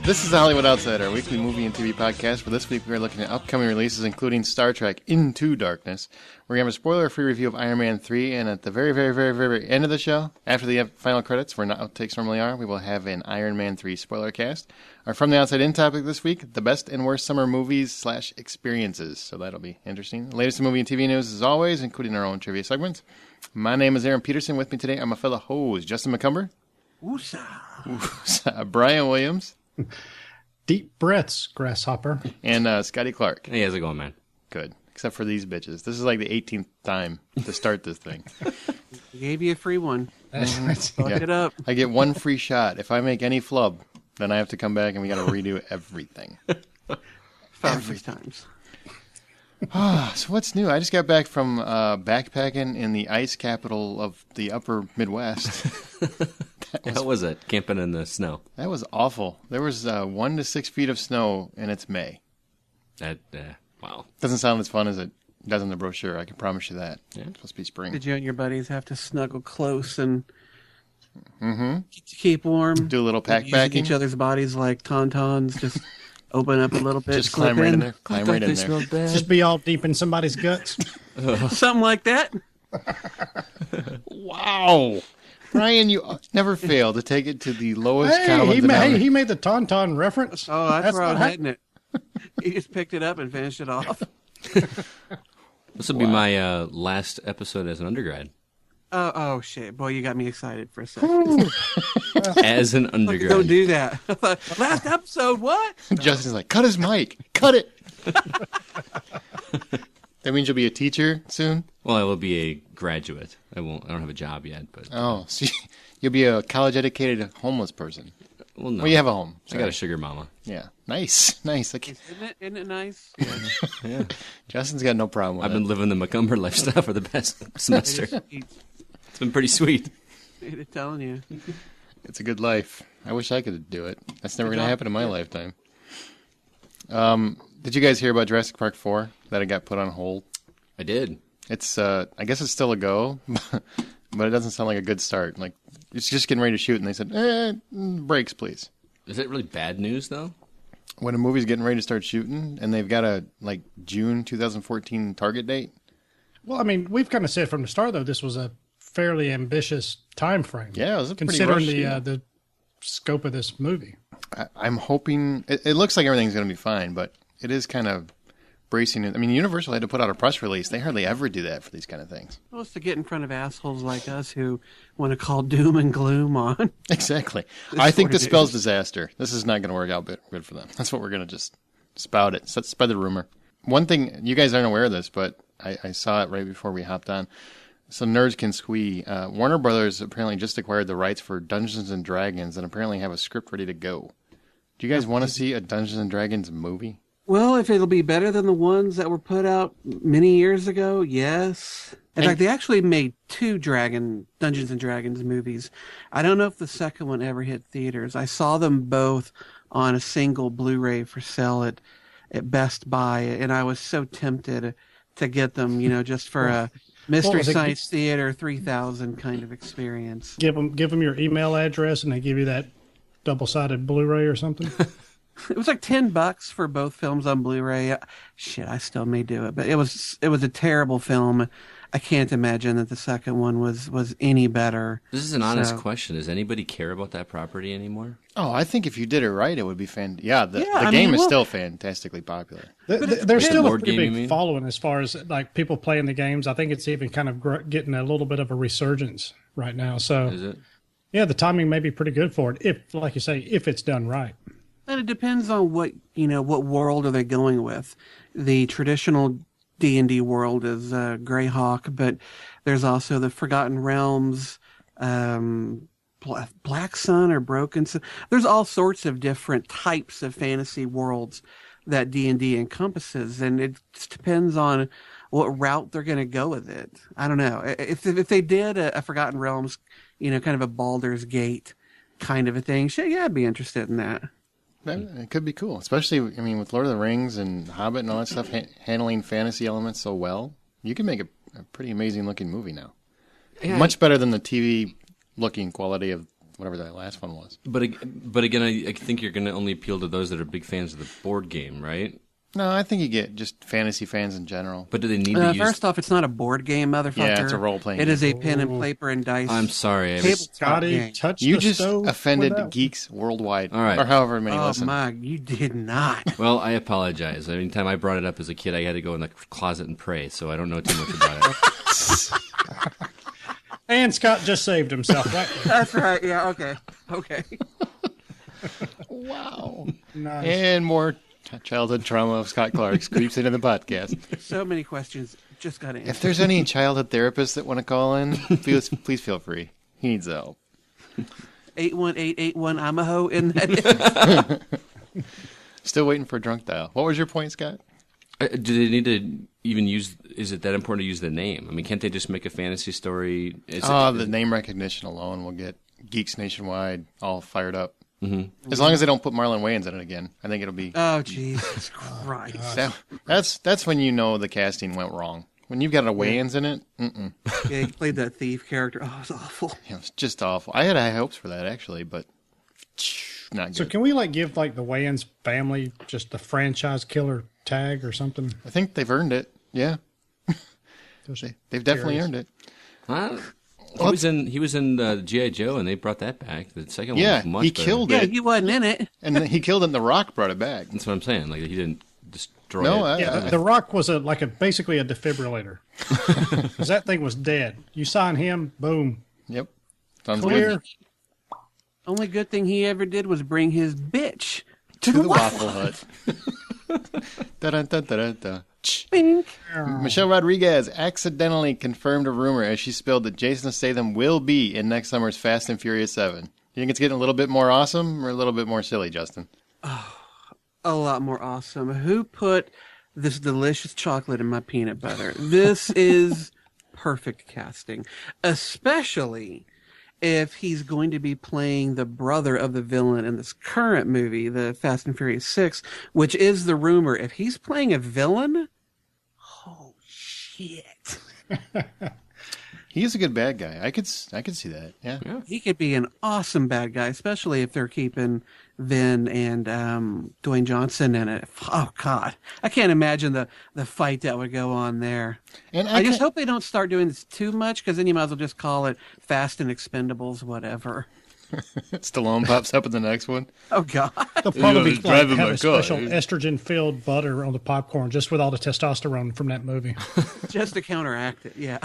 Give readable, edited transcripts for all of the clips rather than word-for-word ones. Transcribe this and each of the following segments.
This is the Hollywood Outsider, a weekly movie and TV podcast. For this week, we are looking at upcoming releases, including Star Trek Into Darkness. We're going to have a spoiler-free review of Iron Man 3, and at the very, very, very, very, very end of the show, after the final credits, where outtakes normally are, we will have an Iron Man 3 spoiler cast. Our From the Outside In topic this week, the best and worst summer movies / experiences. So that'll be interesting. The latest in movie and TV news, as always, including our own trivia segments. My name is Aaron Peterson. With me today are my fellow hosts, Justin McCumber. Woosa. Brian Williams. Deep breaths, grasshopper. And Scotty Clark. Hey, how's it going, man? Good. Except for these bitches. This is like the 18th time to start this thing. We gave you a free one. Fuck it up. I get one free shot. If I make any flub, then I have to come back and we got to redo everything. 5 times. So what's new? I just got back from backpacking in the ice capital of the upper Midwest. How was it, camping in the snow? That was awful. There was 1 to 6 feet of snow, and it's May. Wow. Doesn't sound as fun as it does in the brochure. I can promise you that. Yeah. It's supposed to be spring. Did you and your buddies have to snuggle close and keep warm? Do a little Using backpacking. each other's bodies like tauntauns. Just open up a little bit. Just climb right in there. Climb right in They there. smelled bad. Just be all deep in somebody's guts. Something like that. Wow. Brian, you never fail to take it to the lowest common denominator. He made the tauntaun reference. Oh, that's where I was heading it. He just picked it up and finished it off. This will be my last episode as an undergrad. Oh, shit. Boy, you got me excited for a second. As an undergrad. Don't do that. I thought, last episode, what? Justin's like, cut his mic. Cut it. That means you'll be a teacher soon? Well, I will be a graduate. I don't have a job yet, but Oh, so you'll be a college-educated homeless person. well, no. Well, you have a home. I got a sugar mama. Yeah. Nice. Nice. Isn't it nice? Yeah. Justin's got no problem with I've been living the McCumber lifestyle for the past semester. It's been pretty sweet. I'm telling you. It's a good life. I wish I could do it. That's never Good going to job. happen in my lifetime. Did you guys hear about Jurassic Park 4? That it got put on hold? I did. It's, I guess it's still a go, but it doesn't sound like a good start. Like, it's just getting ready to shoot, and they said, brakes, please. Is it really bad news, though? When a movie's getting ready to start shooting, and they've got a, June 2014 target date. Well, I mean, we've kind of said from the start, though, this was a fairly ambitious time frame. Yeah, it was a pretty considering rushed, the scope of this movie. I'm hoping, it looks like everything's going to be fine, but it is kind of bracing it. I mean, Universal had to put out a press release. They hardly ever do that for these kind of things. Well, it's to get in front of assholes like us who want to call doom and gloom on. Exactly. This I think this sort of spells is. disaster. This is not going to work out good for them. That's what we're going to just spout it. Spread the rumor. One thing, you guys aren't aware of this, but I saw it right before we hopped on. So nerds can squee. Warner Brothers apparently just acquired the rights for Dungeons and Dragons and apparently have a script ready to go. Do you guys want to see a Dungeons and Dragons movie? Well, if it'll be better than the ones that were put out many years ago, yes. In fact, they actually made 2 Dungeons and Dragons movies. I don't know if the second one ever hit theaters. I saw them both on a single Blu-ray for sale at Best Buy, and I was so tempted to get them, just for a Mystery Science Theater 3000 kind of experience. Give them your email address, and they give you that double-sided Blu-ray or something. It was like $10 for both films on Blu-ray. Shit, I still may do it, but it was a terrible film. I can't imagine that the second one was any better. This is an honest question. Does anybody care about that property anymore? Oh, I think if you did it right, it would be the game is still fantastically popular. There's still a board pretty game, you big mean? following as far as like people playing the games. I think it's even kind of getting a little bit of a resurgence right now. So Is it? yeah, the timing may be pretty good for it if, like you say, if it's done right. And it depends on what world are they going with. The traditional D&D world is Greyhawk, but there's also the Forgotten Realms, Black Sun or Broken Sun. There's all sorts of different types of fantasy worlds that D&D encompasses, and it just depends on what route they're going to go with it. I don't know. If they did a Forgotten Realms, kind of a Baldur's Gate kind of a thing, I'd be interested in that. It could be cool, especially, with Lord of the Rings and Hobbit and all that stuff, handling fantasy elements so well. You can make a pretty amazing looking movie now. Yeah. Much better than the TV looking quality of whatever that last one was. But again, I think you're going to only appeal to those that are big fans of the board game, right? No, I think you get just fantasy fans in general. But do they need to use... First off, it's not a board game, motherfucker. Yeah, it's a role-playing It game. is a pen and paper and dice. I'm sorry. tabletop Scotty game. touched You the just stove offended with that? geeks worldwide, All right. or however many Oh listen. my, you did not. Well, I apologize. I mean, time I brought it up as a kid, I had to go in the closet and pray, so I don't know too much about it. And Scott just saved himself, right? That's right. Yeah. Okay. Wow. Nice. And more childhood trauma of Scott Clark's creeps into the podcast. So many questions. Just got to answer. If there's any childhood therapists that want to call in, please feel free. He needs help. 81881 I'm a hoe in that. Still waiting for a drunk dial. What was your point, Scott? Do they need to even use... Is it that important to use the name? I mean, can't they just make a fantasy story? The name recognition alone will get geeks nationwide all fired up. Mm-hmm. As long as they don't put Marlon Wayans in it again, I think it'll be... Oh, Jesus Christ. That's when you know the casting went wrong. When you've got a Wayans in it, Yeah, he played that thief character. Oh, it was awful. it was just awful. I had high hopes for that, actually, but not good. So can we give the Wayans family just the franchise killer tag or something? I think they've earned it. Yeah. They've definitely earned it. Huh? He was in G.I. Joe, and they brought that back. The second one was much he better. killed Yeah, it. he wasn't in it. And he killed it, and The Rock brought it back. That's what I'm saying. Like, he didn't destroy No, it. The Rock was basically a defibrillator. 'Cause that thing was dead. You sign him, boom, Yep. Sounds clear. good. Only good thing he ever did was bring his bitch To the Waffle Hut. Da-da-da-da-da-da. Bink. Michelle Rodriguez accidentally confirmed a rumor as she spilled that Jason Statham will be in next summer's Fast and Furious 7. You think it's getting a little bit more awesome or a little bit more silly, Justin? A lot more awesome. Who put this delicious chocolate in my peanut butter? This is perfect casting, especially if he's going to be playing the brother of the villain in this current movie, the Fast and Furious 6, which is the rumor. If he's playing a villain, oh shit. He is a good bad guy. I could see that. Yeah. He could be an awesome bad guy, especially if they're keeping Vin and Dwayne Johnson in it. Oh God, I can't imagine the fight that would go on there. And I just hope they don't start doing this too much, because then you might as well just call it Fast and Expendables, whatever. Stallone pops up in the next one. Oh God, They'll probably driving have my a car. special estrogen-filled butter on the popcorn just with all the testosterone from that movie. just to counteract it. Yeah.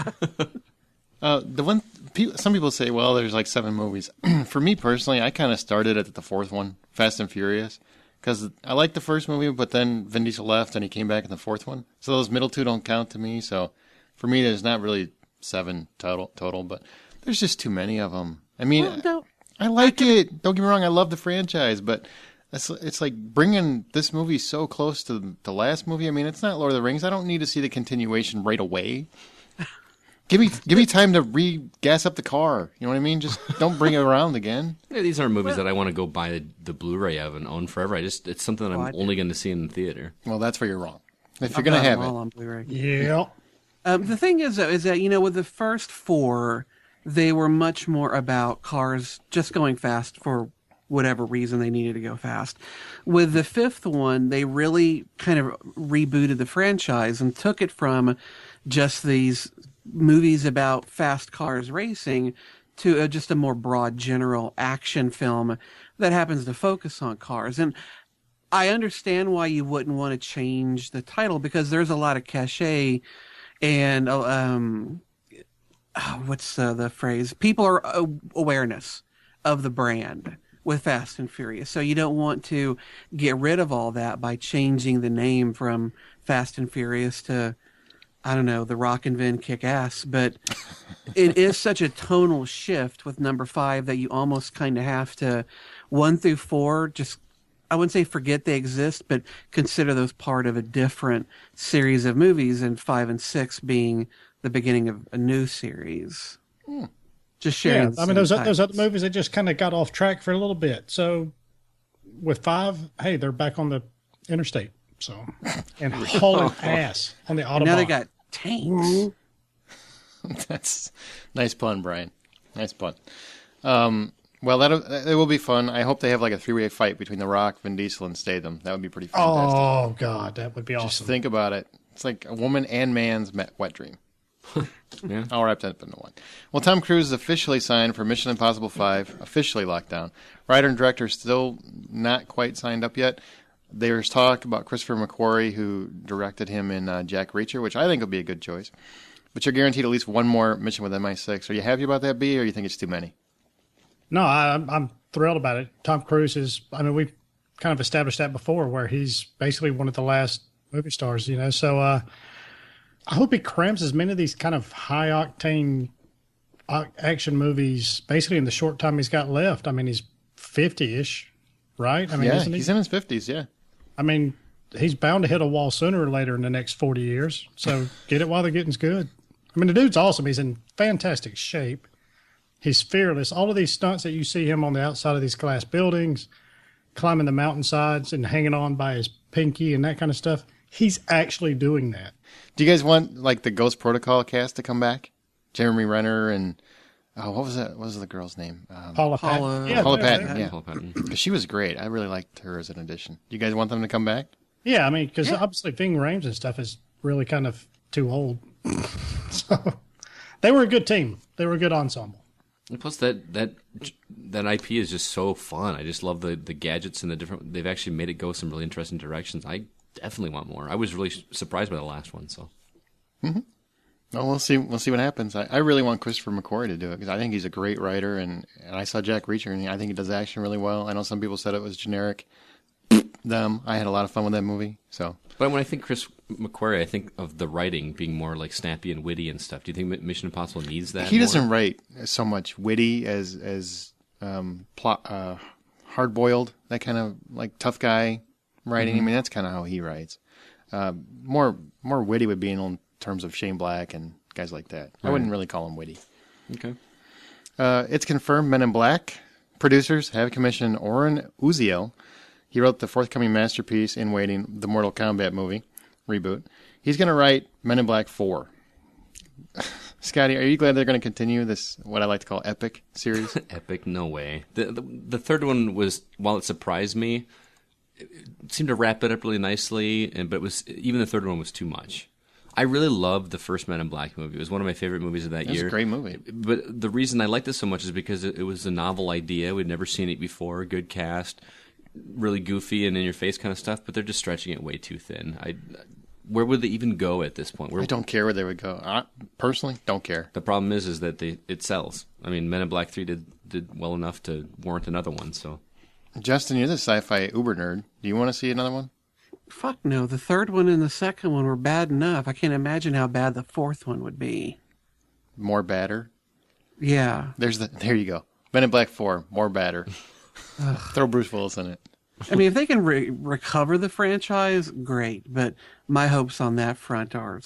Some people say, well, there's like 7 movies. For me personally, I kind of started at the 4th one, Fast and Furious, because I liked the first movie, but then Vin Diesel left and he came back in the 4th one. So those middle 2 don't count to me. So for me, there's not really 7 total, but there's just too many of them. I mean, Well, no, I like it. Don't get me wrong, I love the franchise, but it's like bringing this movie so close to the last movie. I mean, it's not Lord of the Rings. I don't need to see the continuation right away. Give me time to gas up the car. You know what I mean? Just don't bring it around again. Yeah, these aren't movies that I want to go buy the Blu-ray of and own forever. It's something that I'm only going to see in the theater. Well, that's where you're wrong. If you're going to have it. on Blu-ray. Yeah. The thing is, though, is that, with the first 4, they were much more about cars just going fast for whatever reason they needed to go fast. With the 5th one, they really kind of rebooted the franchise and took it from just these movies about fast cars racing to just a more broad general action film that happens to focus on cars. And I understand why you wouldn't want to change the title, because there's a lot of cachet and what's the phrase? People are awareness of the brand with Fast and Furious. So you don't want to get rid of all that by changing the name from Fast and Furious to, I don't know, The Rock and Vin Kick Ass. But it is such a tonal shift with number 5 that you almost kind of have to, 1 through 4, just, I wouldn't say forget they exist, but consider those part of a different series of movies, and 5 and 6 being the beginning of a new series. Just sharing. Yeah, I mean, those other movies, they just kind of got off track for a little bit. So with 5, hey, they're back on the interstate. So, and hauling ass on the Autobahn. Now they got tanks. That's nice pun, Brian. Nice pun. Well, it will be fun. I hope they have like a 3-way fight between The Rock, Vin Diesel, and Statham. That would be pretty fantastic. Oh, God, that would be awesome. Just think about it. It's like a woman and man's wet dream. Yeah. All wrapped up into one. Well, Tom Cruise is officially signed for Mission Impossible 5, officially locked down. Writer and director still not quite signed up yet. There's talk about Christopher McQuarrie, who directed him in Jack Reacher, which I think will be a good choice. But you're guaranteed at least one more mission with MI6. Are you happy about that, B, or you think it's too many? No, I'm thrilled about it. Tom Cruise is, I mean, we've kind of established that before, where he's basically one of the last movie stars, So I hope he crams as many of these kind of high-octane action movies basically in the short time he's got left. I mean, he's 50-ish, right? I mean, Yeah, isn't he? he's in his 50s, yeah. I mean, he's bound to hit a wall sooner or later in the next 40 years. So get it while the getting's good. I mean, the dude's awesome. He's in fantastic shape. He's fearless. All of these stunts that you see him on the outside of these glass buildings, climbing the mountainsides and hanging on by his pinky and that kind of stuff, he's actually doing that. Do you guys want like the Ghost Protocol cast to come back? Jeremy Renner and what was that? What was the girl's name? Paula Patton. Yeah, Paula Patton. Yeah, Paula Patton. 'Cause she was great. I really liked her as an addition. Do you guys want them to come back? Yeah, I mean, because obviously Ving Rhames and stuff is really kind of too old. So they were a good team. They were a good ensemble. And plus, that IP is just so fun. I just love the gadgets and the different. They've actually made it go some really interesting directions. I definitely want more. I was really surprised by the last one. So, Well, we'll see. We'll see what happens. I really want Christopher McQuarrie to do it because I think he's a great writer, and I saw Jack Reacher, and I think he does action really well. I know some people said it was generic. I had a lot of fun with that movie. So, but when I think Chris McQuarrie, I think of the writing being more like snappy and witty and stuff. Do you think Mission Impossible needs that? He doesn't write so much witty as hard boiled, that kind of like tough guy writing. I mean, that's kind of how he writes. More witty would be in terms of Shane Black and guys like that. I wouldn't really call him witty. Okay. It's confirmed Men in Black producers have commissioned Oren Uziel. He wrote the forthcoming masterpiece in waiting, the Mortal Kombat movie reboot. He's going to write Men in Black 4. Scotty, are you glad they're going to continue this, what I like to call epic series? Epic? No way. The third one was, while it surprised me, it seemed to wrap it up really nicely, but it was even the third one was too much. I really loved the first Men in Black movie. It was one of my favorite movies of that year. It was a great movie. But the reason I liked it so much is because it was a novel idea. We'd never seen it before. Good cast, really goofy and in your face kind of stuff. But they're just stretching it way too thin. Where would they even go at this point? I don't care where they would go. I personally don't care. The problem is that it sells. I mean, Men in Black 3 did well enough to warrant another one. So, Justin, you're the sci-fi uber nerd. Do you want to see another one? Fuck no. The third one and the second one were bad enough. I can't imagine how bad the fourth one would be. More badder? Yeah. There you go. Men in Black 4, more badder. Throw Bruce Willis in it. I mean, if they can recover the franchise, great. But my hopes on that front are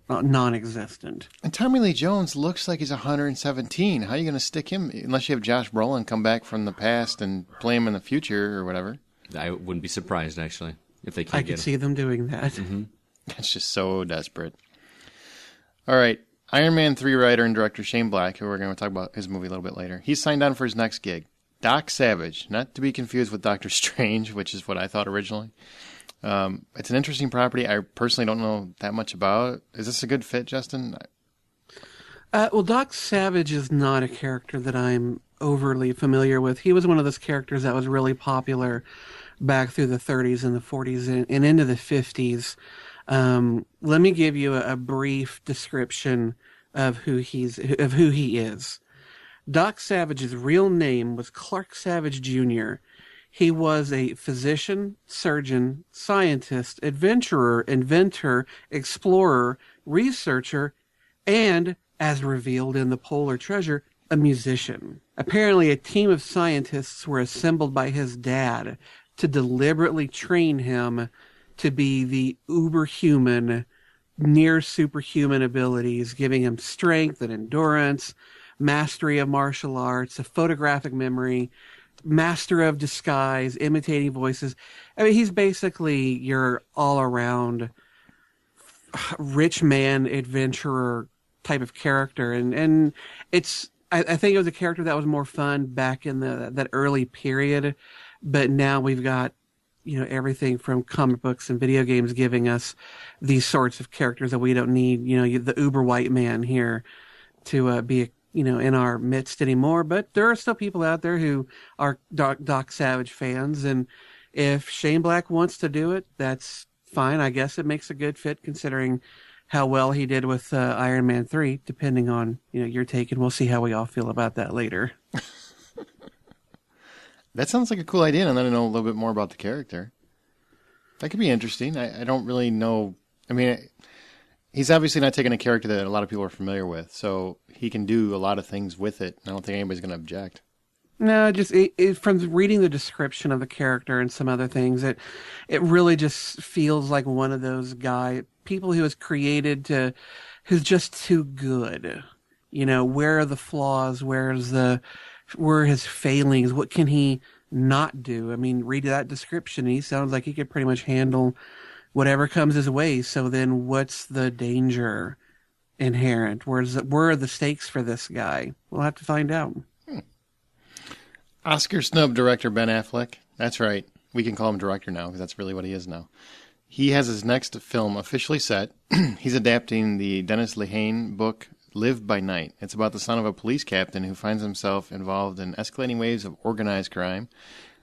non-existent. And Tommy Lee Jones looks like he's 117. How are you going to stick him? Unless you have Josh Brolin come back from the past and play him in the future or whatever. I wouldn't be surprised, actually, if they can't I get could see them doing that. Mm-hmm. That's just so desperate. All right. Iron Man 3 writer and director Shane Black, who we're going to talk about his movie a little bit later, he's signed on for his next gig. Doc Savage, not to be confused with Doctor Strange, which is what I thought originally. It's an interesting property I personally don't know that much about. Is this a good fit, Justin? Well, Doc Savage is not a character that I'm overly familiar with. He was one of those characters that was really popular back through the 30s and the 40s and into the 50s. Let me give you a brief description of who he is. Doc Savage's real name was Clark Savage Jr. He was a physician, surgeon, scientist, adventurer, inventor, explorer, researcher, and, as revealed in The Polar Treasure, a musician. Apparently, a team of scientists were assembled by his dad to deliberately train him to be the uber-human, near-superhuman abilities, giving him strength and endurance, mastery of martial arts, a photographic memory, master of disguise, imitating voices. I mean, he's basically your all-around rich man adventurer type of character, and it's I think it was a character that was more fun back in that early period, but now we've got, everything from comic books and video games giving us these sorts of characters that we don't need, the uber white man here to be, in our midst anymore. But there are still people out there who are Doc Savage fans, and if Shane Black wants to do it, that's fine. I guess it makes a good fit considering how well he did with Iron Man 3, depending on your take, and we'll see how we all feel about that later. That sounds like a cool idea, and then I know a little bit more about the character. That could be interesting. I don't really know. I mean, he's obviously not taking a character that a lot of people are familiar with, so he can do a lot of things with it. I don't think anybody's going to object. No, just from reading the description of the character and some other things, it really just feels like one of those people who is created who's just too good. Where are the flaws? Where are his failings? What can he not do? I mean, read that description. He sounds like he could pretty much handle whatever comes his way. So then what's the danger inherent? Where are the stakes for this guy? We'll have to find out. Oscar snub director Ben Affleck. That's right. We can call him director now because that's really what he is now. He has his next film officially set. He's adapting the Dennis Lehane book, Live by Night. It's about the son of a police captain who finds himself involved in escalating waves of organized crime.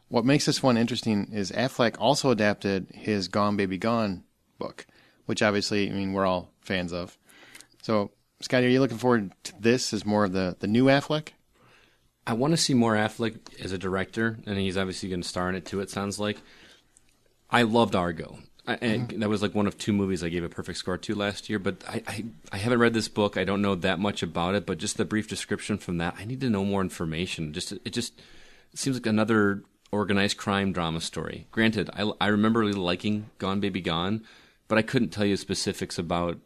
What makes this one interesting is Affleck also adapted his Gone Baby Gone book, which obviously, we're all fans of. So, Scotty, are you looking forward to this as more of the new Affleck? I want to see more Affleck as a director, and he's obviously going to star in it too, it sounds like. I loved Argo. And that was like one of two movies I gave a perfect score to last year, but I haven't read this book. I don't know that much about it, but just the brief description from that, I need to know more information. It seems like another organized crime drama story. Granted, I remember really liking Gone Baby Gone, but I couldn't tell you specifics about.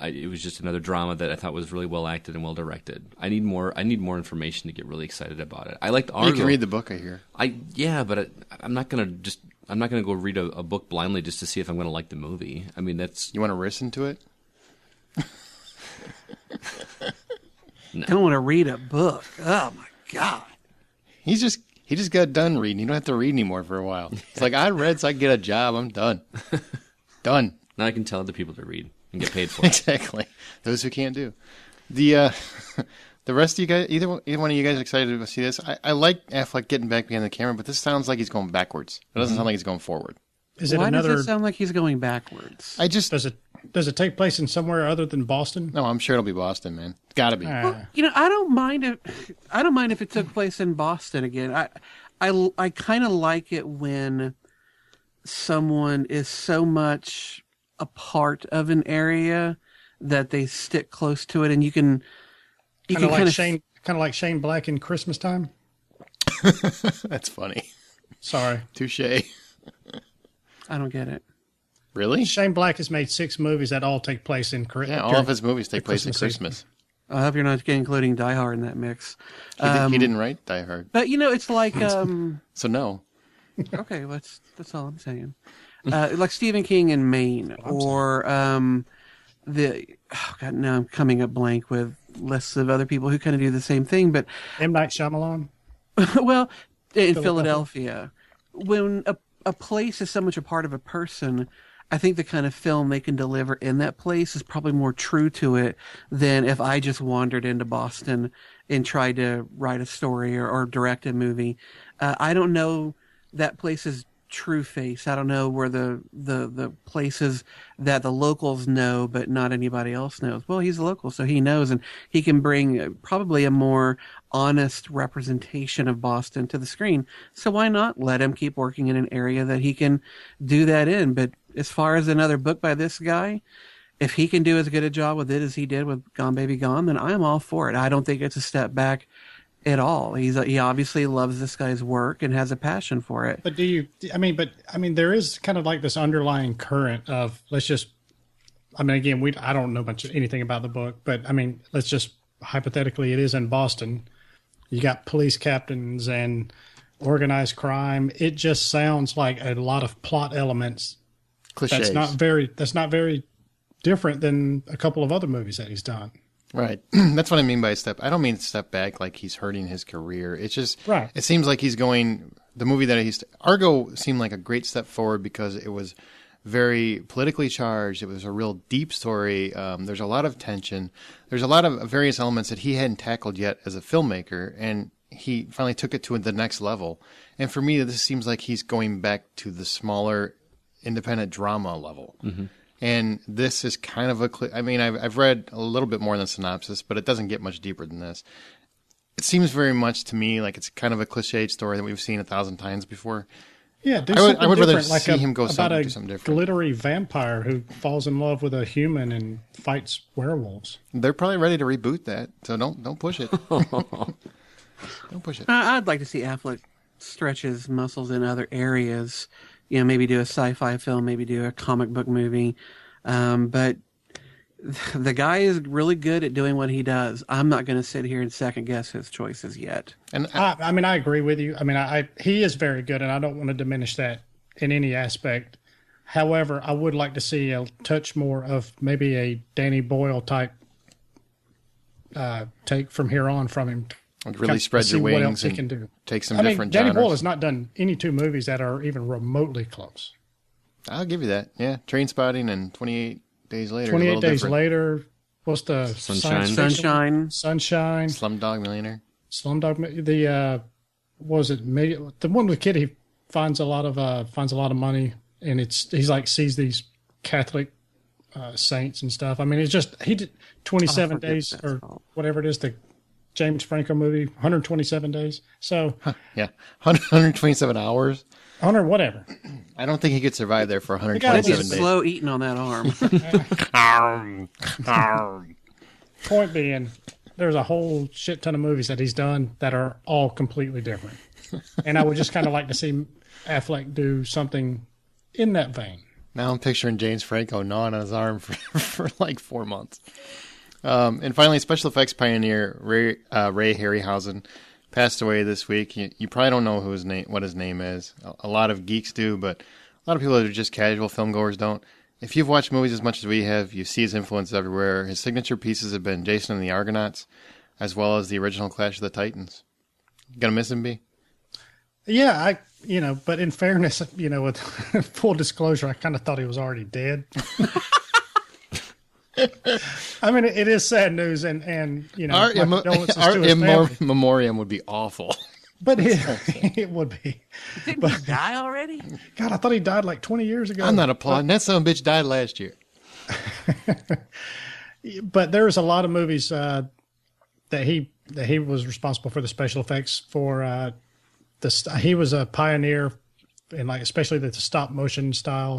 It was just another drama that I thought was really well acted and well directed. I need more information to get really excited about it. I liked Argo. You can read the book, I hear. But I'm not gonna go read a book blindly just to see if I'm gonna like the movie. I mean, that's. You want to listen to it? No. I don't want to read a book. Oh my god. He just got done reading. You don't have to read anymore for a while. It's like I read, so I get a job. I'm done. Done. Now I can tell other people to read and get paid for it. Exactly. Those who can't do. The rest of you guys, either one of you guys excited to see this? I like Affleck getting back behind the camera, but this sounds like he's going backwards. It doesn't sound like he's going forward. Why does it sound like he's going backwards? Does it take place in somewhere other than Boston? No, I'm sure it'll be Boston, man. It's got to be. Well, I don't mind if it took place in Boston again. I kind of like it when someone is so much a part of an area that they stick close to it, and you can kind of like Shane Black in Christmas Time. That's funny. Sorry, touche. I don't get it. Really? Shane Black has made 6 movies that all take place in Christmas. Yeah, all of his movies take place in Christmas. I hope you're not including Die Hard in that mix. He didn't write Die Hard. But it's like so no. Okay, that's all I'm saying. Like Stephen King in Maine, or now I'm coming up blank with lists of other people who kind of do the same thing. But M. Night Shyamalan. Well, in Philadelphia, when a place is so much a part of a person, I think the kind of film they can deliver in that place is probably more true to it than if I just wandered into Boston and tried to write a story or direct a movie. I don't know that place's true face. I don't know where the places that the locals know but not anybody else knows. Well, he's a local, so he knows, and he can bring probably a more honest representation of Boston to the screen. So why not let him keep working in an area that he can do that in? But as far as another book by this guy, if he can do as good a job with it as he did with Gone Baby Gone, then I'm all for it. I don't think it's a step back at all. He obviously loves this guy's work and has a passion for it. But there is kind of like this underlying current of again, I don't know anything about the book, but let's just hypothetically, it is in Boston. You got police captains and organized crime. It just sounds like a lot of plot elements. Cliches. That's not very different than a couple of other movies that he's done. Right. That's what I mean by step. I don't mean step back like he's hurting his career. It's just, Right. It seems like he's going, the movie that Argo seemed like a great step forward because it was very politically charged. It was a real deep story. There's a lot of tension. There's a lot of various elements that he hadn't tackled yet as a filmmaker, and he finally took it to the next level. And for me, this seems like he's going back to the smaller independent drama level. Mm-hmm. And this is kind of I've read a little bit more than synopsis, but it doesn't get much deeper than this. It seems very much to me like it's kind of a cliched story that we've seen 1,000 times before. Yeah, I would rather like see him go about do something different. Glittery vampire who falls in love with a human and fights werewolves. They're probably ready to reboot that, so don't push it. Don't push it. I'd like to see Affleck stretch his muscles in other areas. You know, maybe do a sci-fi film, maybe do a comic book movie. But the guy is really good at doing what he does. I'm not going to sit here and second guess his choices yet. And I agree with you. He is very good, and I don't want to diminish that in any aspect. However, I would like to see a touch more of maybe a Danny Boyle type take from here on from him. Really spread your wings what else and he can do. Take some different Danny genres. Boyle has not done any two movies that are even remotely close. I'll give you that. Yeah, Train Spotting and 28 Days Later. 28 Days Later. What's the Sunshine? Sunshine. Slumdog Millionaire. Slumdog. The the one with kid? He finds a lot of money, and he's like sees these Catholic saints and stuff. I mean, it's just he did 27 days or whatever it is. The James Franco movie, 127 days. So yeah, 127 hours. 100 whatever. I don't think he could survive there for He'd 127 be days. slow eating on that arm. Point being, there's a whole shit ton of movies that he's done that are all completely different. And I would just kind of like to see Affleck do something in that vein. Now I'm picturing James Franco gnawing on his arm for like 4 months. And finally, special effects pioneer Ray Harryhausen passed away this week. You probably don't know what his name is. A lot of geeks do, but a lot of people that are just casual filmgoers don't. If you've watched movies as much as we have, you see his influence everywhere. His signature pieces have been Jason and the Argonauts, as well as the original Clash of the Titans. Gonna miss him, B? Yeah, but in fairness, with full disclosure, I kind of thought he was already dead. I mean, it is sad news, and our family. memoriam would be awful. But it would be. Didn't he die already? God, I thought he died like 20 years ago. I'm not applauding. That son of a bitch died last year. But there's a lot of movies that he was responsible for the special effects for. He was a pioneer in especially the stop motion style,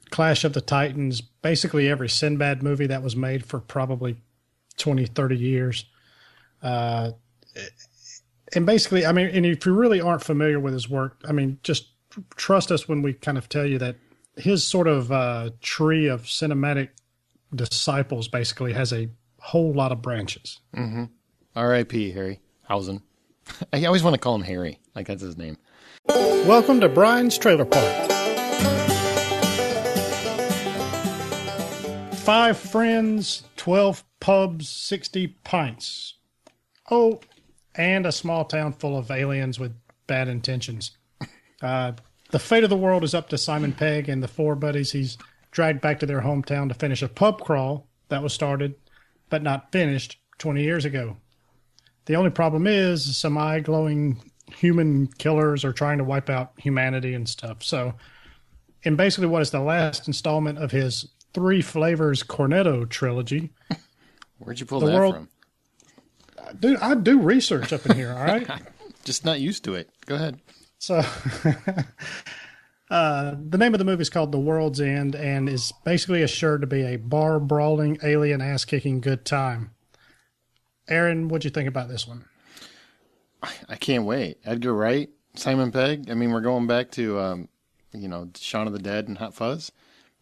Clash of the Titans, basically every Sinbad movie that was made for probably 20, 30 years. And basically, and if you really aren't familiar with his work, just trust us when we kind of tell you that his sort of tree of cinematic disciples basically has a whole lot of branches. Mm-hmm. R.I.P. Harryhausen. I always want to call him Harry, like that's his name. Welcome to Brian's Trailer Park. 5 friends, 12 pubs, 60 pints. Oh, and a small town full of aliens with bad intentions. The fate of the world is up to Simon Pegg and the 4 buddies he's dragged back to their hometown to finish a pub crawl that was started, but not finished, 20 years ago. The only problem is some eye-glowing human killers are trying to wipe out humanity and stuff. So, and basically what is the last installment of his 3 Flavors Cornetto trilogy. Where'd you pull that from? Dude, I do research up in here, all right? Just not used to it. Go ahead. So, the name of the movie is called The World's End and is basically assured to be a bar-brawling, alien ass-kicking good time. Aaron, what'd you think about this one? I can't wait. Edgar Wright, Simon Pegg. We're going back to, Shaun of the Dead and Hot Fuzz.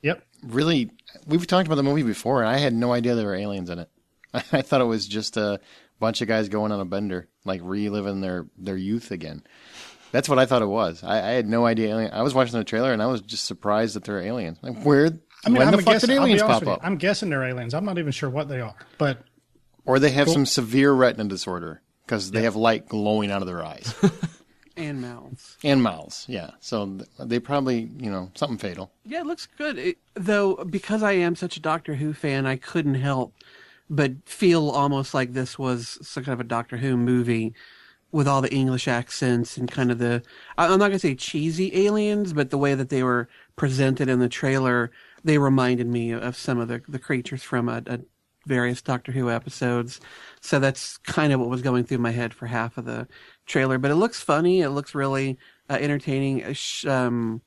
Yep. Really, we've talked about the movie before, and I had no idea there were aliens in it. I thought it was just a bunch of guys going on a bender, like reliving their youth again. That's what I thought it was. I had no idea. I was watching the trailer, and I was just surprised that there are aliens. Like, where'd I mean, when I'm the fuck guessing, did I'll be aliens honest pop with you, up? I'm guessing they're aliens. I'm not even sure what they are, but Or they have some severe retina disorder because they have light glowing out of their eyes. And mouths. And mouths, yeah. So they probably, something fatal. Yeah, it looks good. Though, because I am such a Doctor Who fan, I couldn't help but feel almost like this was some kind of a Doctor Who movie with all the English accents and kind of I'm not going to say cheesy aliens, but the way that they were presented in the trailer, they reminded me of some of the creatures from a various Doctor Who episodes. So that's kind of what was going through my head for half of the trailer. But it looks funny. It looks really entertaining. Simon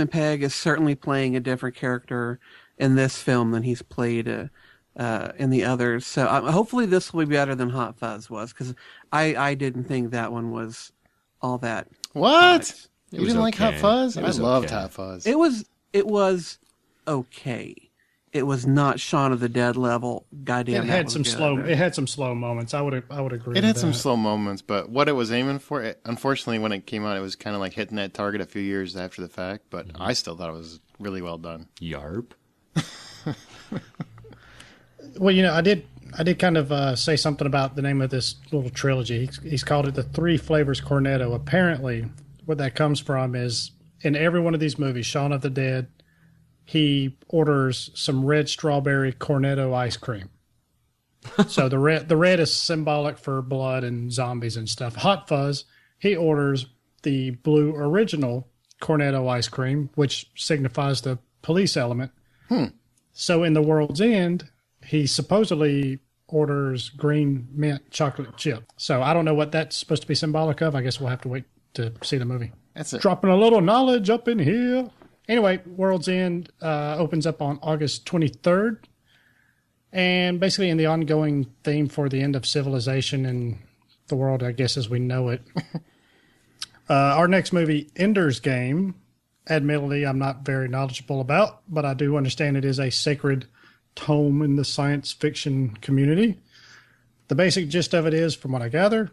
Pegg is certainly playing a different character in this film than he's played in the others. So hopefully this will be better than Hot Fuzz was, because I didn't think that one was all that. What? hot. You didn't like Hot Fuzz? I loved Hot Fuzz. It was okay. It was not Shaun of the Dead level. Goddamn, it had some slow. It had some slow moments. I would agree. It had some slow moments, but what it was aiming for, unfortunately, when it came out, it was kind of like hitting that target a few years after the fact. But I still thought it was really well done. Yarp. Well, I did kind of say something about the name of this little trilogy. He's called it the Three Flavors Cornetto. Apparently, what that comes from is in every one of these movies, Shaun of the Dead, he orders some red strawberry cornetto ice cream. So the red is symbolic for blood and zombies and stuff. Hot Fuzz, he orders the blue original cornetto ice cream, which signifies the police element. So in The World's End, he supposedly orders green mint chocolate chip. So I don't know what that's supposed to be symbolic of. I guess we'll have to wait to see the movie. That's it. Dropping a little knowledge up in here. Anyway, World's End opens up on August 23rd. And basically in the ongoing theme for the end of civilization and the world, I guess, as we know it. Our next movie, Ender's Game, admittedly, I'm not very knowledgeable about, but I do understand it is a sacred tome in the science fiction community. The basic gist of it is, from what I gather,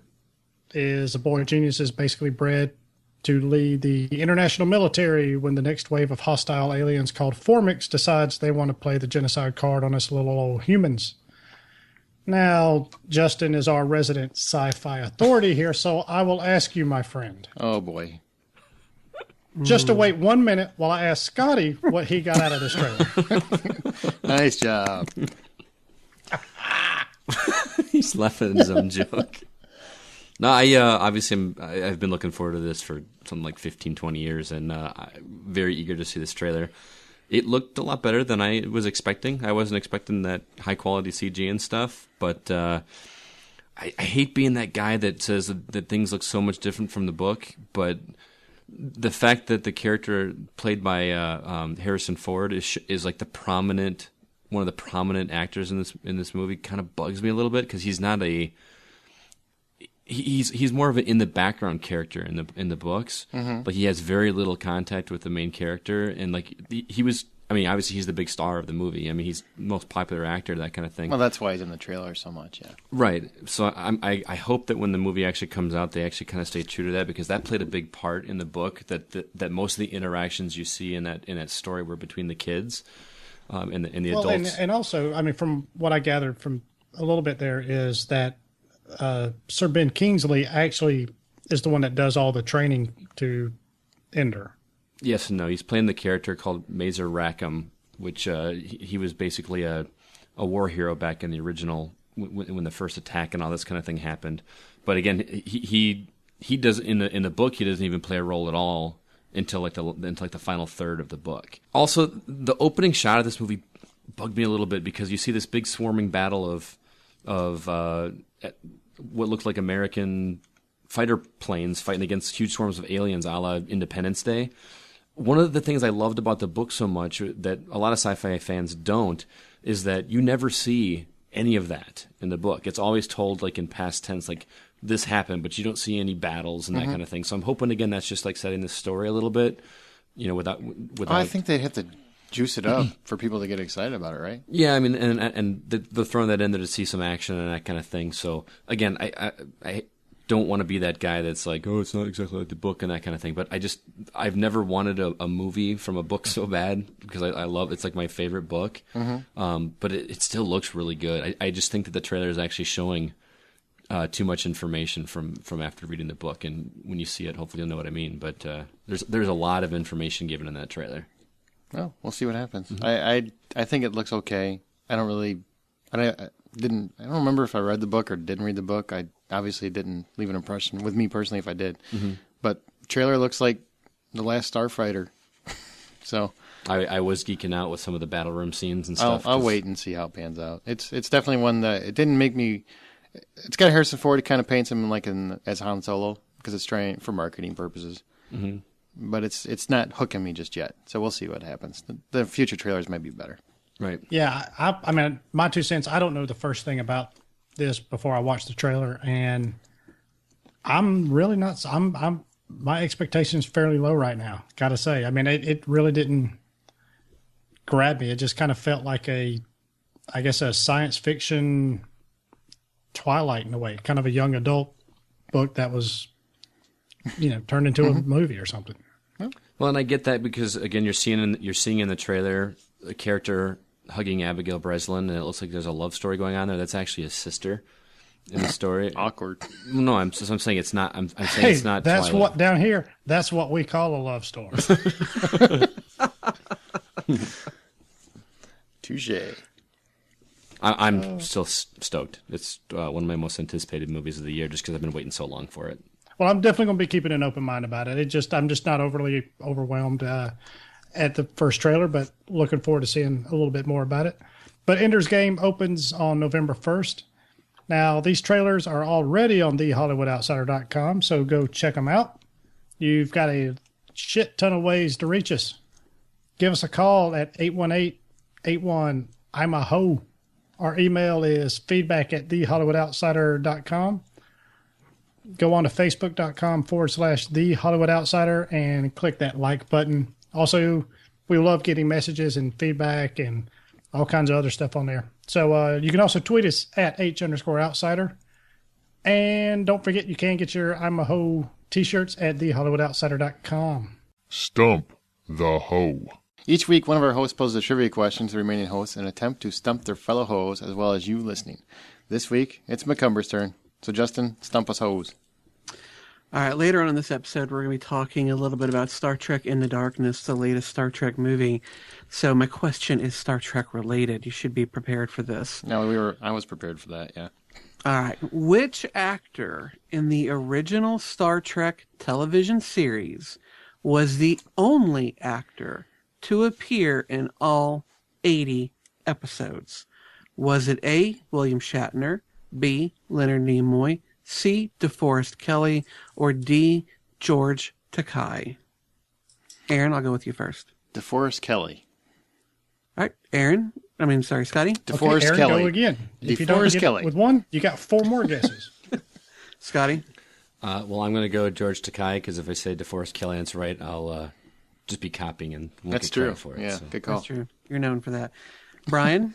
is a boy genius is basically bred to lead the international military when the next wave of hostile aliens called Formix decides they want to play the genocide card on us little old humans. Now, Justin is our resident sci-fi authority here, so I will ask you, my friend. Oh, boy. Just to wait 1 minute while I ask Scotty what he got out of this trailer. Nice job. He's laughing at his own joke. No, obviously I've been looking forward to this for something like 15, 20 years, and I'm very eager to see this trailer. It looked a lot better than I was expecting. I wasn't expecting that high-quality CG and stuff, but I hate being that guy that says that things look so much different from the book, but the fact that the character played by Harrison Ford is like one of the prominent actors in this movie kind of bugs me a little bit, because he's not he's more of an in the background character in the books. Mm-hmm. Like, he has very little contact with the main character, and like he was. I mean, obviously he's the big star of the movie. I mean, he's the most popular actor, that kind of thing. Well, that's why he's in the trailer so much, yeah. Right. So I hope that when the movie actually comes out, they actually kind of stay true to that, because that played a big part in the book. That most of the interactions you see in that story were between the kids and the adults. And also, I mean, from what I gathered from a little bit there is that Sir Ben Kingsley actually is the one that does all the training to Ender. Yes and no. He's playing the character called Mazer Rackham, which he was basically a war hero back in the original when the first attack and all this kind of thing happened. But again, he does in the book, he doesn't even play a role at all until the final third of the book. Also, the opening shot of this movie bugged me a little bit, because you see this big swarming battle of what looks like American fighter planes fighting against huge swarms of aliens, a la Independence Day. One of the things I loved about the book so much that a lot of sci-fi fans don't is that you never see any of that in the book. It's always told like in past tense, like this happened, but you don't see any battles and that kind of thing. So I'm hoping, again, that's just like setting the story a little bit, without. I think they'd have to juice it up for people to get excited about it, right? Yeah, I mean, and they're throwing that in there to see some action and that kind of thing. So again, I don't want to be that guy that's like, oh, it's not exactly like the book and that kind of thing. But I've never wanted a movie from a book so bad because I love it's like my favorite book. But it still looks really good. I just think that the trailer is actually showing too much information from after reading the book, and when you see it, hopefully you'll know what I mean. But there's a lot of information given in that trailer. Well, we'll see what happens. I think it looks okay. I don't remember if I read the book or didn't read the book. I obviously didn't leave an impression with me personally if I did. But trailer looks like The Last Starfighter. So I was geeking out with some of the battle room scenes and stuff. I'll wait and see how it pans out. It's definitely one that it didn't make me. It's got Harrison Ford. It kind of paints him like as Han Solo because it's trying for marketing purposes. But it's not hooking me just yet. So we'll see what happens. The future trailers might be better. Right. Yeah, I mean, my 2 cents, I don't know the first thing about this before I watched the trailer, and I'm really not, my expectation's fairly low right now, gotta say. I mean, it really didn't grab me. It just kind of felt like a science fiction Twilight in a way, kind of a young adult book that was, turned into a movie or something. Well, and I get that because, again, you're seeing in the trailer a character hugging Abigail Breslin, and it looks like there's a love story going on there. That's actually his sister in the story. Awkward. No, I'm saying it's not. I'm saying it's not. That's Twilight. what down here. That's what we call a love story. Touche. I'm still stoked. It's one of my most anticipated movies of the year, just because I've been waiting so long for it. Well, I'm definitely going to be keeping an open mind about it. I'm just not overly overwhelmed at the first trailer, but looking forward to seeing a little bit more about it. But Ender's Game opens on November 1st. Now, these trailers are already on thehollywoodoutsider.com, so go check them out. You've got a shit ton of ways to reach us. Give us a call at 818-81-I'm-a-ho. Our email is feedback@thehollywoodoutsider.com. Go on to facebook.com/thehollywoodoutsider and click that like button. Also, we love getting messages and feedback and all kinds of other stuff on there. So you can also tweet us at H_outsider. And don't forget, you can get your I'm a Ho t-shirts at thehollywoodoutsider.com. Stump the Ho. Each week, one of our hosts poses a trivia question to the remaining hosts in an attempt to stump their fellow hoes as well as you listening. This week, it's McCumber's turn. So, Justin, stump us hoes. All right, later on in this episode, we're going to be talking a little bit about Star Trek Into Darkness, the latest Star Trek movie. So my question is Star Trek related. You should be prepared for this. No, I was prepared for that, yeah. All right. Which actor in the original Star Trek television series was the only actor to appear in all 80 episodes? Was it A, William Shatner, B, Leonard Nimoy, C, DeForest Kelley, or D, George Takei? Aaron, I'll go with you first. DeForest Kelley. All right, Scotty. DeForest Aaron, Kelley. go again. If you DeForest don't get Kelley. it with one, you got 4 more guesses. Scotty. Well, I'm going to go with George Takei because if I say DeForest Kelley and it's right, I'll just be copying and won't That's get true. credit for it. Yeah, So. good call. That's true. You're known for that. Brian.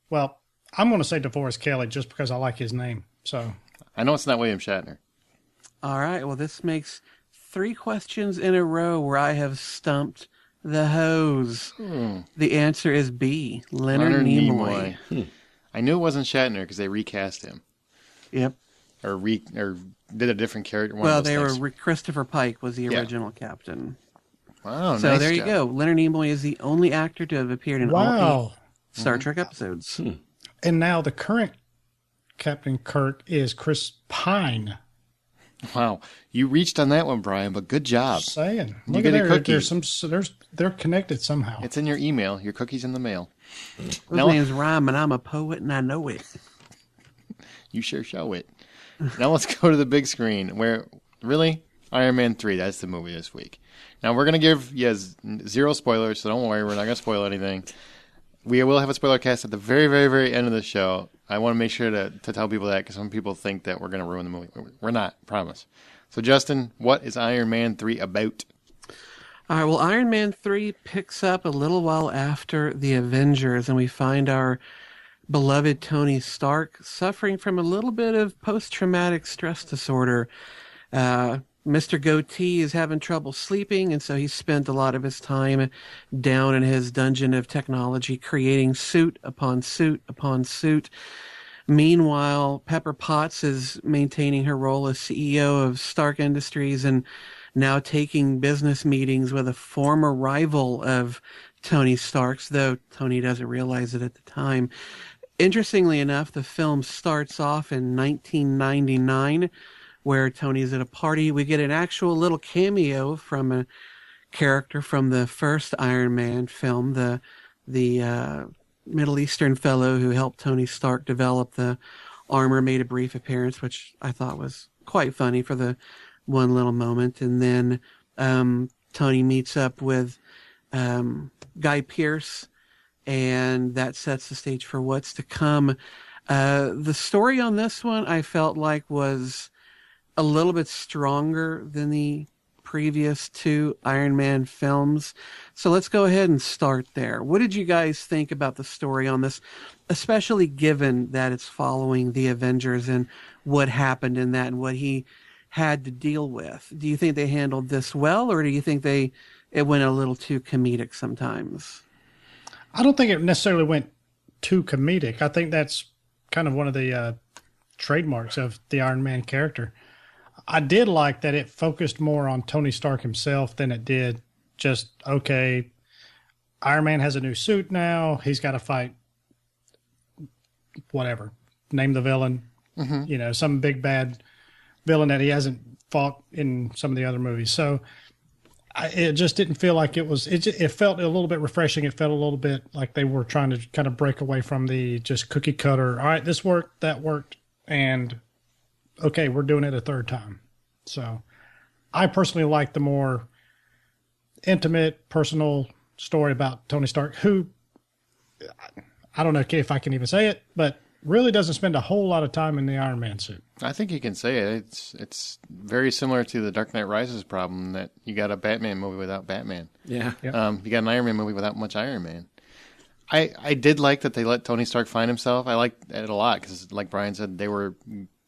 Well, I'm going to say DeForest Kelley just because I like his name. So I know it's not William Shatner. All right. Well, this makes 3 questions in a row where I have stumped the hose. The answer is B, Leonard Nimoy. I knew it wasn't Shatner because they recast him. Yep. Or did a different character. Well, Christopher Pike was the original captain. Wow, so nice there you job. go. Leonard Nimoy is the only actor to have appeared in all 8 Star Trek episodes. And now the current Captain Kirk is Chris Pine. Wow, you reached on that one, Brian, but good job. Just saying. You Look get at a there. cookie. They're connected somehow. It's in your email. Your cookie's in the mail. His Now- name's Rhyme, and I'm a poet, and I know it. You sure show it. Now let's go to the big screen where, really, Iron Man 3, that's the movie this week. Now we're going to give you 0 spoilers, so don't worry, we're not going to spoil anything. We will have a spoiler cast at the very, very, very end of the show. I want to make sure to tell people that because some people think that we're going to ruin the movie. We're not, promise. So Justin, what is Iron Man 3 about? All right, well, Iron Man 3 picks up a little while after the Avengers, and we find our beloved Tony Stark suffering from a little bit of post-traumatic stress disorder. Mr. Goatee is having trouble sleeping, and so he spent a lot of his time down in his dungeon of technology creating suit upon suit upon suit. Meanwhile, Pepper Potts is maintaining her role as CEO of Stark Industries and now taking business meetings with a former rival of Tony Stark's, though Tony doesn't realize it at the time. Interestingly enough, the film starts off in 1999, where Tony's at a party. We get an actual little cameo from a character from the first Iron Man film, the Middle Eastern fellow who helped Tony Stark develop the armor made a brief appearance, which I thought was quite funny for the one little moment. And then Tony meets up with Guy Pearce, and that sets the stage for what's to come. The story on this one I felt like was a little bit stronger than the previous two Iron Man films. So let's go ahead and start there. What did you guys think about the story on this, especially given that it's following the Avengers and what happened in that and what he had to deal with? Do you think they handled this well, or do you think it went a little too comedic sometimes? I don't think it necessarily went too comedic. I think that's kind of one of the trademarks of the Iron Man character. I did like that it focused more on Tony Stark himself than it did just, okay, Iron Man has a new suit now. He's got to fight whatever. Name the villain. Mm-hmm. Some big bad villain that he hasn't fought in some of the other movies. So it just didn't feel like it was, it felt a little bit refreshing. It felt a little bit like they were trying to kind of break away from the just cookie cutter. All right, this worked, that worked. And okay, we're doing it a third time. So I personally like the more intimate, personal story about Tony Stark, who, I don't know if I can even say it, but really doesn't spend a whole lot of time in the Iron Man suit. I think you can say it. It's very similar to the Dark Knight Rises problem that you got a Batman movie without Batman. Yeah. You got an Iron Man movie without much Iron Man. I did like that they let Tony Stark find himself. I liked it a lot because, like Brian said, they were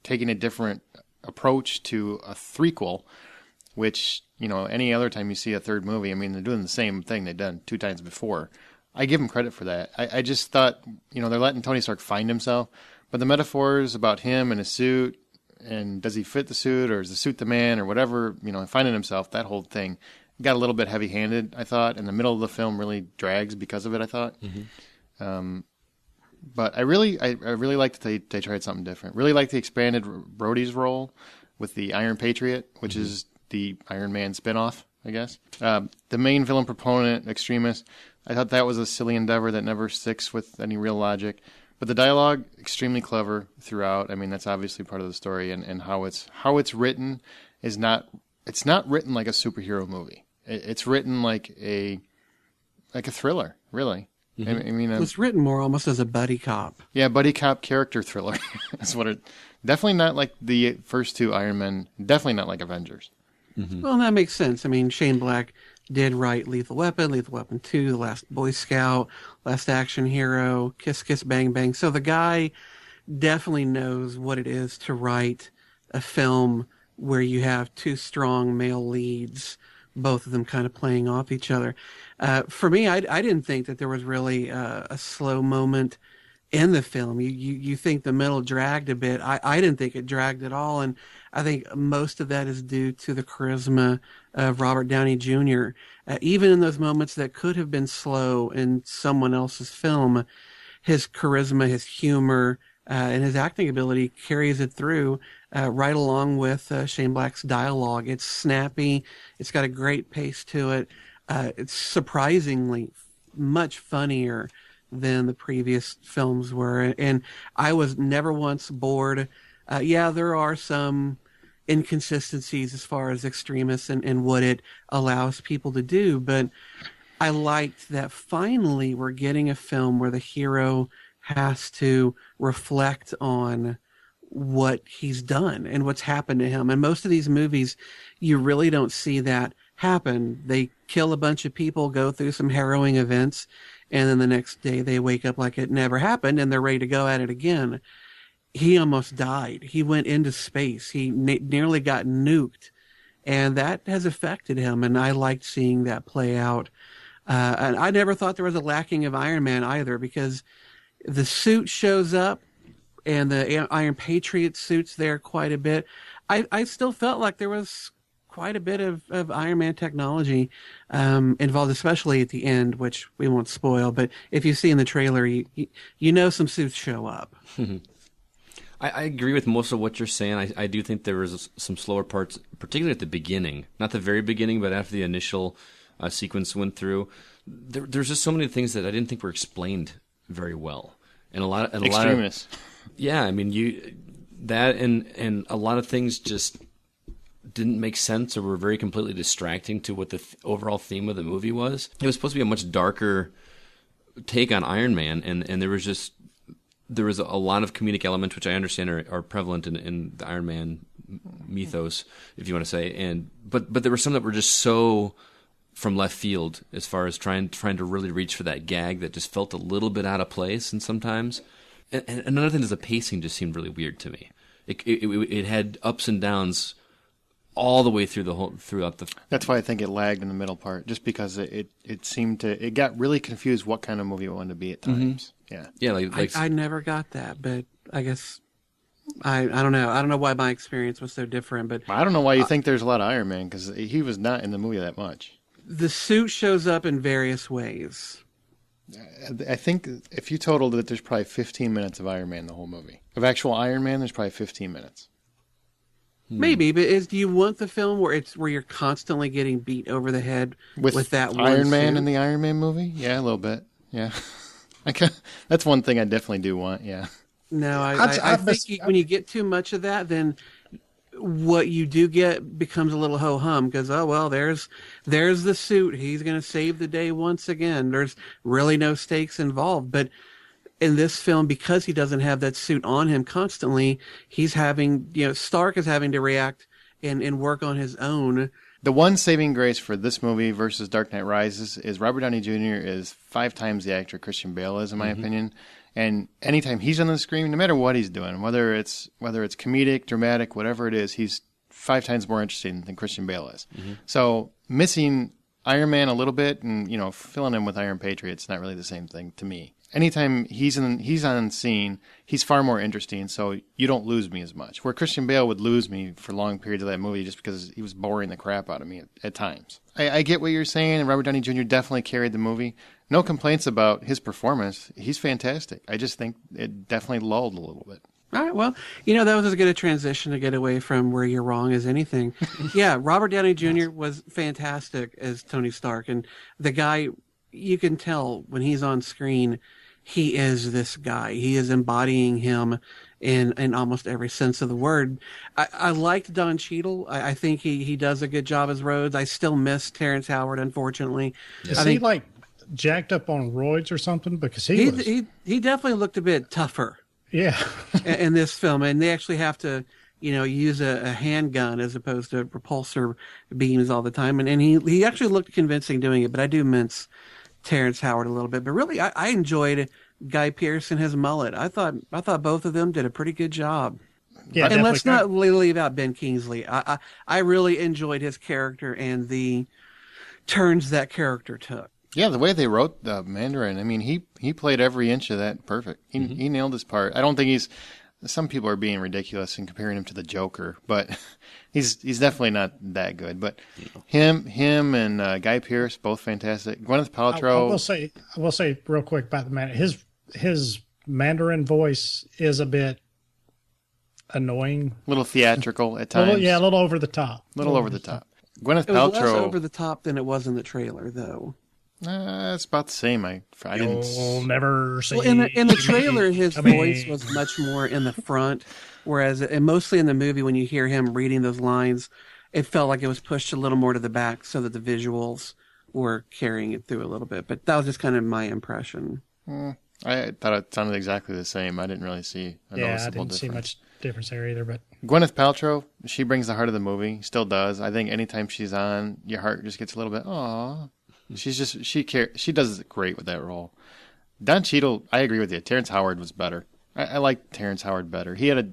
taking a different approach to a threequel, which, any other time you see a third movie, I mean, they're doing the same thing they've done 2 times before. I give them credit for that. I just thought, they're letting Tony Stark find himself, but the metaphors about him and his suit, and does he fit the suit, or is the suit the man, or whatever, finding himself, that whole thing got a little bit heavy-handed, I thought, and the middle of the film really drags because of it, I thought. Mm-hmm. But I really liked that they tried something different. Really liked the expanded Rhodey's role with the Iron Patriot, which is the Iron Man spinoff, I guess. The main villain proponent, Extremis, I thought that was a silly endeavor that never sticks with any real logic. But the dialogue, extremely clever throughout. I mean, that's obviously part of the story, and how it's written is not. It's not written like a superhero movie. It's written like a thriller, really. Mm-hmm. I mean, it's written more almost as a buddy cop. Yeah, buddy cop character thriller. That's what it. Definitely not like the first two Iron Men. Definitely not like Avengers. Mm-hmm. Well, that makes sense. I mean, Shane Black did write Lethal Weapon 2, The Last Boy Scout, Last Action Hero, Kiss Kiss Bang Bang. So the guy definitely knows what it is to write a film where you have 2 strong male leads, both of them kind of playing off each other. For me, I didn't think that there was really a slow moment in the film. You think the middle dragged a bit. I didn't think it dragged at all, and I think most of that is due to the charisma of Robert Downey Jr. Even in those moments that could have been slow in someone else's film, his charisma, his humor, and his acting ability carries it through right along with Shane Black's dialogue. It's snappy. It's got a great pace to it. It's surprisingly much funnier than the previous films were. And I was never once bored. There are some inconsistencies as far as Extremis and what it allows people to do, but I liked that finally we're getting a film where the hero has to reflect on what he's done and what's happened to him. And most of these movies, you really don't see that happen. They kill a bunch of people, go through some harrowing events, and then the next day they wake up like it never happened and they're ready to go at it again. He almost died. He went into space. He nearly got nuked, and that has affected him, and I liked seeing that play out. And I never thought there was a lacking of Iron Man either, because the suit shows up and the Iron Patriot suit's there quite a bit. I still felt like there was quite a bit of Iron Man technology involved, especially at the end, which we won't spoil. But if you see in the trailer, you know some suits show up. I agree with most of what you're saying. I do think there was some slower parts, particularly at the beginning. Not the very beginning, but after the initial sequence went through. There's just so many things that I didn't think were explained very well. And a lot of yeah, I mean, and a lot of things just didn't make sense or were very completely distracting to what the overall theme of the movie was. It was supposed to be a much darker take on Iron Man, and there was a lot of comedic elements which I understand are prevalent in the Iron Man mythos, if you want to say, but there were some that were just so from left field as far as trying to really reach for that gag that just felt a little bit out of place, and sometimes. And another thing is the pacing just seemed really weird to me. It had ups and downs all the way throughout the. That's why I think it lagged in the middle part, just because it seemed to. It got really confused what kind of movie it wanted to be at times. Mm-hmm. Yeah. Yeah, I never got that, but I guess I don't know. I don't know why my experience was so different, but I don't know why you think there's a lot of Iron Man, because he was not in the movie that much. The suit shows up in various ways. I think if you totaled it, there's probably 15 minutes of Iron Man in the whole movie. Of actual Iron Man, there's probably 15 minutes. Maybe, but do you want the film where you're constantly getting beat over the head with that one Iron Man suit? in the Iron Man movie? Yeah, a little bit. Yeah, that's one thing I definitely do want. Yeah. No, I think when you get too much of that, then what you do get becomes a little ho-hum, because, oh, well, there's the suit. He's going to save the day once again. There's really no stakes involved. But in this film, because he doesn't have that suit on him constantly, he's having, Stark is having to react and work on his own. The one saving grace for this movie versus Dark Knight Rises is Robert Downey Jr. is 5 times the actor Christian Bale is, in my opinion. And anytime he's on the screen, no matter what he's doing, whether it's comedic, dramatic, whatever it is, he's 5 times more interesting than Christian Bale is. Mm-hmm. So missing Iron Man a little bit and filling him with Iron Patriot's not really the same thing to me. Anytime he's on scene, he's far more interesting, so you don't lose me as much. Where Christian Bale would lose me for long periods of that movie just because he was boring the crap out of me at times. I get what you're saying, and Robert Downey Jr. definitely carried the movie. No complaints about his performance. He's fantastic. I just think it definitely lulled a little bit. All right, well, that was as good a transition to get away from where you're wrong as anything. Yeah, Robert Downey Jr. was fantastic as Tony Stark, and the guy, you can tell when he's on screen, he is this guy. He is embodying him in almost every sense of the word. I liked Don Cheadle. I think he does a good job as Rhodes. I still miss Terrence Howard, unfortunately. Is he like jacked up on roids or something? Because he definitely looked a bit tougher. Yeah. in this film, and they actually have to use a handgun as opposed to repulsor beams all the time, and he actually looked convincing doing it. But I do mince Terrence Howard a little bit. But really, I enjoyed Guy Pearce and his mullet. I thought both of them did a pretty good job. Yeah, and let's not leave out Ben Kingsley. I really enjoyed his character and the turns that character took. Yeah, the way they wrote the Mandarin, I mean, he played every inch of that perfect. He nailed his part. I don't think some people are being ridiculous and comparing him to the Joker, but he's definitely not that good. But him and Guy Pearce, both fantastic. Gwyneth Paltrow. I will say real quick about the Mandarin. His Mandarin voice is a bit annoying. A little theatrical at times. A little over the top. Over the top. Gwyneth Paltrow. It was less Paltrow. over the top than it was in the trailer, though. It's about the same. You'll never see. Well, in the trailer, his voice was much more in the front, whereas mostly in the movie, when you hear him reading those lines, it felt like it was pushed a little more to the back so that the visuals were carrying it through a little bit. But that was just kind of my impression. I thought it sounded exactly the same. I didn't really see a noticeable difference. I didn't see much difference there either. But Gwyneth Paltrow, she brings the heart of the movie. Still does. I think anytime she's on, your heart just gets a little bit, aww. She does it great with that role. Don Cheadle, I agree with you. Terrence Howard was better. I like Terrence Howard better. He had a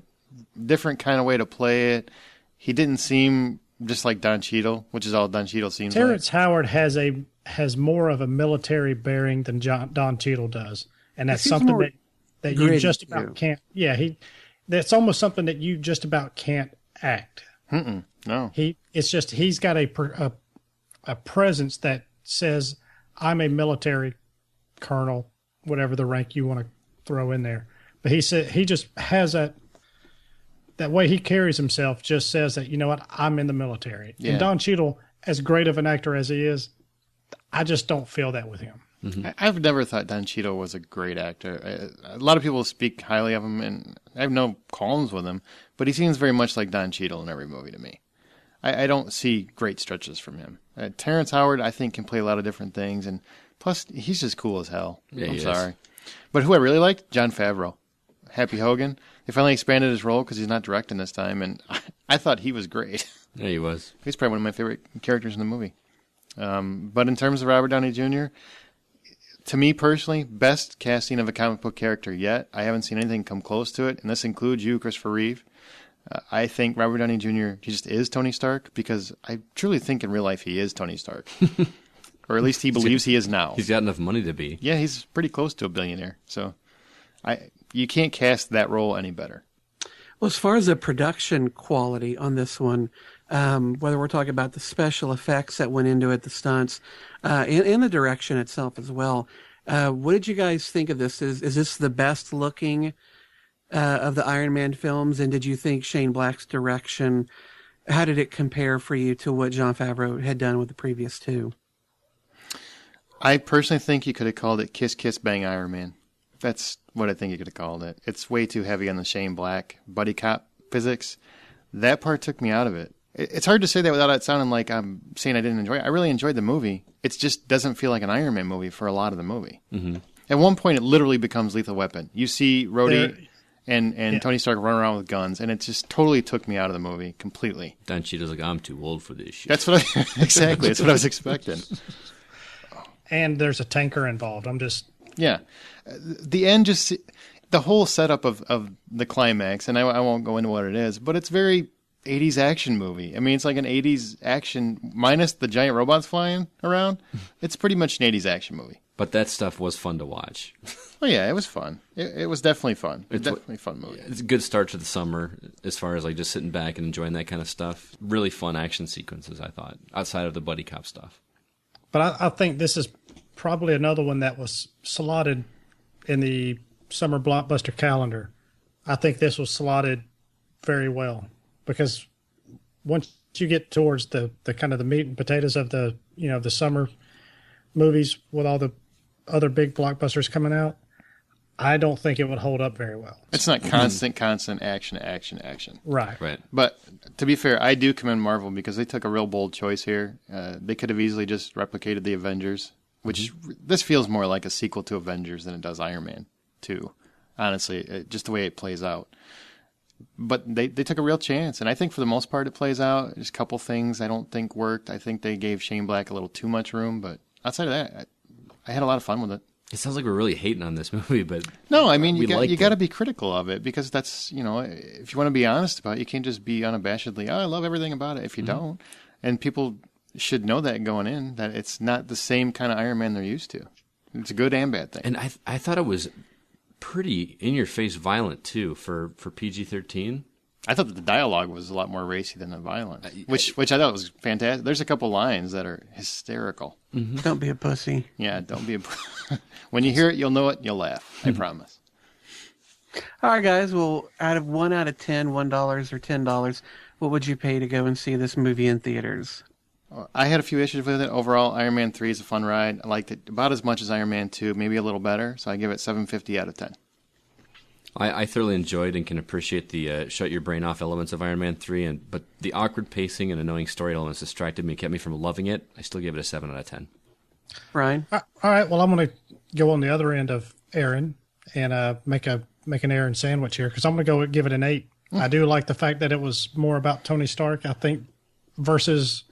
different kind of way to play it. He didn't seem just like Don Cheadle, which is all Don Cheadle seems like. Terrence Howard has more of a military bearing than Don Cheadle does, and that's something that you just about can't. Yeah, that's almost something that you just about can't act. No, he's got a presence that says, I'm a military colonel, whatever the rank you want to throw in there. But he just has that way he carries himself just says that, you know what, I'm in the military. Yeah. And Don Cheadle, as great of an actor as he is, I just don't feel that with him. Mm-hmm. I've never thought Don Cheadle was a great actor. A lot of people speak highly of him, and I have no qualms with him, but he seems very much like Don Cheadle in every movie to me. I don't see great stretches from him. Terrence Howard, I think, can play a lot of different things, and plus, he's just cool as hell. Yeah, I'm sorry. But who I really liked, Jon Favreau. Happy Hogan. They finally expanded his role because he's not directing this time, and I thought he was great. Yeah, he was. He's probably one of my favorite characters in the movie. But in terms of Robert Downey Jr., to me personally, best casting of a comic book character yet. I haven't seen anything come close to it, and this includes you, Christopher Reeve. I think Robert Downey Jr. he just is Tony Stark because I truly think in real life he is Tony Stark. Or at least he believes he is now. He's got enough money to be. Yeah, he's pretty close to a billionaire. So you can't cast that role any better. Well, as far as the production quality on this one, whether we're talking about the special effects that went into it, the stunts, and the direction itself as well, what did you guys think of this? Is this the best looking of the Iron Man films? And did you think Shane Black's direction, how did it compare for you to what Jon Favreau had done with the previous two? I personally think you could have called it Kiss Kiss Bang Iron Man. That's what I think you could have called it. It's way too heavy on the Shane Black buddy cop physics. That part took me out of it. It's hard to say that without it sounding like I'm saying I didn't enjoy it. I really enjoyed the movie. It just doesn't feel like an Iron Man movie for a lot of the movie. Mm-hmm. At one point, it literally becomes Lethal Weapon. You see Rhodey and Tony Stark run around with guns, and it just totally took me out of the movie completely. Don Cheadle's like, I'm too old for this shit. That's what exactly. That's what I was expecting. And there's a tanker involved. Yeah. The end the whole setup of the climax, and I won't go into what it is, but it's very 80s action movie. I mean, it's like an 80s action, minus the giant robots flying around. It's pretty much an 80s action movie. But that stuff was fun to watch. Oh, yeah, it was fun. It was definitely fun. It's definitely a fun movie. It's a good start to the summer as far as like just sitting back and enjoying that kind of stuff. Really fun action sequences, I thought, outside of the buddy cop stuff. But I think this is probably another one that was slotted in the summer blockbuster calendar. I think this was slotted very well because once you get towards the kind of the meat and potatoes of the summer movies with all the other big blockbusters coming out, I don't think it would hold up very well. It's not constant action. Right. But to be fair, I do commend Marvel because they took a real bold choice here. They could have easily just replicated the Avengers, which this feels more like a sequel to Avengers than it does Iron Man 2. Honestly, just the way it plays out. But they took a real chance, and I think for the most part it plays out. There's a couple things I don't think worked. I think they gave Shane Black a little too much room, but outside of that, I had a lot of fun with it. It sounds like we're really hating on this movie, but no, I mean you got to be critical of it because that's if you want to be honest about it, you can't just be unabashedly I love everything about it if you don't, and people should know that going in that it's not the same kind of Iron Man they're used to. It's a good and bad thing. And I thought it was pretty in your face violent too for PG-13. I thought that the dialogue was a lot more racy than the violence, which I thought was fantastic. There's a couple lines that are hysterical. Mm-hmm. Don't be a pussy. Yeah, don't be a when you hear it, you'll know it, you'll laugh. I promise. All right, guys. Well, out of 1 out of 10, $1 or $10, what would you pay to go and see this movie in theaters? I had a few issues with it. Overall, Iron Man 3 is a fun ride. I liked it about as much as Iron Man 2, maybe a little better. So I give it 7.50 out of 10. I thoroughly enjoyed and can appreciate the shut your brain off elements of Iron Man 3, but the awkward pacing and annoying story elements distracted me and kept me from loving it. I still give it a 7 out of 10. Ryan? All right, well, I'm going to go on the other end of Aaron and make an Aaron sandwich here because I'm going to go give it an 8. I do like the fact that it was more about Tony Stark, I think, versus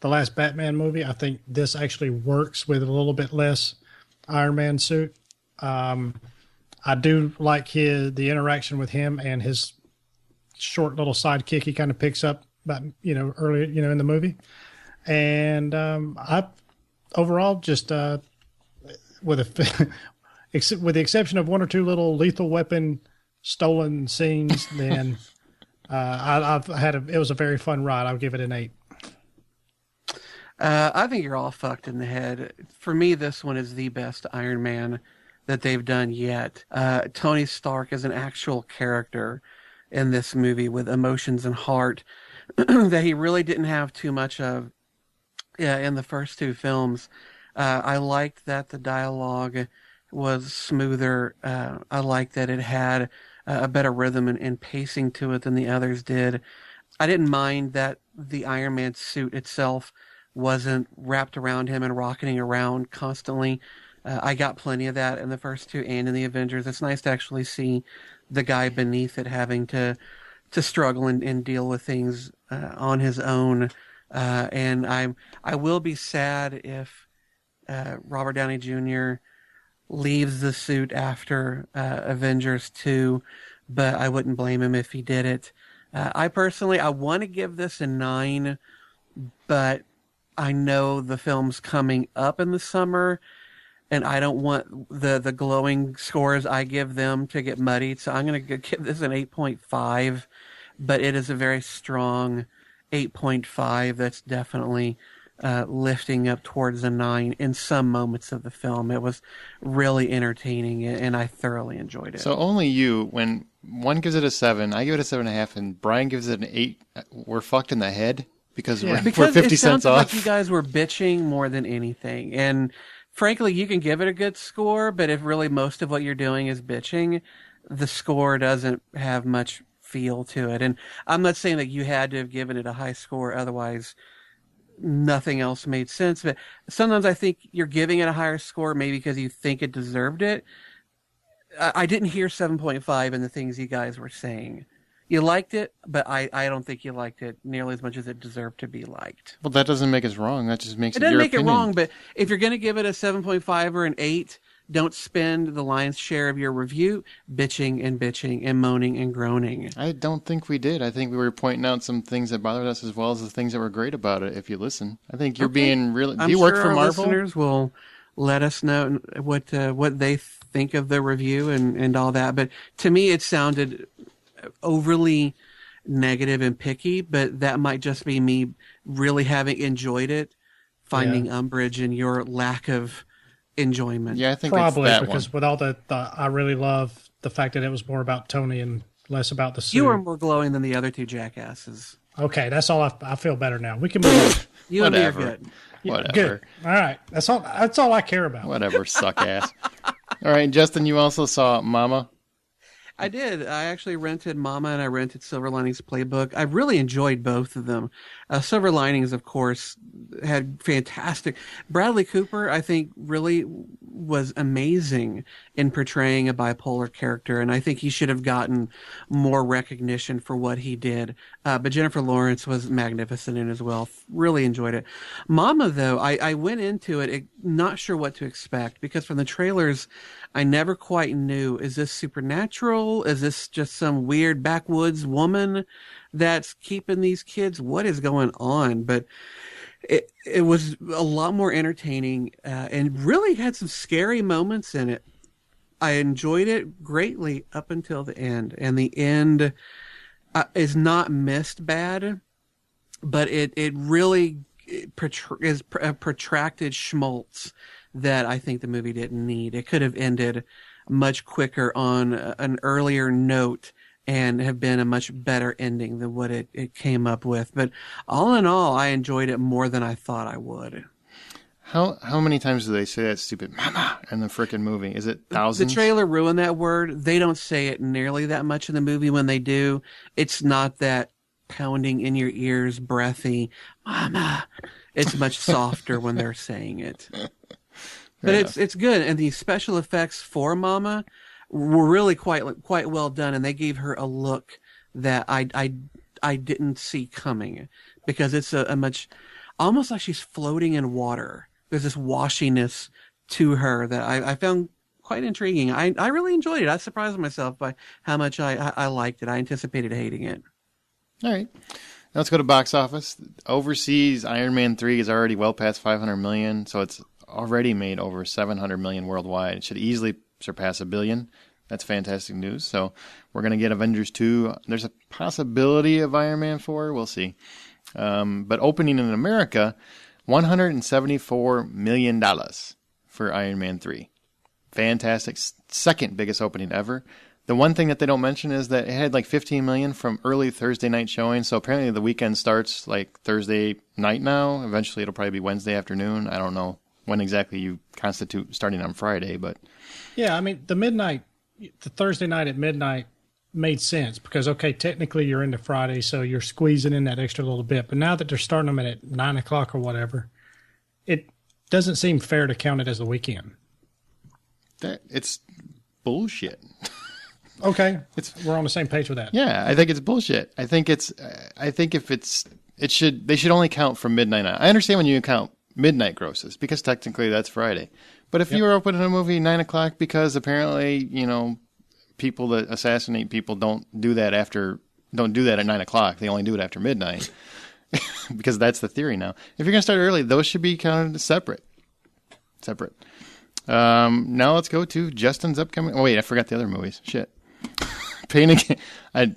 the last Batman movie. I think this actually works with a little bit less Iron Man suit. I do like the interaction with him and his short little sidekick he kind of picks up about, earlier, in the movie. And I overall just with with the exception of one or two little Lethal Weapon stolen scenes, then it was a very fun ride. I'll give it an 8. I think you're all fucked in the head. For me, this one is the best Iron Man that they've done yet. Tony Stark is an actual character in this movie with emotions and heart that he really didn't have too much of in the first two films. I liked that the dialogue was smoother. I liked that it had a better rhythm and pacing to it than the others did. I didn't mind that the Iron Man suit itself wasn't wrapped around him and rocketing around constantly. I got plenty of that in the first two and in the Avengers. It's nice to actually see the guy beneath it having to struggle and deal with things on his own. And I will be sad if Robert Downey Jr. leaves the suit after Avengers 2, but I wouldn't blame him if he did it. I want to give this a 9, but I know the film's coming up in the summer, and I don't want the glowing scores I give them to get muddied, so I'm going to give this an 8.5, but it is a very strong 8.5 that's definitely lifting up towards a 9 in some moments of the film. It was really entertaining, and I thoroughly enjoyed it. So only you, when one gives it a 7, I give it a 7.5, and Brian gives it an 8, we're fucked in the head because we're 50 cents off. Like you guys were bitching more than anything, and frankly, you can give it a good score, but if really most of what you're doing is bitching, the score doesn't have much feel to it. And I'm not saying that you had to have given it a high score, otherwise nothing else made sense. But sometimes I think you're giving it a higher score maybe because you think it deserved it. I didn't hear 7.5 in the things you guys were saying. You liked it, but I don't think you liked it nearly as much as it deserved to be liked. Well, that doesn't make us wrong. That just makes it doesn't your make opinion. it wrong, but if you're going to give it a 7.5 or an 8, don't spend the lion's share of your review bitching and moaning and groaning. I don't think we did. I think we were pointing out some things that bothered us as well as the things that were great about it, if you listen. I think you're being really... Do you work for Marvel? Listeners will let us know what they think of the review and all that. But to me, it sounded overly negative and picky, but that might just be me really having enjoyed it, finding umbrage in your lack of enjoyment. Yeah, I think probably it's that because one. with all the I really love the fact that it was more about Tony and less about the suit. You were more glowing than the other two jackasses. Okay, that's all. I feel better now. We can move on. You and me are good. Whatever. Good. All right. That's all I care about. Whatever, suck ass. All right, Justin, you also saw Mama. I did. I actually rented Mama and I rented Silver Linings Playbook. I really enjoyed both of them. Silver Linings, of course, had fantastic. Bradley Cooper, I think, really was amazing in portraying a bipolar character, and I think he should have gotten more recognition for what he did. But Jennifer Lawrence was magnificent in it as well. Really enjoyed it. Mama, though, I went into it not sure what to expect because from the trailers, I never quite knew, is this supernatural? Is this just some weird backwoods woman that's keeping these kids? What is going on? But it was a lot more entertaining and really had some scary moments in it. I enjoyed it greatly up until the end. And the end is not missed bad, but it really is a protracted schmaltz that I think the movie didn't need. It could have ended much quicker on an earlier note and have been a much better ending than what it came up with. But all in all, I enjoyed it more than I thought I would. How many times do they say that stupid mama in the frickin' movie? Is it thousands? The trailer ruined that word. They don't say it nearly that much in the movie. When they do, it's not that pounding in your ears, breathy, mama. It's much softer when they're saying it. But it's good, and the special effects for Mama were really quite well done, and they gave her a look that I didn't see coming, because it's a much almost like she's floating in water. There's this washiness to her that I found quite intriguing. I really enjoyed it. I surprised myself by how much I liked it. I anticipated hating it. All right. Now let's go to box office. Overseas, Iron Man 3 is already well past $500 million, so it's already made over $700 million worldwide. It should easily surpass $1 billion. That's fantastic news. So we're going to get Avengers 2. There's a possibility of Iron Man 4. We'll see. But opening in America, $174 million for Iron Man 3. Fantastic. Second biggest opening ever. The one thing that they don't mention is that it had like $15 million from early Thursday night showing. So apparently the weekend starts like Thursday night now. Eventually it'll probably be Wednesday afternoon. I don't know when exactly you constitute starting on Friday, but yeah, I mean the Thursday night at midnight made sense because okay, technically you're into Friday, so you're squeezing in that extra little bit. But now that they're starting them at 9 o'clock or whatever, it doesn't seem fair to count it as the weekend. It's bullshit. Okay, we're on the same page with that. Yeah, I think it's bullshit. They should only count from midnight on. I understand when you count midnight grosses because technically that's Friday. But if you were opening a movie 9 o'clock because apparently, people that assassinate people don't do that at 9 o'clock. They only do it after midnight because that's the theory now. If you're going to start early, those should be counted as separate. Now let's go to Justin's upcoming. Oh wait, I forgot the other movies. Shit. Pain and Gain.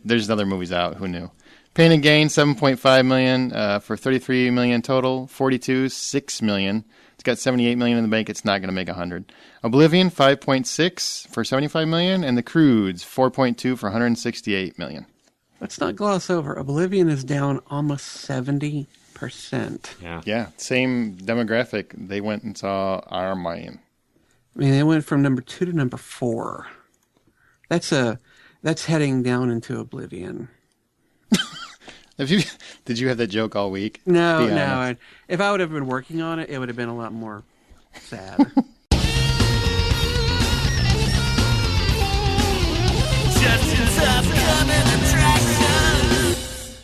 There's other movies out. Who knew? Pain and Gain, $7.5 million for $33 million total. 42, $6 million. It's got $78 million in the bank. It's not going to make $100. Oblivion, 5.6 for $75 million, and The Croods, 4.2 for $168 million. Let's not gloss over. Oblivion is down almost 70%. Yeah, same demographic. They went and saw Iron Man. I mean, they went from number 2 to number 4. That's heading down into Oblivion. Did you have that joke all week? No. If I would have been working on it, it would have been a lot more sad.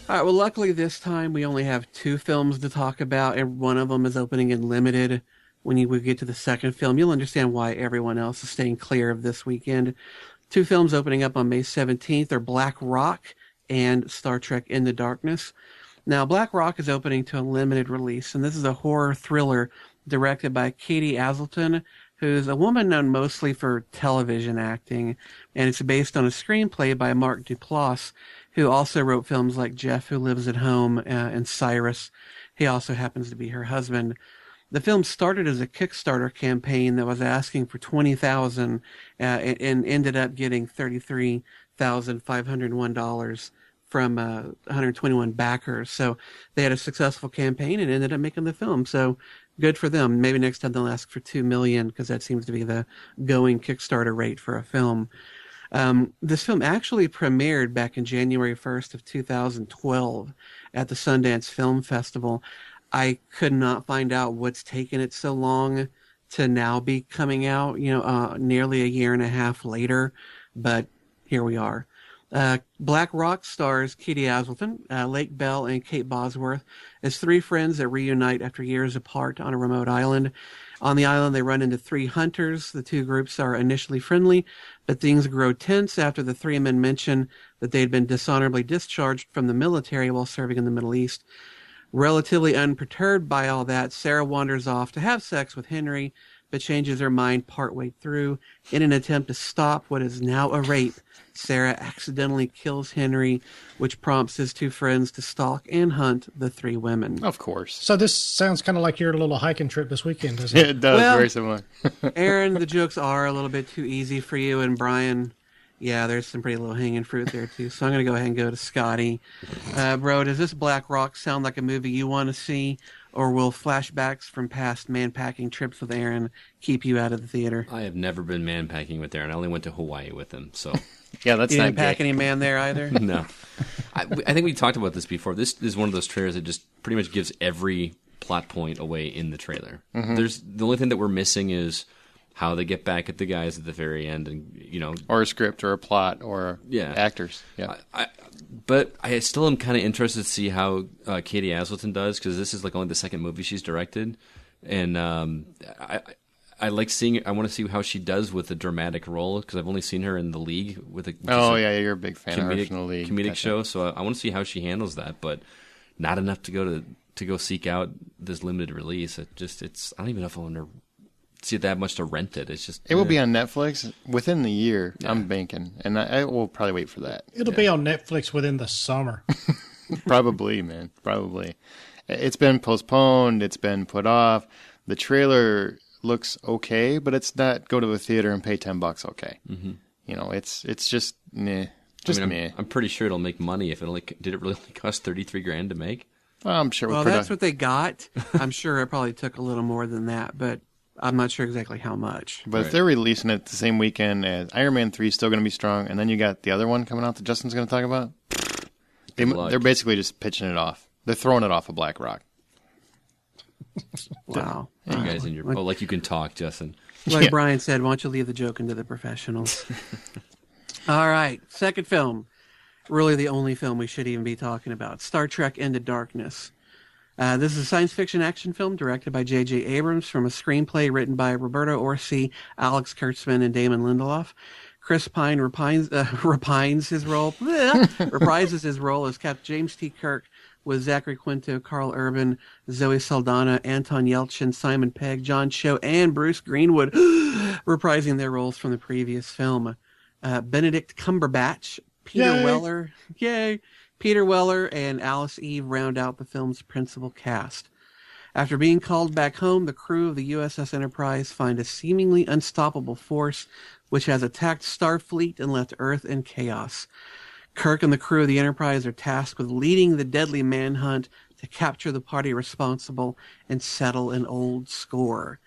All right, well, luckily this time we only have 2 films to talk about, and one of them is opening in limited. When we get to the second film, you'll understand why everyone else is staying clear of this weekend. 2 films opening up on May 17th are Black Rock and Star Trek Into Darkness. Now, Black Rock is opening to a limited release, and this is a horror thriller directed by Katie Aselton, who's a woman known mostly for television acting, and it's based on a screenplay by Mark Duplass, who also wrote films like Jeff Who Lives at Home and Cyrus. He also happens to be her husband. The film started as a Kickstarter campaign that was asking for $20,000 and ended up getting $33,501 from 121 backers. So they had a successful campaign and ended up making the film. So good for them. Maybe next time they'll ask for $2 million because that seems to be the going Kickstarter rate for a film. This film actually premiered back in January 1st of 2012 at the Sundance Film Festival. I could not find out what's taken it so long to now be coming out, nearly a year and a half later, but here we are. Black Rock stars Katie Aselton, Lake Bell, and Kate Bosworth as 3 friends that reunite after years apart on a remote island. On the island, they run into 3 hunters. The 2 groups are initially friendly, but things grow tense after the 3 men mention that they had been dishonorably discharged from the military while serving in the Middle East. Relatively unperturbed by all that, Sarah wanders off to have sex with Henry, but changes her mind partway through. In an attempt to stop what is now a rape, Sarah accidentally kills Henry, which prompts his 2 friends to stalk and hunt the 3 women. Of course. So this sounds kind of like your little hiking trip this weekend, doesn't it? It does, very similar. Aaron, the jokes are a little bit too easy for you, and Brian, yeah, there's some pretty low hanging fruit there too. So I'm going to go ahead and go to Scotty. Bro, does this Black Rock sound like a movie you want to see, or will flashbacks from past man-packing trips with Aaron keep you out of the theater? I have never been man-packing with Aaron. I only went to Hawaii with him, so... Yeah, that's you not didn't pack gay. any man there either? No. I think we talked about this before. This is one of those trailers that just pretty much gives every plot point away in the trailer. Mm-hmm. The only thing that we're missing is how they get back at the guys at the very end, and or a script or a plot or actors. Yeah, But I still am kind of interested to see how Katie Asselton does, because this is like only the second movie she's directed, and I like seeing. I want to see how she does with the dramatic role, because I've only seen her in The League with a. You're a big fan of her from The League. Comedic show, so I want to see how she handles that, but not enough to go seek out this limited release. I don't even know if I want to see it that much to rent it. It's just it will be on Netflix within the year. Yeah. I'm banking, and I will probably wait for that. It'll be on Netflix within the summer. Probably, man. Probably. It's been postponed. It's been put off. The trailer looks okay, but it's not go to a theater and pay $10 okay. Mm-hmm. You know, it's just meh. Meh. I'm pretty sure it'll make money. If did it really only cost $33,000 to make? Well, I'm sure. Well, that's what they got. I'm sure it probably took a little more than that, but I'm not sure exactly how much. But if they're releasing it the same weekend as Iron Man 3 is still going to be strong, and then you got the other one coming out that Justin's going to talk about, they're basically just pitching it off. They're throwing it off of Black Rock. Wow. You guys in your like you can talk, Justin. Like Brian said, why don't you leave the joking to the professionals? All right, second film. Really the only film we should even be talking about. Star Trek Into Darkness. This is a science fiction action film directed by J.J. Abrams from a screenplay written by Roberto Orci, Alex Kurtzman, and Damon Lindelof. Chris Pine reprises his role as Captain James T. Kirk, with Zachary Quinto, Carl Urban, Zoe Saldana, Anton Yelchin, Simon Pegg, John Cho, and Bruce Greenwood reprising their roles from the previous film. Benedict Cumberbatch, Peter Weller, and Alice Eve round out the film's principal cast. After being called back home, the crew of the USS Enterprise find a seemingly unstoppable force which has attacked Starfleet and left Earth in chaos. Kirk and the crew of the Enterprise are tasked with leading the deadly manhunt to capture the party responsible and settle an old score.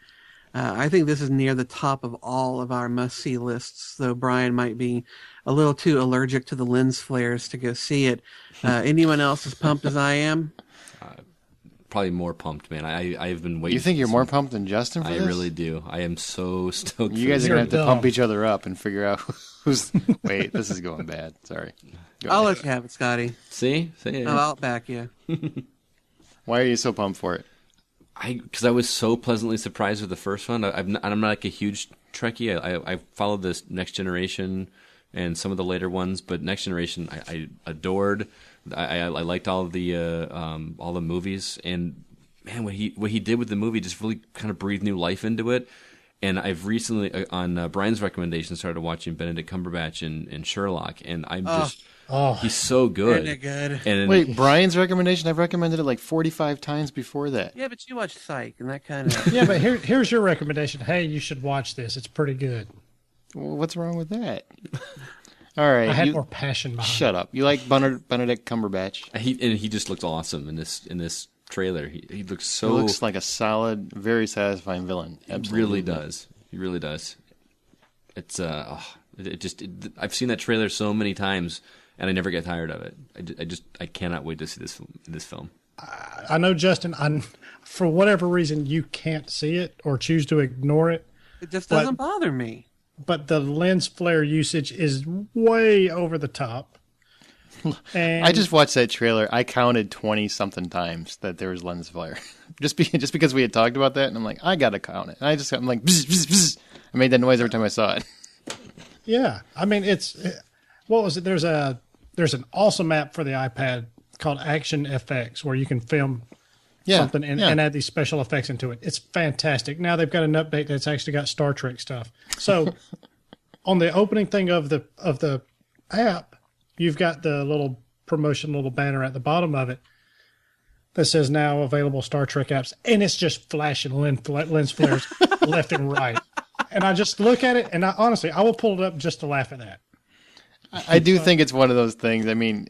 I think this is near the top of all of our must-see lists, though Brian might be a little too allergic to the lens flares to go see it. Anyone else as pumped as I am? Probably more pumped, man. I've been waiting. You think you're more pumped than Justin for this? I really do. I am so stoked. You guys are going to have to pump each other up and figure out who's... Wait, this is going bad. Sorry. I'll let you have it, Scotty. See? I'll back you. Why are you so pumped for it? Because I was so pleasantly surprised with the first one. I'm not like a huge Trekkie. I followed this Next Generation and some of the later ones, but Next Generation I adored. I liked all of the movies, and man, what he did with the movie just really kind of breathed new life into it. And I've recently, on Brian's recommendation, started watching Benedict Cumberbatch in Sherlock, and I'm just he's so good. Isn't it good? And wait, Brian's recommendation? I've recommended it like 45 times before that. Yeah, but you watched Psych, and that kind of... Yeah, but here's your recommendation. Hey, you should watch this. It's pretty good. Well, what's wrong with that? All right, I had more passion behind it. Shut up. You like Benedict Cumberbatch? He just looks awesome in this trailer. He looks so... He looks like a solid, very satisfying villain. Absolutely. He really does. He really does. It's I've seen that trailer so many times, and I never get tired of it. I cannot wait to see this film. I know, Justin, for whatever reason, you can't see it or choose to ignore it. It just doesn't bother me. But the lens flare usage is way over the top. And I just watched that trailer. I counted 20-something times that there was lens flare. just because we had talked about that, and I'm like, I got to count it. And I'm like, bzz, bzz, bzz. I made that noise every time I saw it. Yeah. I mean, what was it? There's an awesome app for the iPad called Action FX where you can film something and add these special effects into it. It's fantastic. Now they've got an update that's actually got Star Trek stuff. So on the opening thing of the app, you've got the little banner at the bottom of it that says now available Star Trek apps, and it's just flashing lens flares left and right. And I just look at it, and I will pull it up just to laugh at that. I do think it's one of those things. I mean,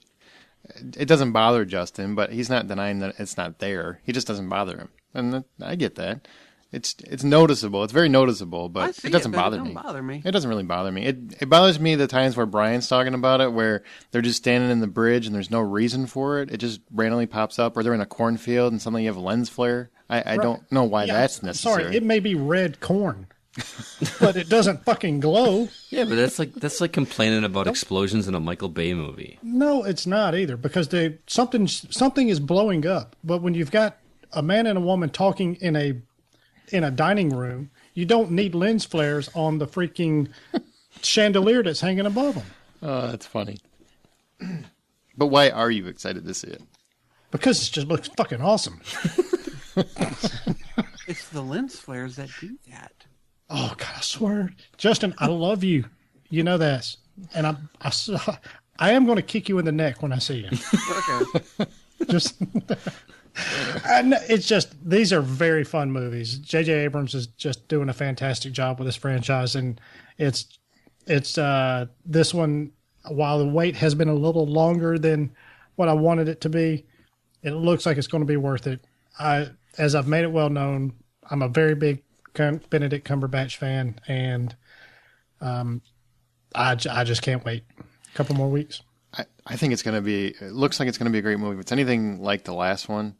it doesn't bother Justin, but he's not denying that it's not there. He just doesn't bother him, and I get that. It's noticeable. It's very noticeable, but it doesn't bother me. It doesn't really bother me. It bothers me the times where Brian's talking about it, where they're just standing in the bridge and there's no reason for it. It just randomly pops up, or they're in a cornfield and suddenly you have a lens flare. I don't know why that's necessary. Sorry, it may be red corn. but it doesn't fucking glow. Yeah, but that's like complaining about explosions in a Michael Bay movie. No, it's not either, because something is blowing up. But when you've got a man and a woman talking in a dining room, you don't need lens flares on the freaking chandelier that's hanging above them. Oh, that's funny. But why are you excited to see it? Because it just looks fucking awesome. It's the lens flares that do that. Oh, God, I swear. Justin, I love you. You know this. And I am going to kick you in the neck when I see you. Okay. Just, it's just, these are very fun movies. J.J. Abrams is just doing a fantastic job with this franchise. And it's this one, while the wait has been a little longer than what I wanted it to be, it looks like it's going to be worth it. As I've made it well known, I'm a very big Benedict Cumberbatch fan, and I just can't wait. A couple more weeks. I think it looks like it's going to be a great movie. If it's anything like the last one,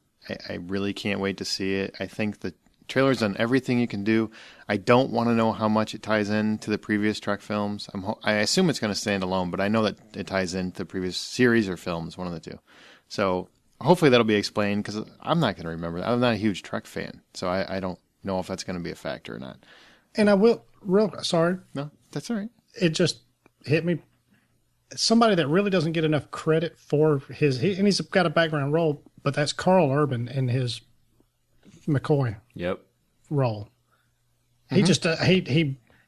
I really can't wait to see it. I think the trailer's done everything you can do. I don't want to know how much it ties in to the previous Trek films. I assume it's going to stand alone, but I know that it ties into the previous series or films, one of the two. So hopefully that'll be explained, because I'm not going to remember that. I'm not a huge Trek fan, so I don't know if that's going to be a factor or not. And I will, sorry. No, that's all right. It just hit me. Somebody that really doesn't get enough credit for and he's got a background role, but that's Carl Urban in his McCoy role. Mm-hmm. He just,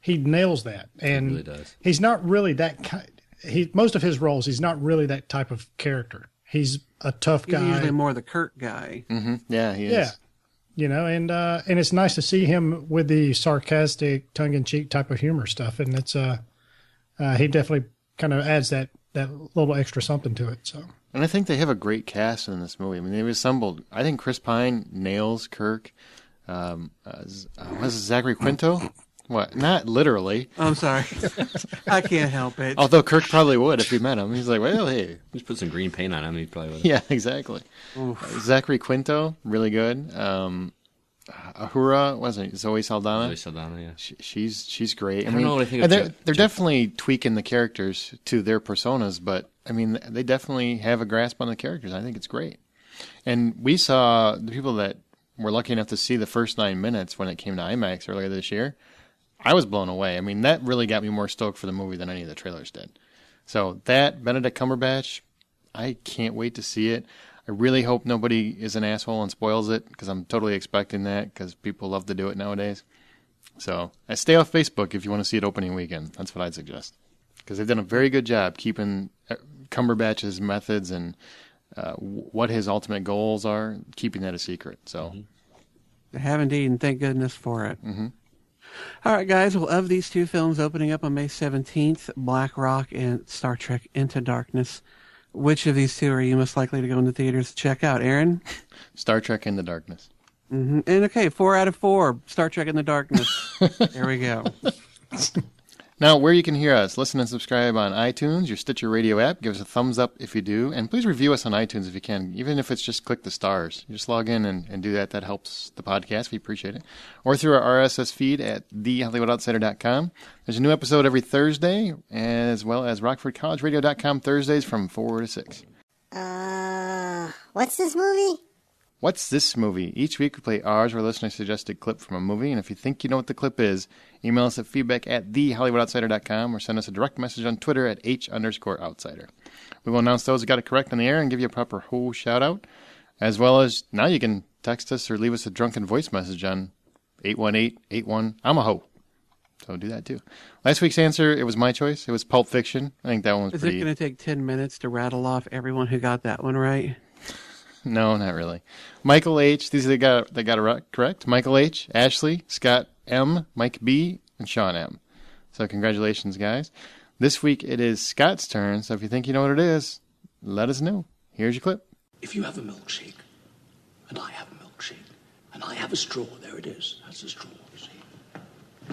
he nails that. And he really does. He's not really that kind. Most of his roles, he's not really that type of character. He's a tough guy. He's usually more the Kirk guy. Mm-hmm. Yeah, he is. Yeah. You know, and it's nice to see him with the sarcastic, tongue-in-cheek type of humor stuff, and it's he definitely kind of adds that little extra something to it. So, and I think they have a great cast in this movie. I mean, they've assembled. I think Chris Pine nails Kirk. Was it Zachary Quinto? What? Not literally. I'm sorry. I can't help it. Although Kirk probably would if he met him. He's like, well, hey. Just put some green paint on him, he probably would. Yeah, exactly. Zachary Quinto, really good. Ahura, wasn't it? Zoe Saldana? Zoe Saldana, yeah. She's great. I don't know what I think of they're definitely tweaking the characters to their personas, but, I mean, they definitely have a grasp on the characters. I think it's great. And we saw the people that were lucky enough to see the first 9 minutes when it came to IMAX earlier this year. I was blown away. I mean, that really got me more stoked for the movie than any of the trailers did. So that, Benedict Cumberbatch, I can't wait to see it. I really hope nobody is an asshole and spoils it, because I'm totally expecting that, because people love to do it nowadays. So stay off Facebook if you want to see it opening weekend. That's what I'd suggest, because they've done a very good job keeping Cumberbatch's methods and what his ultimate goals are, keeping that a secret. So They have indeed, and thank goodness for it. Mm-hmm. All right, guys. Well, of these two films opening up on May 17th, Black Rock and Star Trek Into Darkness, which of these two are you most likely to go into theaters to check out, Aaron? Star Trek Into Darkness. Mm-hmm. And okay, 4 out of 4, Star Trek Into Darkness. There we go. Now, where you can hear us, listen and subscribe on iTunes, your Stitcher Radio app. Give us a thumbs up if you do. And please review us on iTunes if you can, even if it's just click the stars. You just log in and do that. That helps the podcast. We appreciate it. Or through our RSS feed at thehollywoodoutsider.com. There's a new episode every Thursday, as well as RockfordCollegeRadio.com Thursdays from 4 to 6. What's this movie? What's this movie? Each week we play ours or listener-suggested clip from a movie, and if you think you know what the clip is, email us at feedback@thehollywoodoutsider.com or send us a direct message on Twitter at @H_outsider. We will announce those who got it correct on the air and give you a proper whole shout-out, as well as now you can text us or leave us a drunken voice message on 818-81 I'm a ho. So do that too. Last week's answer, it was my choice. It was Pulp Fiction. I think that one was pretty... Is it going to take 10 minutes to rattle off everyone who got that one right? No, not really. Michael H. These are they got it correct. Michael H., Ashley, Scott M., Mike B., and Sean M. So congratulations, guys. This week it is Scott's turn, so if you think you know what it is, let us know. Here's your clip. If you have a milkshake, and I have a milkshake, and I have a straw, there it is. That's a straw, you see.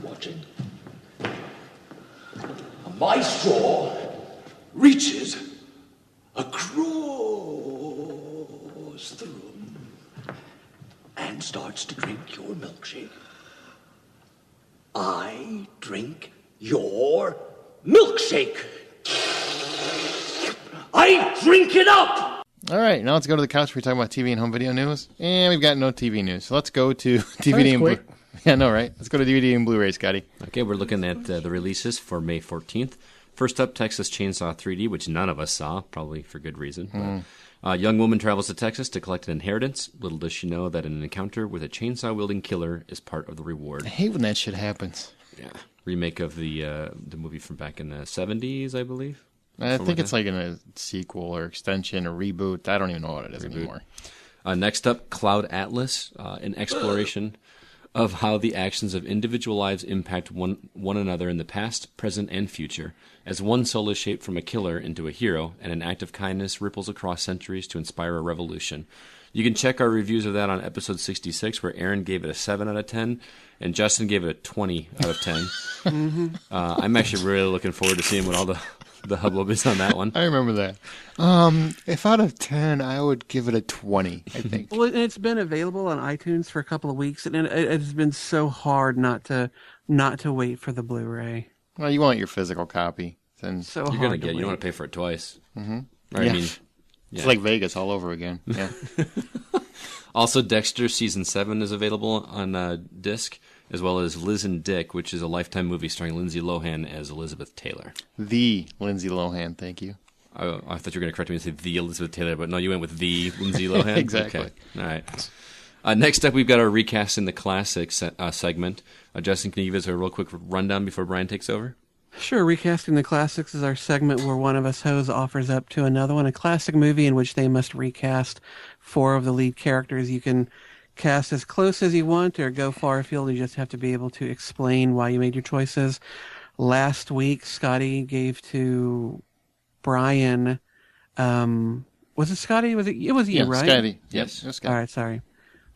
Watch it. And my straw reaches across the room and starts to drink your milkshake. I drink your milkshake. I drink it up! All right, now let's go to the couch. We're talking about TV and home video news. And we've got no TV news. So let's go to DVD and Blu-ray. Yeah, no, right? Let's go to DVD and Blu-ray, Scotty. Okay, we're looking at the releases for May 14th. First up, Texas Chainsaw 3D, which none of us saw, probably for good reason. But, young woman travels to Texas to collect an inheritance. Little does she know that an encounter with a chainsaw-wielding killer is part of the reward. I hate when that shit happens. Yeah. Remake of the movie from back in the 70s, I believe. I think it's like in a sequel or extension or reboot. I don't even know what it is anymore. Next up, Cloud Atlas, an exploration of how the actions of individual lives impact one another in the past, present, and future, as one soul is shaped from a killer into a hero, and an act of kindness ripples across centuries to inspire a revolution. You can check our reviews of that on episode 66, where Aaron gave it a 7 out of 10, and Justin gave it a 20 out of 10. I'm actually really looking forward to seeing what all the hubbub is on that one. I remember that. If out of 10, I would give it a 20, I think. Well, it's been available on iTunes for a couple of weeks, and it's been so hard not to wait for the Blu-ray. Well, you want your physical copy. Then So You're hard gonna to get. wait. You don't want to pay for it twice. Mm-hmm. Right? Yeah. I mean, It's like Vegas all over again. Yeah. Also, Dexter Season 7 is available on disc, as well as Liz and Dick, which is a Lifetime movie starring Lindsay Lohan as Elizabeth Taylor. The Lindsay Lohan, thank you. I thought you were going to correct me and say the Elizabeth Taylor, but no, you went with the Lindsay Lohan? Exactly. Okay. All right. Next up, we've got our Recasting the Classics segment. Justin, can you give us a real quick rundown before Brian takes over? Sure, Recasting the Classics is our segment where one of us hosts offers up to another one a classic movie in which they must recast 4 of the lead characters. You can cast as close as you want or go far afield. You just have to be able to explain why you made your choices. Last week, Scotty gave to Brian. Was it Scotty? It was you, right? Scotty. Yes. It was Scotty. All right, sorry.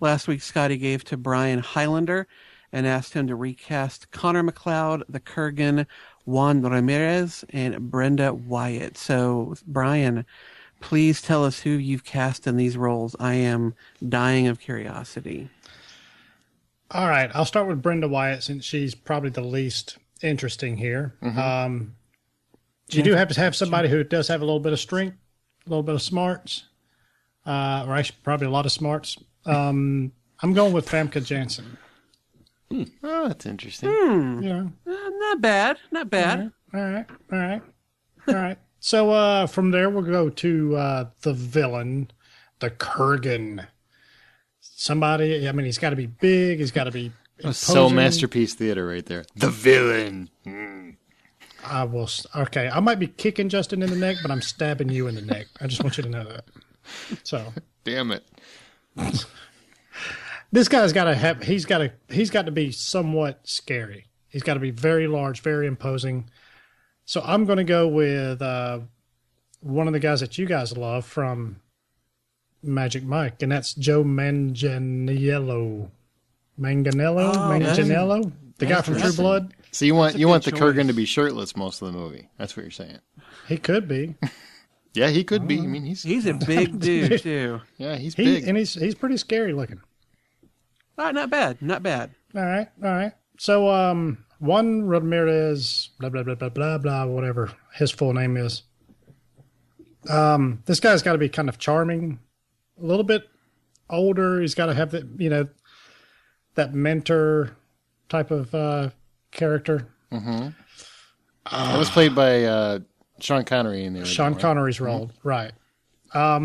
Last week, Scotty gave to Brian Highlander and asked him to recast Connor McLeod, the Kurgan, Juan Ramirez, and Brenda Wyatt. So, Brian, please tell us who you've cast in these roles. I am dying of curiosity. All right, I'll start with Brenda Wyatt since she's probably the least interesting here. You do have to have somebody who does have a little bit of strength, a little bit of smarts, or actually probably a lot of smarts. I'm going with Famke Janssen. Oh, that's interesting. Yeah. Not bad. Not bad. All right. So from there, we'll go to the villain, the Kurgan. Somebody, I mean, he's got to be big. He's got to be imposing. So Masterpiece Theater right there. The villain. I will. Okay, I might be kicking Justin in the neck, but I'm stabbing you in the neck. I just want you to know that. So, Damn it. this guy's got to have. He's got to be somewhat scary. He's got to be very large, very imposing. So I'm going to go with one of the guys that you guys love from Magic Mike, and that's Joe Manganiello. Manganiello, the guy from True Blood. So you want the choice. Kurgan to be shirtless most of the movie. That's what you're saying. He could be. Yeah, he could be. I mean, he's He's a big dude, too. yeah, he's big. And he's pretty scary looking. All right, not bad. Not bad. All right. So Juan Ramirez, blah blah blah blah blah blah, whatever his full name is. This guy's got to be kind of charming, a little bit older. He's got to have that mentor type of character. That was played by Sean Connery in the original, Sean right? Connery's role, right? I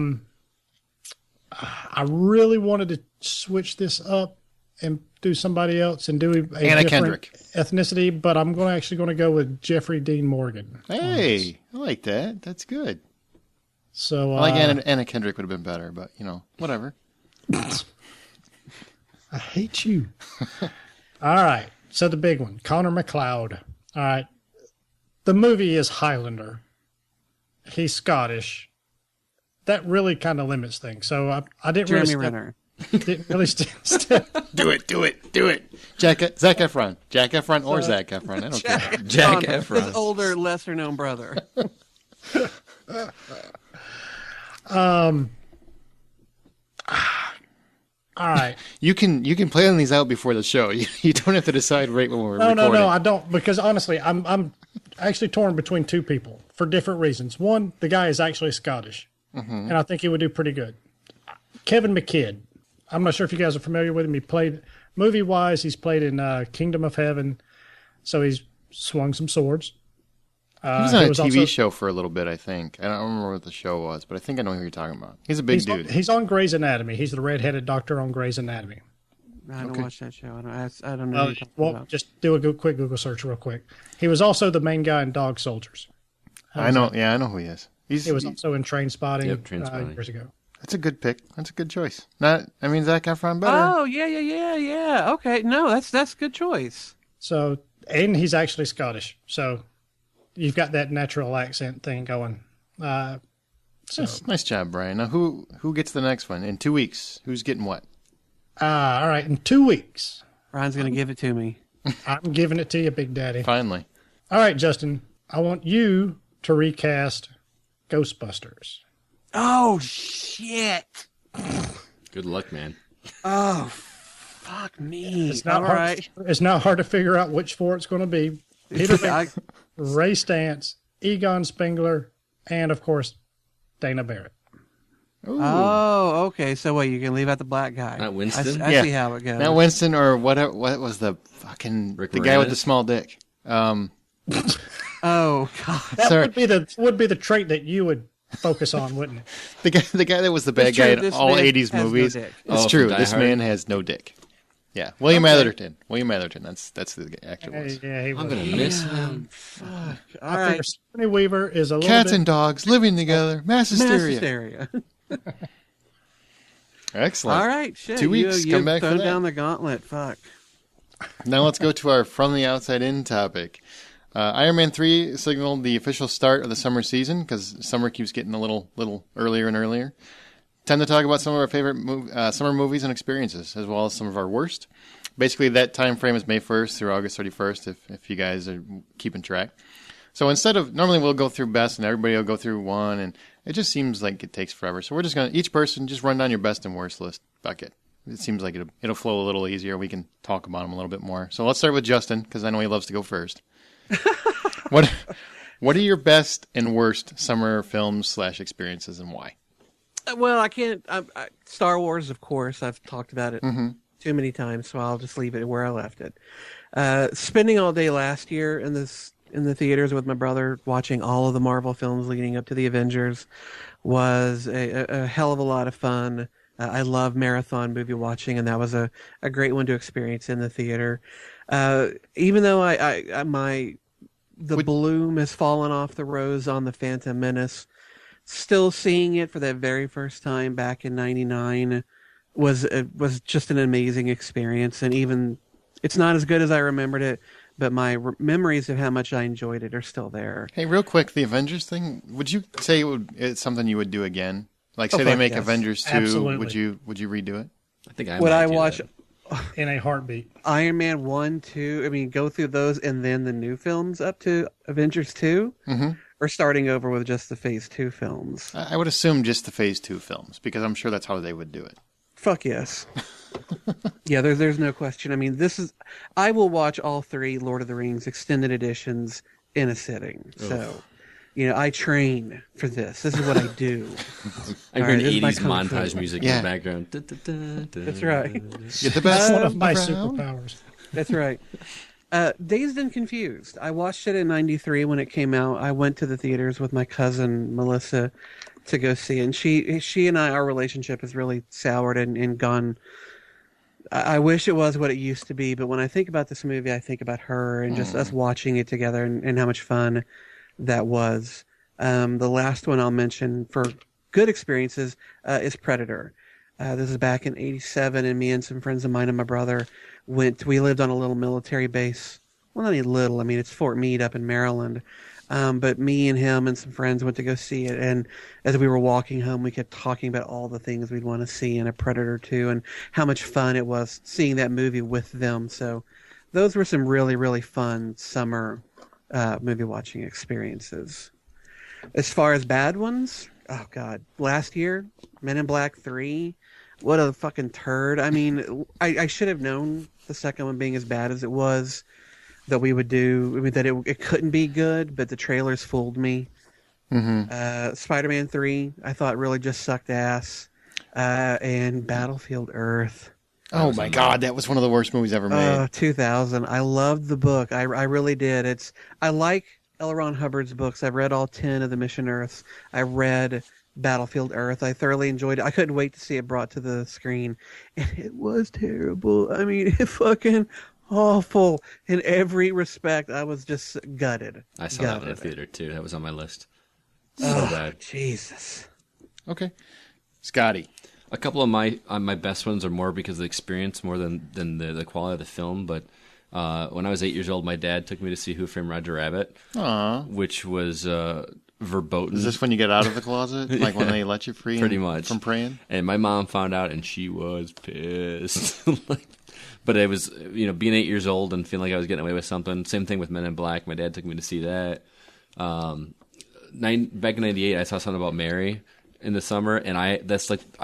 really wanted to switch this up and do somebody else and do a Anna different Kendrick. ethnicity, but I'm actually going to go with Jeffrey Dean Morgan. Hey, I like that. That's good. So I like Anna Kendrick would have been better, but whatever. I hate you. All right. So the big one, Connor McLeod. All right. The movie is Highlander. He's Scottish. That really kind of limits things. So I didn't Jeremy really Renner. Didn't really Do it. Zac Efron. Zac Efron or Zac Efron. I don't care. Jack His Efron. older, lesser-known brother. I All right. You can plan these out before the show. You don't have to decide right when we're recording. No, I don't, because honestly, I'm actually torn between two people for different reasons. One, the guy is actually Scottish, and I think he would do pretty good. Kevin McKidd. I'm not sure if you guys are familiar with him. He played, movie-wise, he's played in Kingdom of Heaven, so he's swung some swords. He was on a TV show for a little bit, I think. I don't remember what the show was, but I think I know who you're talking about. He's a big dude. He's on Grey's Anatomy. He's the redheaded doctor on Grey's Anatomy. I don't watch that show. I don't know. Well, just do a quick Google search real quick. He was also the main guy in Dog Soldiers. I know. Yeah, I know who he is. He was also in Train Spotting, Trainspotting. Years ago. That's a good pick. That's a good choice. Zac Efron better. Oh yeah. Okay, no, that's a good choice. So, and he's actually Scottish. So, you've got that natural accent thing going. Nice job, Brian. Now, who gets the next one in 2 weeks? Who's getting what? All right, in 2 weeks, Ryan's gonna give it to me. I'm giving it to you, Big Daddy. Finally. All right, Justin, I want you to recast Ghostbusters. Oh shit! Good luck, man. Oh fuck me! It's not All hard. right. It's not hard to figure out which four it's going to be. Peter Vick, Ray Stantz, Egon Spengler, and of course, Dana Barrett. Ooh. Oh, okay. So what? You can leave out the black guy. Not Winston? I see how it goes. Not Winston, or what was the fucking Rick the guy with Moranis? the small dick? Oh god. That would be the trait that you would focus on, wouldn't it? The guy that was the bad It's guy true, in this all man 80s has no movies. dick. It's Oh, true. from Die This Hard? man has no dick. Yeah, William Atherton. That's the actor was. Yeah, he I'm was. going to miss him. All I right. figure Sigourney Weaver is a little Cats bit. and dogs living together. Mass Mass hysteria. hysteria. Excellent. All right, shit. 2 weeks. You've Come back for thrown that. down the gauntlet. Fuck. Now let's go to our From the Outside In topic. Iron Man 3 signaled the official start of the summer season because summer keeps getting a little earlier and earlier. Time to talk about some of our favorite summer movies and experiences, as well as some of our worst. Basically, that time frame is May 1st through August 31st, if you guys are keeping track. So instead of, normally we'll go through best and everybody will go through one, and it just seems like it takes forever. So we're just going to, each person, just run down your best and worst list bucket. It seems like it'll flow a little easier. We can talk about them a little bit more. So let's start with Justin, because I know he loves to go first. What are your best and worst summer films / experiences, and why? Well, I can't. Star Wars, of course. I've talked about it too many times, so I'll just leave it where I left it. Spending all day last year in the theaters with my brother, watching all of the Marvel films leading up to the Avengers, was a hell of a lot of fun. I love marathon movie watching, and that was a great one to experience in the theater. Even though the bloom has fallen off the rose on the Phantom Menace, still seeing it for that very first time back in '99 was just an amazing experience. And even it's not as good as I remembered it, but my memories of how much I enjoyed it are still there. Hey, real quick, the Avengers thing, would you say it's something you would do again? Like, say fuck they make yes. Avengers 2, Absolutely. would you redo it? I think I Would might I do watch that. In a heartbeat. Iron Man 1, 2, I mean, go through those and then the new films up to Avengers 2? Mm-hmm. Or starting over with just the Phase 2 films? I would assume just the Phase 2 films, because I'm sure that's how they would do it. Fuck yes. Yeah, there's no question. I mean, I will watch all 3 Lord of the Rings extended editions in a sitting. So, I train for this. This is what I do. I'm All hearing right, this is my 80s kung fu. montage music Yeah. in the background. That's right. Get the best One of my around. superpowers. That's right. Dazed and Confused. I watched it in '93 when it came out. I went to the theaters with my cousin Melissa to go see it. And she and our relationship has really soured and gone. I wish it was what it used to be, but when I think about this movie, I think about her and just us watching it together and how much fun that was. The last one I'll mention for good experiences is Predator. This is back in '87, and me and some friends of mine and my brother we lived on a little military base. Well, not any little. I mean, it's Fort Meade up in Maryland. But me and him and some friends went to go see it. And as we were walking home, we kept talking about all the things we'd want to see in a Predator 2 and how much fun it was seeing that movie with them. So those were some really, really fun summer movie watching experiences. As far as bad ones, oh God, last year, Men in Black 3. what a fucking turd. I mean, I should have known the second one being as bad as it was, that we would do, I mean, that it couldn't be good, but the trailers fooled me. Spider-Man 3, I thought really just sucked ass. And Battlefield Earth. Oh my God, that was one of the worst movies ever made. 2000. I loved the book. I really did. I like L. Ron Hubbard's books. I've read all 10 of the Mission Earths. I read Battlefield Earth. I thoroughly enjoyed it. I couldn't wait to see it brought to the screen. And it was terrible. I mean, it fucking awful in every respect. I was just gutted. I saw that in the theater too. That was on my list. So bad. Jesus. Okay. Scotty. A couple of my best ones are more because of the experience more than the quality of the film. But when I was 8 years old, my dad took me to see Who Framed Roger Rabbit, which was verboten. Is this when you get out of the closet? Like when they let you free Pretty much. from praying? And my mom found out, and she was pissed. But it was, being 8 years old and feeling like I was getting away with something. Same thing with Men in Black. My dad took me to see that. Back in '98, I saw something about Mary in the summer, and I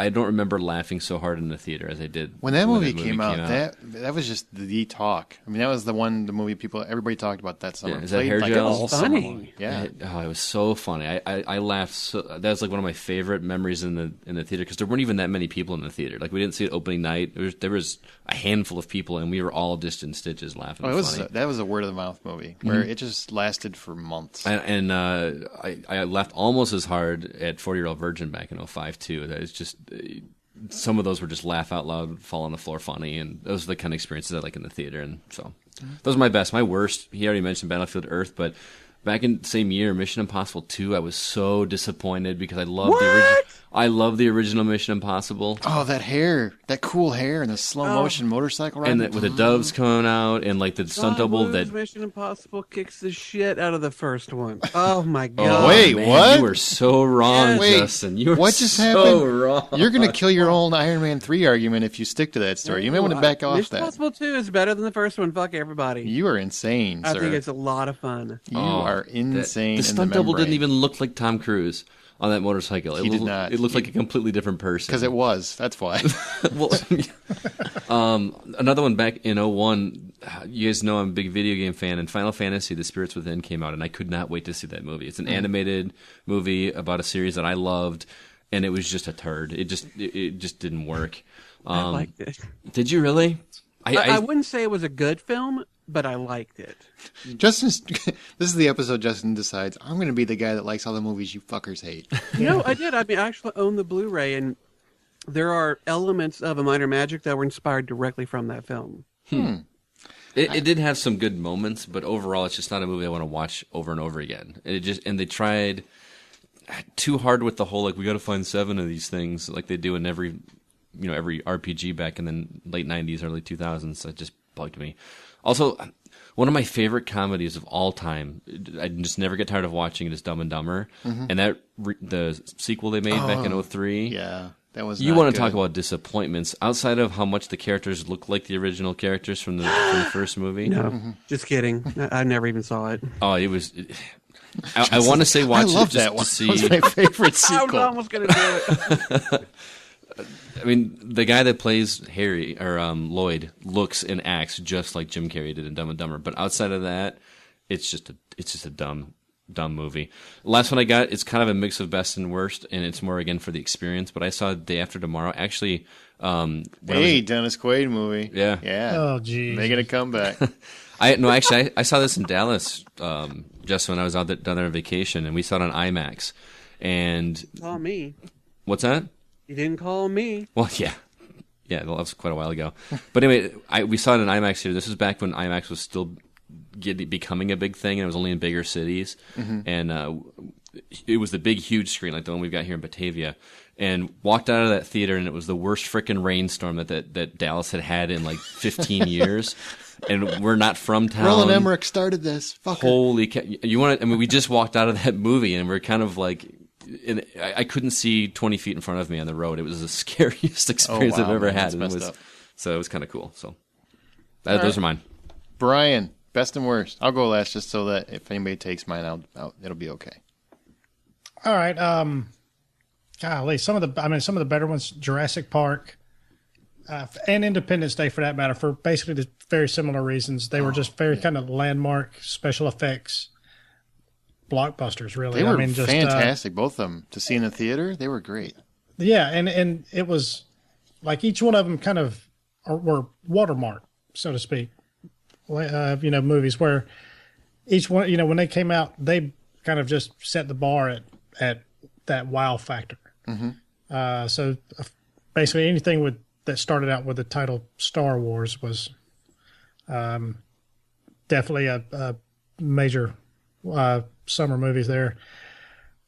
don't remember laughing so hard in the theater as I did when that movie came out. That was just the talk. I mean, that was the movie everybody talked about that summer. Yeah, is that hair gel? Funny. Yeah. It was so funny. I laughed. That was like one of my favorite memories in the theater because there weren't even that many people in the theater. Like we didn't see it opening night. There was a handful of people, and we were all just in stitches laughing. That was a word of the mouth movie where it just lasted for months. And I laughed almost as hard at 40-Year-Old Virgin back in 05 too. That is just some of those were just laugh out loud, fall on the floor funny, and those are the kind of experiences I like in the theater. And so those are my best. My worst, he already mentioned Battlefield Earth, but back in the same year, Mission Impossible 2, I was so disappointed because I love the original Mission Impossible. Oh, that cool hair and the slow motion motorcycle ride. And with the doves coming out and like the stunt double that Mission Impossible kicks the shit out of the first one. Oh my God. Oh, wait, man, what? You were so wrong, Wait, Justin. You were what just so happened? wrong. You're going to kill your own Iron Man 3 argument if you stick to that story. You may want to back off Mission that. Impossible 2 is better than the first one. Fuck everybody. You are insane, sir. I think it's a lot of fun. You are insane. The stunt double didn't even look like Tom Cruise on that motorcycle. He did not. It looked like a completely different person. Because it was. That's why. Well, another one back in 01, you guys know I'm a big video game fan, and Final Fantasy The Spirits Within came out, and I could not wait to see that movie. It's an animated movie about a series that I loved, and it was just a turd. It just didn't work. I liked it. Did you really? I wouldn't say it was a good film, but I liked it. This is the episode Justin decides, I'm going to be the guy that likes all the movies you fuckers hate. I did. I actually own the Blu-ray, and there are elements of A Minor Magic that were inspired directly from that film. It did have some good moments, but overall, it's just not a movie I want to watch over and over again. And they tried too hard with the whole we got to find 7 of these things like they do in every RPG back in the late '90s, early 2000s. So it just bugged me. Also, one of my favorite comedies of all time, I just never get tired of watching it, is Dumb and Dumber. And the sequel they made back in 03. Yeah, that was You want to talk about disappointments, outside of how much the characters look like the original characters from the first movie? No, just kidding. I never even saw it. Oh, it was... I want to say watch it just that one. to see... That was my favorite I was sequel. almost going to do it. I mean, the guy that plays Harry or Lloyd looks and acts just like Jim Carrey did in Dumb and Dumber. But outside of that, it's just a dumb movie. The last one I got, it's kind of a mix of best and worst, and it's more again for the experience. But I saw Day After Tomorrow. Actually, Dennis Quaid movie. Yeah. Oh, geez. Making a comeback. I saw this in Dallas just when I was down there on vacation, and we saw it on IMAX. And Call me. What's that? You didn't call me. Well, yeah, that was quite a while ago. But anyway, we saw it in IMAX here. This was back when IMAX was still becoming a big thing, and it was only in bigger cities. And it was the big, huge screen like the one we've got here in Batavia. And walked out of that theater, and it was the worst frickin' rainstorm that Dallas had in like 15 years. And we're not from town. Roland Emmerich started this. Fucker. Holy cow! We just walked out of that movie, and we're kind of like. And I couldn't see 20 feet in front of me on the road. It was the scariest experience I've ever had. So it was kind of cool. So those are mine. Brian, best and worst. I'll go last just so that if anybody takes mine, it'll be okay. All right. Golly, some of the better ones. Jurassic Park, and Independence Day for that matter, for basically the very similar reasons. They were just very kind of landmark special effects blockbusters, really. They were fantastic, both of them. To see in the theater, they were great. Yeah, and it was like each one of them kind of were watermark, so to speak. Movies where each one, when they came out, they kind of just set the bar at that wow factor. Mm-hmm. So basically anything that started out with the title Star Wars was definitely a major summer movies there.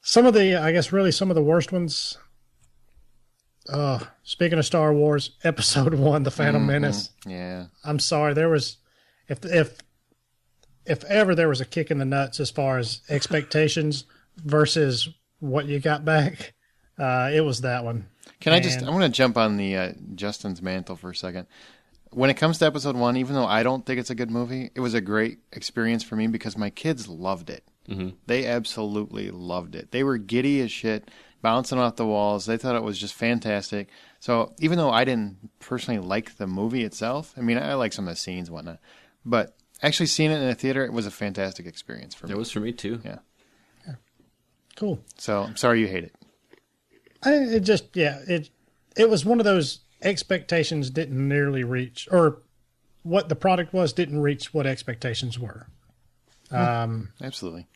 Some of the worst ones. Speaking of Star Wars, Episode 1, The Phantom Menace. Yeah. I'm sorry. There was, if ever there was a kick in the nuts as far as expectations versus what you got back, it was that one. I want to jump on the Justin's mantle for a second. When it comes to Episode 1, even though I don't think it's a good movie, it was a great experience for me because my kids loved it. Mm-hmm. They absolutely loved it. They were giddy as shit, bouncing off the walls. They thought it was just fantastic. So even though I didn't personally like the movie itself, I mean, I like some of the scenes and whatnot, but actually seeing it in a theater, it was a fantastic experience for me. It was for me too. Yeah. Cool. So I'm sorry you hate it. It was one of those expectations didn't nearly reach, or what the product was didn't reach what expectations were. Absolutely.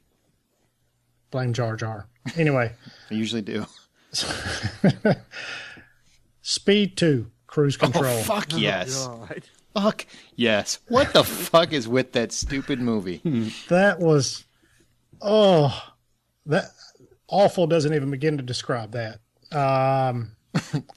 Blame Jar Jar. Anyway. I usually do. Speed 2, Cruise Control. Oh, fuck yes. Fuck yes. What the fuck is with that stupid movie? That was, that awful doesn't even begin to describe that.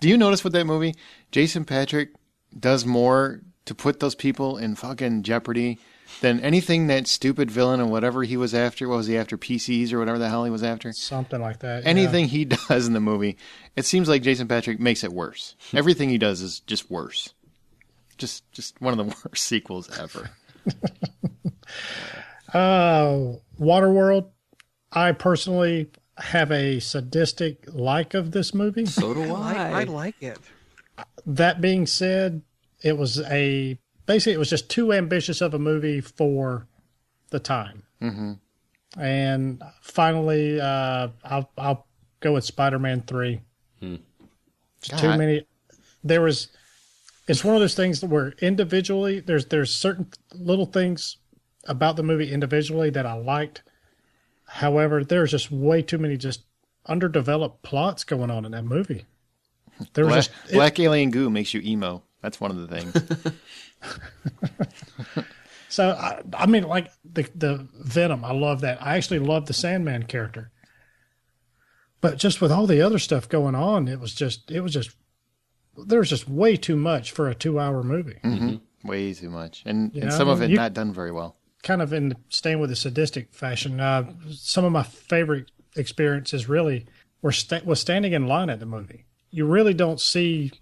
Do you notice with that movie, Jason Patrick does more to put those people in fucking jeopardy than anything that stupid villain or whatever he was after. What was he after? PCs or whatever the hell he was after? Something like that. Anything he does in the movie, it seems like Jason Patrick makes it worse. Everything he does is just worse. Just one of the worst sequels ever. Waterworld. I personally have a sadistic like of this movie. So do I. I like it. That being said, it was just too ambitious of a movie for the time. Mm-hmm. And finally, I'll go with Spider-Man 3. Too many. It's one of those things where individually, there's certain little things about the movie individually that I liked. However, there's just way too many just underdeveloped plots going on in that movie. Black alien goo makes you emo. That's one of the things. So, I mean, like the Venom, I love that. I actually love the Sandman character. But just with all the other stuff going on, there was just way too much for a 2-hour movie. Mm-hmm. Way too much. And some of it not done very well. Kind of staying with the sadistic fashion. Some of my favorite experiences really was standing in line at the movie. You really don't see,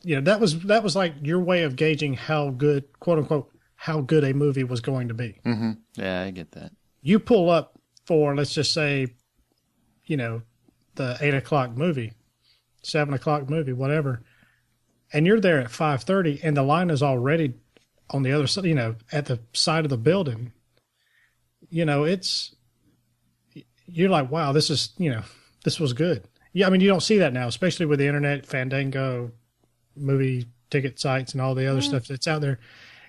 that was like your way of gauging how good, quote unquote, how good a movie was going to be. Mm-hmm. Yeah, I get that. You pull up for, let's just say, the 8 o'clock movie, 7 o'clock movie, whatever, and you're there at 5:30, and the line is already on the other side, at the side of the building. You're like, wow, this was good. Yeah, I mean, you don't see that now, especially with the internet, Fandango, movie ticket sites, and all the other stuff that's out there.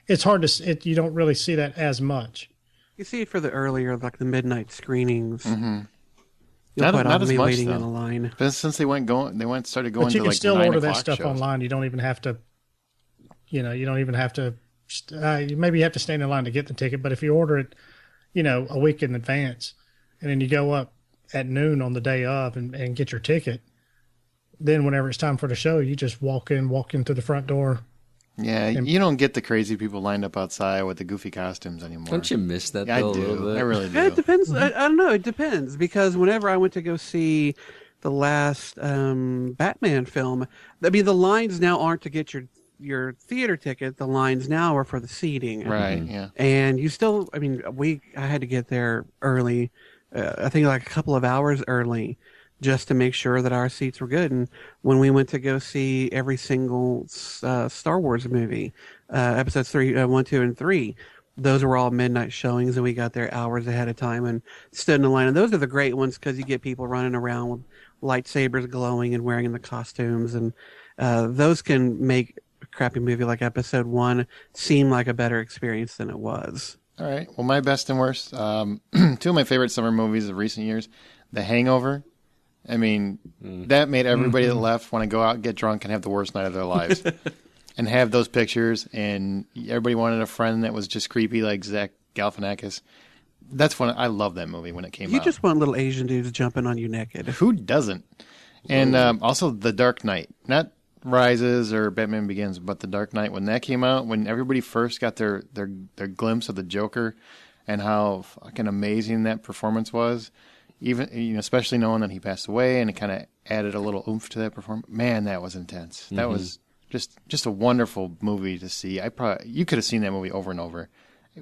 It's hard you don't really see that as much. You see it for the earlier, like the midnight screenings. Mm-hmm. You'll quite not often as be much, waiting though. in a line. But since they started going But you to can like still 9 order that o'clock stuff shows. online. You don't even have to, you don't even have to, maybe you have to stand in line to get the ticket. But if you order it, a week in advance, and then you go up at noon on the day of and get your ticket, then whenever it's time for the show, you just walk in through the front door. Yeah, you don't get the crazy people lined up outside with the goofy costumes anymore. Don't you miss that, I though, a do. little bit? I really do. Yeah, it depends. I don't know. It depends, because whenever I went to go see the last Batman film, I mean, the lines now aren't to get your theater ticket. The lines now are for the seating. Right, yeah. And you still, I had to get there early, I think like a couple of hours early, just to make sure that our seats were good. And when we went to go see every single Star Wars movie, episodes 3, 1, 2, and 3, those were all midnight showings, and we got there hours ahead of time and stood in the line. And those are the great ones because you get people running around with lightsabers glowing and wearing the costumes, and those can make a crappy movie like Episode 1 seem like a better experience than it was. All right. Well, my best and worst. 2 of my favorite summer movies of recent years, The Hangover. I mean, that made everybody that left want to go out and get drunk and have the worst night of their lives. And have those pictures, and everybody wanted a friend that was just creepy like Zach Galifianakis. That's when I love that movie when it came out. You just want little Asian dudes jumping on you naked. Who doesn't? And also The Dark Knight. Not Rises or Batman Begins, but The Dark Knight. When that came out, when everybody first got their glimpse of the Joker and how fucking amazing that performance was, even especially knowing that he passed away, and it kind of added a little oomph to that performance. Man, that was intense. That was just a wonderful movie to see. You could have seen that movie over and over.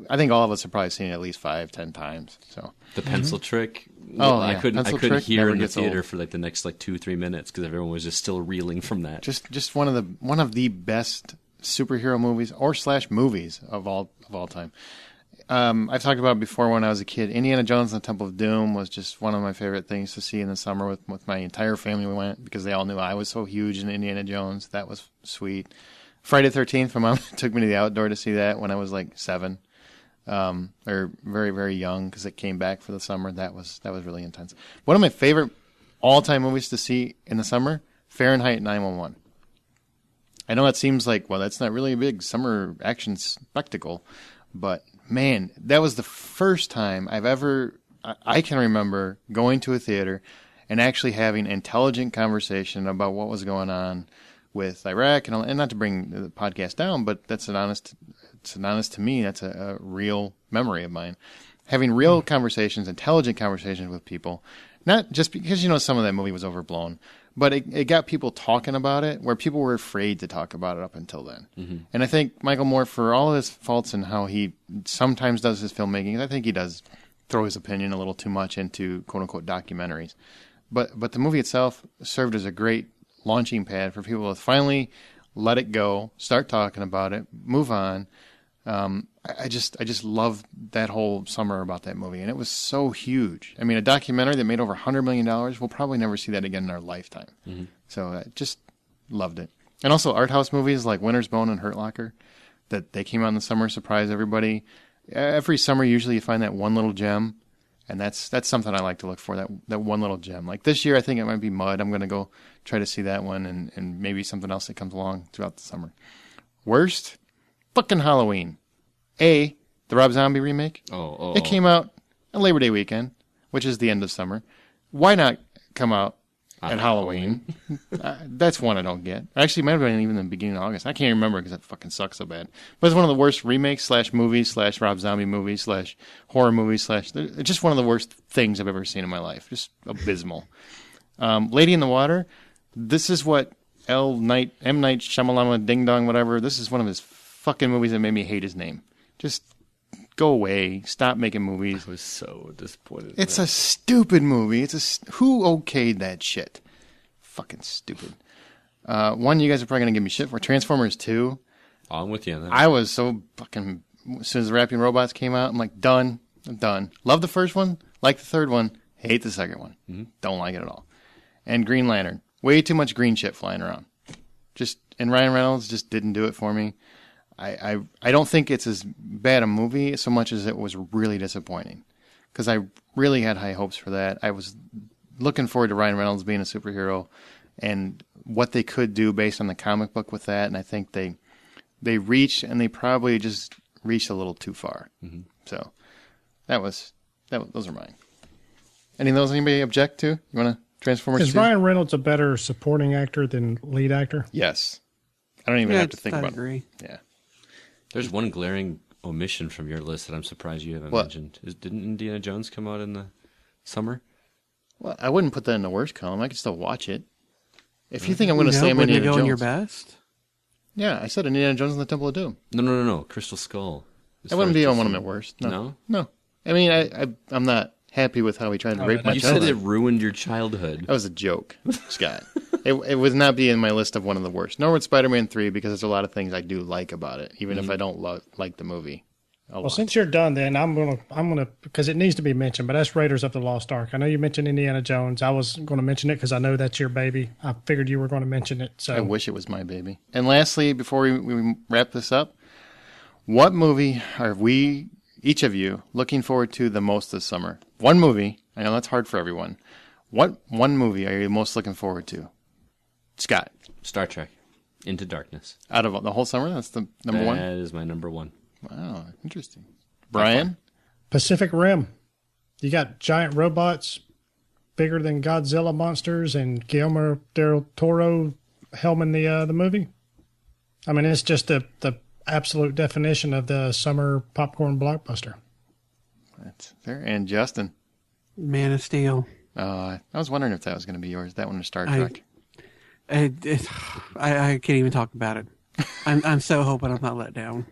I think all of us have probably seen it at least 5-10 times. So the pencil trick. Oh, I yeah. couldn't Trick hear never in the gets theater old. for like the next 2-3 minutes because everyone was just still reeling from that. Just one of the best superhero movies or / movies of all time. I've talked about it before when I was a kid. Indiana Jones and the Temple of Doom was just one of my favorite things to see in the summer with my entire family. We went because they all knew I was so huge in Indiana Jones. That was sweet. Friday the 13th, my mom took me to the outdoor to see that when I was like 7, or very, very young because it came back for the summer. That was really intense. One of my favorite all-time movies to see in the summer, Fahrenheit 9/11. I know that seems like, well, that's not really a big summer action spectacle, but man, that was the first time I can remember going to a theater and actually having intelligent conversation about what was going on with Iraq, and not to bring the podcast down, but it's an honest to me, that's a real memory of mine. Having real conversations, intelligent conversations with people, not just because, some of that movie was overblown, but it got people talking about it where people were afraid to talk about it up until then. Mm-hmm. And I think Michael Moore, for all of his faults and how he sometimes does his filmmaking, I think he does throw his opinion a little too much into quote-unquote documentaries. But the movie itself served as a great launching pad for people to finally let it go, start talking about it, move on. I just loved that whole summer about that movie, and it was so huge. I mean, a documentary that made over $100 million, we'll probably never see that again in our lifetime. Mm-hmm. So I just loved it. And also art house movies like Winter's Bone and Hurt Locker, that they came out in the summer, surprised everybody. Every summer, usually you find that one little gem, and that's something I like to look for, that one little gem. Like this year, I think it might be Mud. I'm going to go try to see that one, and maybe something else that comes along throughout the summer. Worst? Fucking Halloween. The Rob Zombie remake. It came out on Labor Day weekend, which is the end of summer. Why not come out at Halloween? That's one I don't get. Actually, it might have been even the beginning of August. I can't remember because that fucking sucks so bad. But it's one of the worst remakes / movies / Rob Zombie movies / horror movies / it's just one of the worst things I've ever seen in my life. Just abysmal. Lady in the Water. This is what M. Night Shyamalan, Ding Dong, whatever. This is one of his fucking movies that made me hate his name. Just go away. Stop making movies. I was so disappointed. It's a stupid movie. Who okayed that shit? Fucking stupid. One you guys are probably going to give me shit for. Transformers 2. I'm with you on that. I was so fucking... As soon as the Rapping Robots came out, I'm like, done. I'm done. Love the first one. Like the third one. Hate the second one. Mm-hmm. Don't like it at all. And Green Lantern. Way too much green shit flying around. And Ryan Reynolds just didn't do it for me. I don't think it's as bad a movie so much as it was really disappointing, because I really had high hopes for that. I was looking forward to Ryan Reynolds being a superhero and what they could do based on the comic book with that, and I think they reached, and they probably just reached a little too far. Mm-hmm. So those are mine. Any of those anybody object to? You want to Transformers? Is 2? Ryan Reynolds a better supporting actor than lead actor? Yes. I don't even have to think about it. Yeah. There's one glaring omission from your list that I'm surprised you haven't mentioned. Didn't Indiana Jones come out in the summer? Well, I wouldn't put that in the worst column. I could still watch it. If you think I'm going to slam Indiana Jones, go in your best. Yeah, I said Indiana Jones and the Temple of Doom. No. Crystal Skull. That wouldn't be on one of my worst. No. I mean, I'm not happy with how he tried to Oh, rape my You childhood. said it ruined your childhood. That was a joke, Scott. It would not be in my list of one of the worst. Nor would Spider-Man 3 because there's a lot of things I do like about it, even if I don't like the movie. Well, since you're done, then I'm gonna because it needs to be mentioned. But that's Raiders of the Lost Ark. I know you mentioned Indiana Jones. I was going to mention it because I know that's your baby. I figured you were going to mention it. So I wish it was my baby. And lastly, before we wrap this up, what movie are we, each of you, looking forward to the most this summer? One movie. I know that's hard for everyone. What one movie are you most looking forward to? Scott. Star Trek, Into Darkness. Out of the whole summer, that's the number one? That is my number one. Wow, interesting. Brian? Pacific Rim. You got giant robots bigger than Godzilla monsters and Guillermo del Toro helming the movie. I mean, it's just the absolute definition of the summer popcorn blockbuster. That's fair. And Justin? Man of Steel. I was wondering if that was going to be yours. That one or Star Trek? I can't even talk about it. I'm so hoping I'm not let down.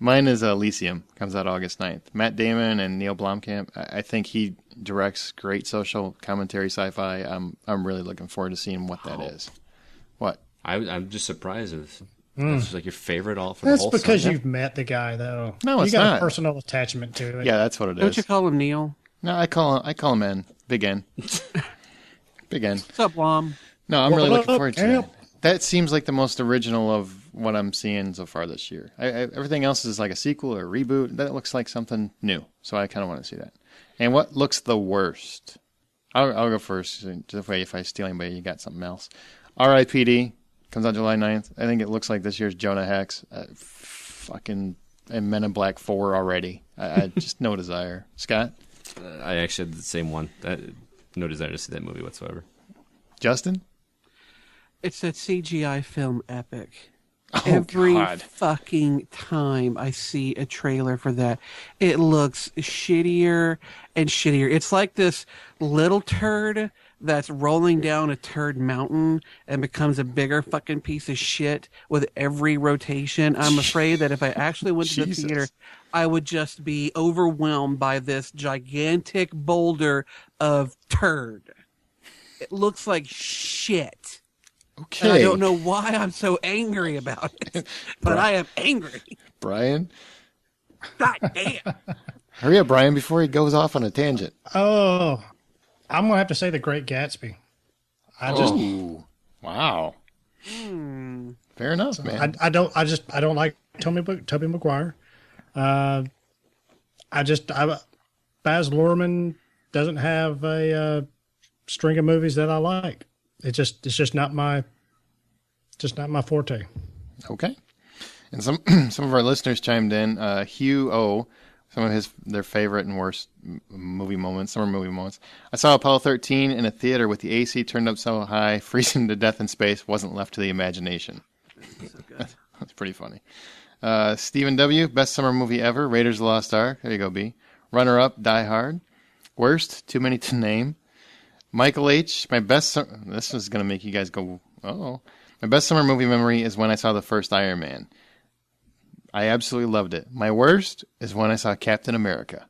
Mine is Elysium. Comes out August 9th. Matt Damon and Neil Blomkamp. I think he directs great social commentary sci-fi. I'm really looking forward to seeing what that is. What? I'm just surprised. It's like your favorite all for That's the whole because summer. you've met the guy, though. No, it's you got not. a personal attachment to it. Yeah, that's what it Don't is. you call him Neil? No, I call him N. Big N. Big N. What's up, Blom? No, I'm really What looking up, forward to Camp? that. That seems like the most original of what I'm seeing so far this year. Everything else is like a sequel or a reboot. That looks like something new, so I kind of want to see that. And what looks the worst? I'll go first. Just way if I steal anybody, you got something else. R.I.P.D. comes out July 9th. I think it looks like this year's Jonah Hex. And Men in Black 4 already. I just no desire. Scott? I actually had the same one. No desire to see that movie whatsoever. Justin? It's a CGI film epic. Oh, Every God. fucking time I see a trailer for that, it looks shittier and shittier. It's like this little turd that's rolling down a turd mountain and becomes a bigger fucking piece of shit with every rotation. I'm afraid that if I actually went to the Jesus. theater, I would just be overwhelmed by this gigantic boulder of turd. It looks like shit. Okay. And I don't know why I'm so angry about it, but I am angry. Brian? God damn. Hurry up, Brian, before he goes off on a tangent. Oh, I'm gonna have to say The Great Gatsby. Ooh. Wow. Fair enough, man. I don't like Tobey Maguire. Baz Luhrmann doesn't have a string of movies that I like. It's just not my forte. Okay. And some of our listeners chimed in. Hugh O, some of their favorite and worst summer movie moments. I saw Apollo 13 in a theater with the AC turned up so high, freezing to death in space wasn't left to the imagination. So good. That's pretty funny. Stephen W, best summer movie ever, Raiders of the Lost Ark. There you go, B. Runner up, Die Hard. Worst, too many to name. Michael H, this is going to make you guys go, uh-oh. My best summer movie memory is when I saw the first Iron Man. I absolutely loved it. My worst is when I saw Captain America.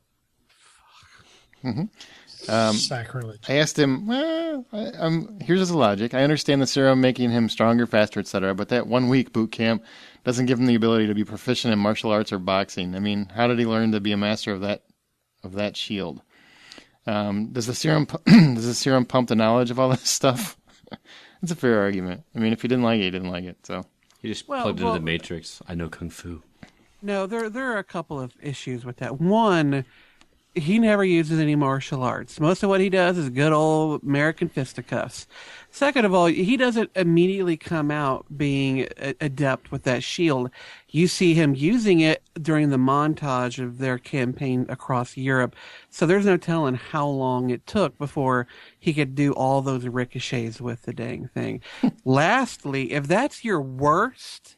Sacrilege. I asked him, here's his logic. I understand the serum making him stronger, faster, etc., but that 1 week boot camp doesn't give him the ability to be proficient in martial arts or boxing. I mean, how did he learn to be a master of that shield? Does the serum pump the knowledge of all this stuff? It's a fair argument. I mean, if he didn't like it, he didn't like it. So He just plugged into the Matrix. I know Kung Fu. No, there are a couple of issues with that. One, he never uses any martial arts. Most of what he does is good old American fisticuffs. Second of all, he doesn't immediately come out being adept with that shield. You see him using it during the montage of their campaign across Europe. So there's no telling how long it took before he could do all those ricochets with the dang thing. Lastly, if that's your worst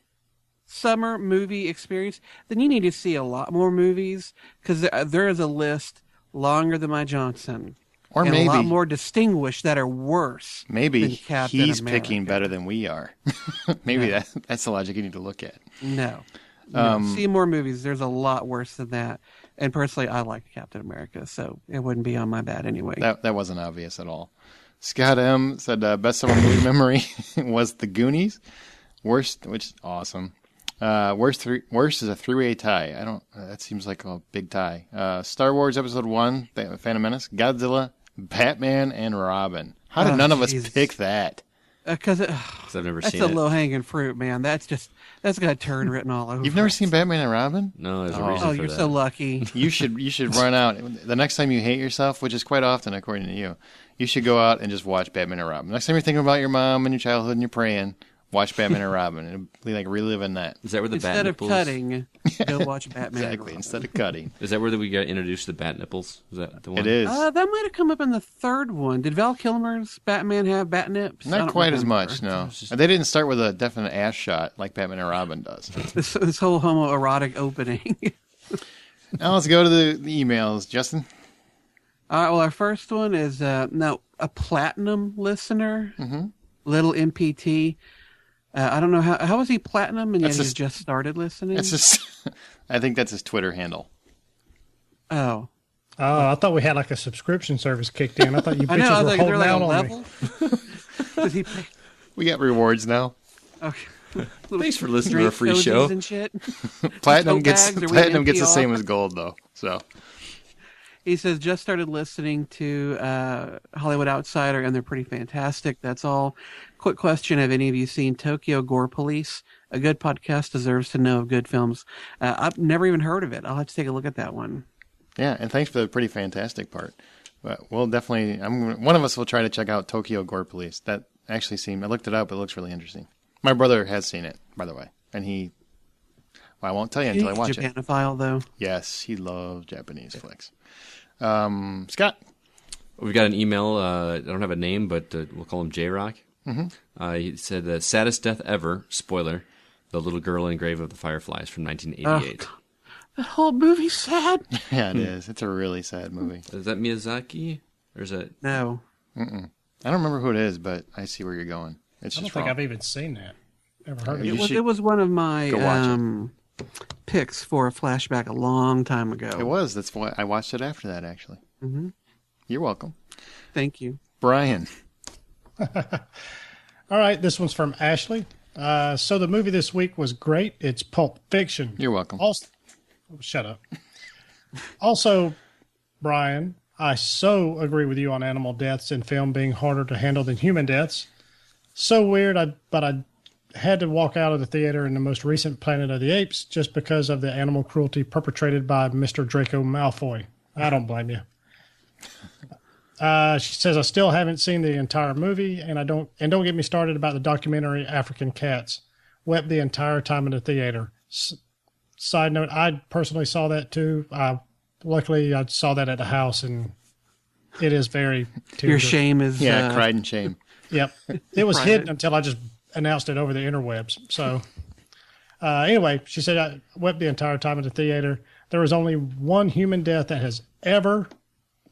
summer movie experience, then you need to see a lot more movies, because there is a list longer than my Johnson. Or and maybe a lot more distinguished that are worse. maybe than Captain he's America. picking better than we are. Maybe that's the logic you need to look at. No. See more movies. There's a lot worse than that. And personally, I liked Captain America, so it wouldn't be on my bad anyway. That wasn't obvious at all. Scott M. said best summer movie memory was The Goonies. Worst, which is awesome. Worst is a three-way tie. That seems like a big tie. Star Wars Episode 1, Phantom Menace, Godzilla, Batman, and Robin. How did none of us pick that? Because I've never that's seen a it. low-hanging fruit, man. That's got a turd written all over. You've never seen Batman and Robin? No, there's a reason Oh, for you're that. so lucky. You should run out. The next time you hate yourself, which is quite often according to you, you should go out and just watch Batman and Robin. Next time you're thinking about your mom and your childhood and you're praying, watch Batman and Robin. It'll be like reliving that. Is that where the Instead bat of nipples? cutting, go watch Batman. and Exactly. Robin. Instead of cutting. Is that where we got introduced to the bat nipples? Is that the one? It is. That might have come up in the third one. Did Val Kilmer's Batman have bat nips? I Not don't quite as remember. much, no. They didn't start with a definite ass shot like Batman and Robin does. This whole homoerotic opening. Now let's go to the emails. Justin? All right, well, our first one is a platinum listener, little MPT. I don't know how was he platinum and yet he's just started listening. That's just. I think that's his Twitter handle. Oh, I thought we had like a subscription service kicked in. I thought you I know. I bitches was were like, is there holding like a out on me. level? Does he pay? We got rewards now. Okay. Thanks for listening to Drink our free codes show. And shit. Platinum Tote gets bags, are we platinum gets the NPR? same as gold though. So He says, just started listening to Hollywood Outsider, and they're pretty fantastic. That's all. Quick question, have any of you seen Tokyo Gore Police? A good podcast deserves to know of good films. I've never even heard of it. I'll have to take a look at that one. yeah, and thanks for the pretty fantastic part. But we'll definitely. One of us will try to check out Tokyo Gore Police. That actually seemed. I looked it up. It looks really interesting. My brother has seen it, by the way, and he. Well, I won't tell you until I watch it. Japanophile, though. Yes, he loves Japanese flicks. Scott. We've got an email. I don't have a name, but we'll call him J-Rock. Mm-hmm. He said, saddest death ever, spoiler, the little girl in Grave of the Fireflies from 1988. That whole movie's sad. Yeah, it is. It's a really sad movie. Is that Miyazaki? Or is that... No. I don't remember who it is, but I see where you're going. It's I just don't think wrong. I've even seen that. Ever heard of You it? should It was one of my go watch picks for a flashback a long time ago. It was. That's why I watched it after that, actually. Mm-hmm. You're welcome. Thank you. Brian. All right, this one's from Ashley. So the movie this week was great. It's Pulp Fiction. You're welcome. Also, shut up. Also, Brian, I so agree with you on animal deaths in film being harder to handle than human deaths. So weird, but I had to walk out of the theater in the most recent Planet of the Apes just because of the animal cruelty perpetrated by Mr. Draco Malfoy. I don't blame you. She says, I still haven't seen the entire movie, and don't get me started about the documentary African Cats. Wept the entire time in the theater. Side note, I personally saw that too. Luckily, I saw that at the house, and it is very Your shame is... Yeah, cried in shame. Yep. It was Private. hidden until I just announced it over the interwebs. So anyway, she said, I wept the entire time in the theater. There was only one human death that has ever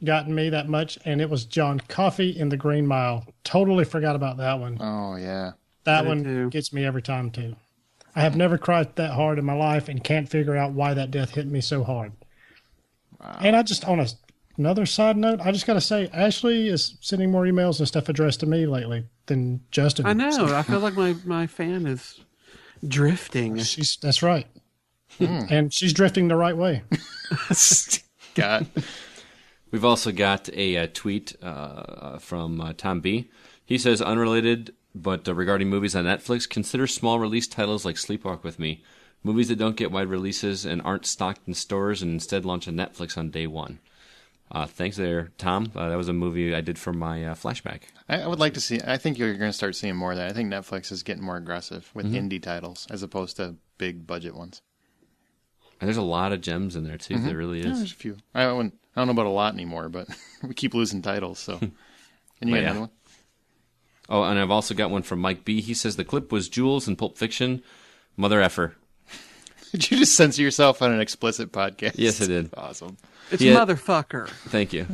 gotten me that much, and it was John Coffey in The Green Mile. Totally forgot about that one. Oh, yeah. That Me one too. gets me every time, too. I have never cried that hard in my life and can't figure out why that death hit me so hard. Wow. And I just, on another side note, I just got to say, Ashley is sending more emails and stuff addressed to me lately than Justin. I know. I feel like my fan is drifting. That's right. And she's drifting the right way. God. We've also got a tweet from Tom B. He says, unrelated, but regarding movies on Netflix, consider small release titles like Sleepwalk With Me. Movies that don't get wide releases and aren't stocked in stores and instead launch on Netflix on day one. Thanks there, Tom. That was a movie I did for my flashback. I would like to see, I think you're going to start seeing more of that. I think Netflix is getting more aggressive with indie titles as opposed to big budget ones. And there's a lot of gems in there, too. There really Yeah, is. there's a few. I don't know about a lot anymore, but we keep losing titles, so. And you got Yeah. another one? Oh, and I've also got one from Mike B. He says the clip was Jules in Pulp Fiction. Mother effer. Did you just censor yourself on an explicit podcast? Yes, I did. Awesome. It's Yeah. motherfucker. Thank you.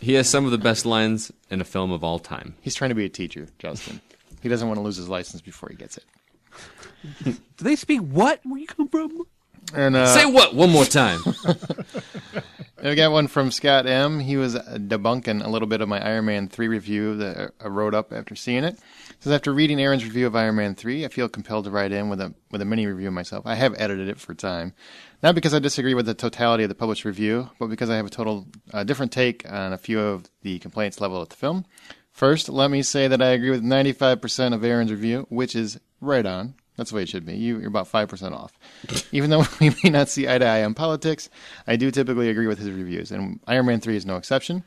He has some of the best lines in a film of all time. He's trying to be a teacher, Justin. He doesn't want to lose his license before he gets it. Do they speak what? Where you come from? And Say what? One more time. I got one from Scott M. He was debunking a little bit of my Iron Man 3 review that I wrote up after seeing it. He says, after reading Aaron's review of Iron Man 3, I feel compelled to write in with a mini review myself. I have edited it for time. Not because I disagree with the totality of the published review, but because I have a different take on a few of the complaints leveled at the film. First, let me say that I agree with 95% of Aaron's review, which is right on. That's the way it should be. You're about 5% off. Even though we may not see eye to eye on politics, I do typically agree with his reviews, and Iron Man 3 is no exception.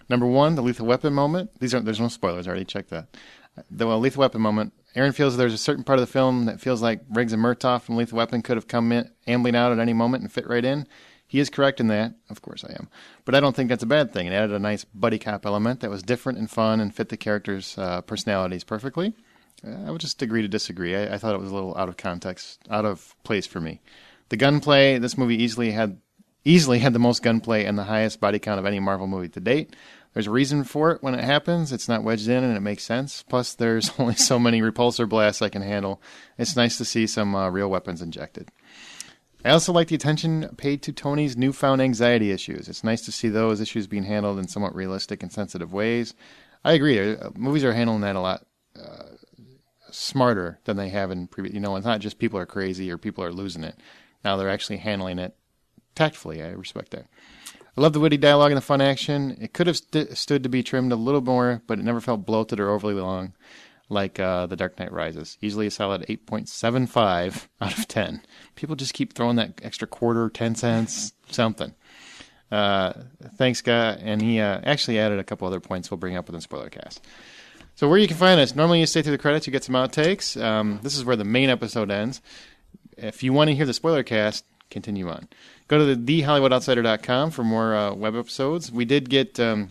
Number one, the lethal weapon moment. There's no spoilers, I already checked that. The lethal weapon moment. Aaron feels there's a certain part of the film that feels like Riggs and Murtaugh from Lethal Weapon could have come in, ambling out at any moment and fit right in. He is correct in that. Of course I am. But I don't think that's a bad thing. It added a nice buddy cop element that was different and fun and fit the characters' personalities perfectly. I would just agree to disagree. I thought it was a little out of context, out of place for me. The gunplay, this movie easily had the most gunplay and the highest body count of any Marvel movie to date. There's a reason for it when it happens. It's not wedged in and it makes sense. Plus, there's only so many repulsor blasts I can handle. It's nice to see some real weapons injected. I also like the attention paid to Tony's newfound anxiety issues. It's nice to see those issues being handled in somewhat realistic and sensitive ways. I agree. Movies are handling that a lot smarter than they have in previous. It's not just people are crazy or people are losing it. Now they're actually handling it tactfully. I respect that. I love the witty dialogue and the fun action. It could have stood to be trimmed a little more, but it never felt bloated or overly long like The Dark Knight Rises. Easily a solid 8.75 out of 10. People just keep throwing that extra quarter, 10 cents, something. Thanks, Scott. And he actually added a couple other points we'll bring up within Spoilercast. So where you can find us, normally you stay through the credits, you get some outtakes. This is where the main episode ends. If you want to hear the Spoilercast, continue on. Go to thehollywoodoutsider.com for more web episodes. We did get a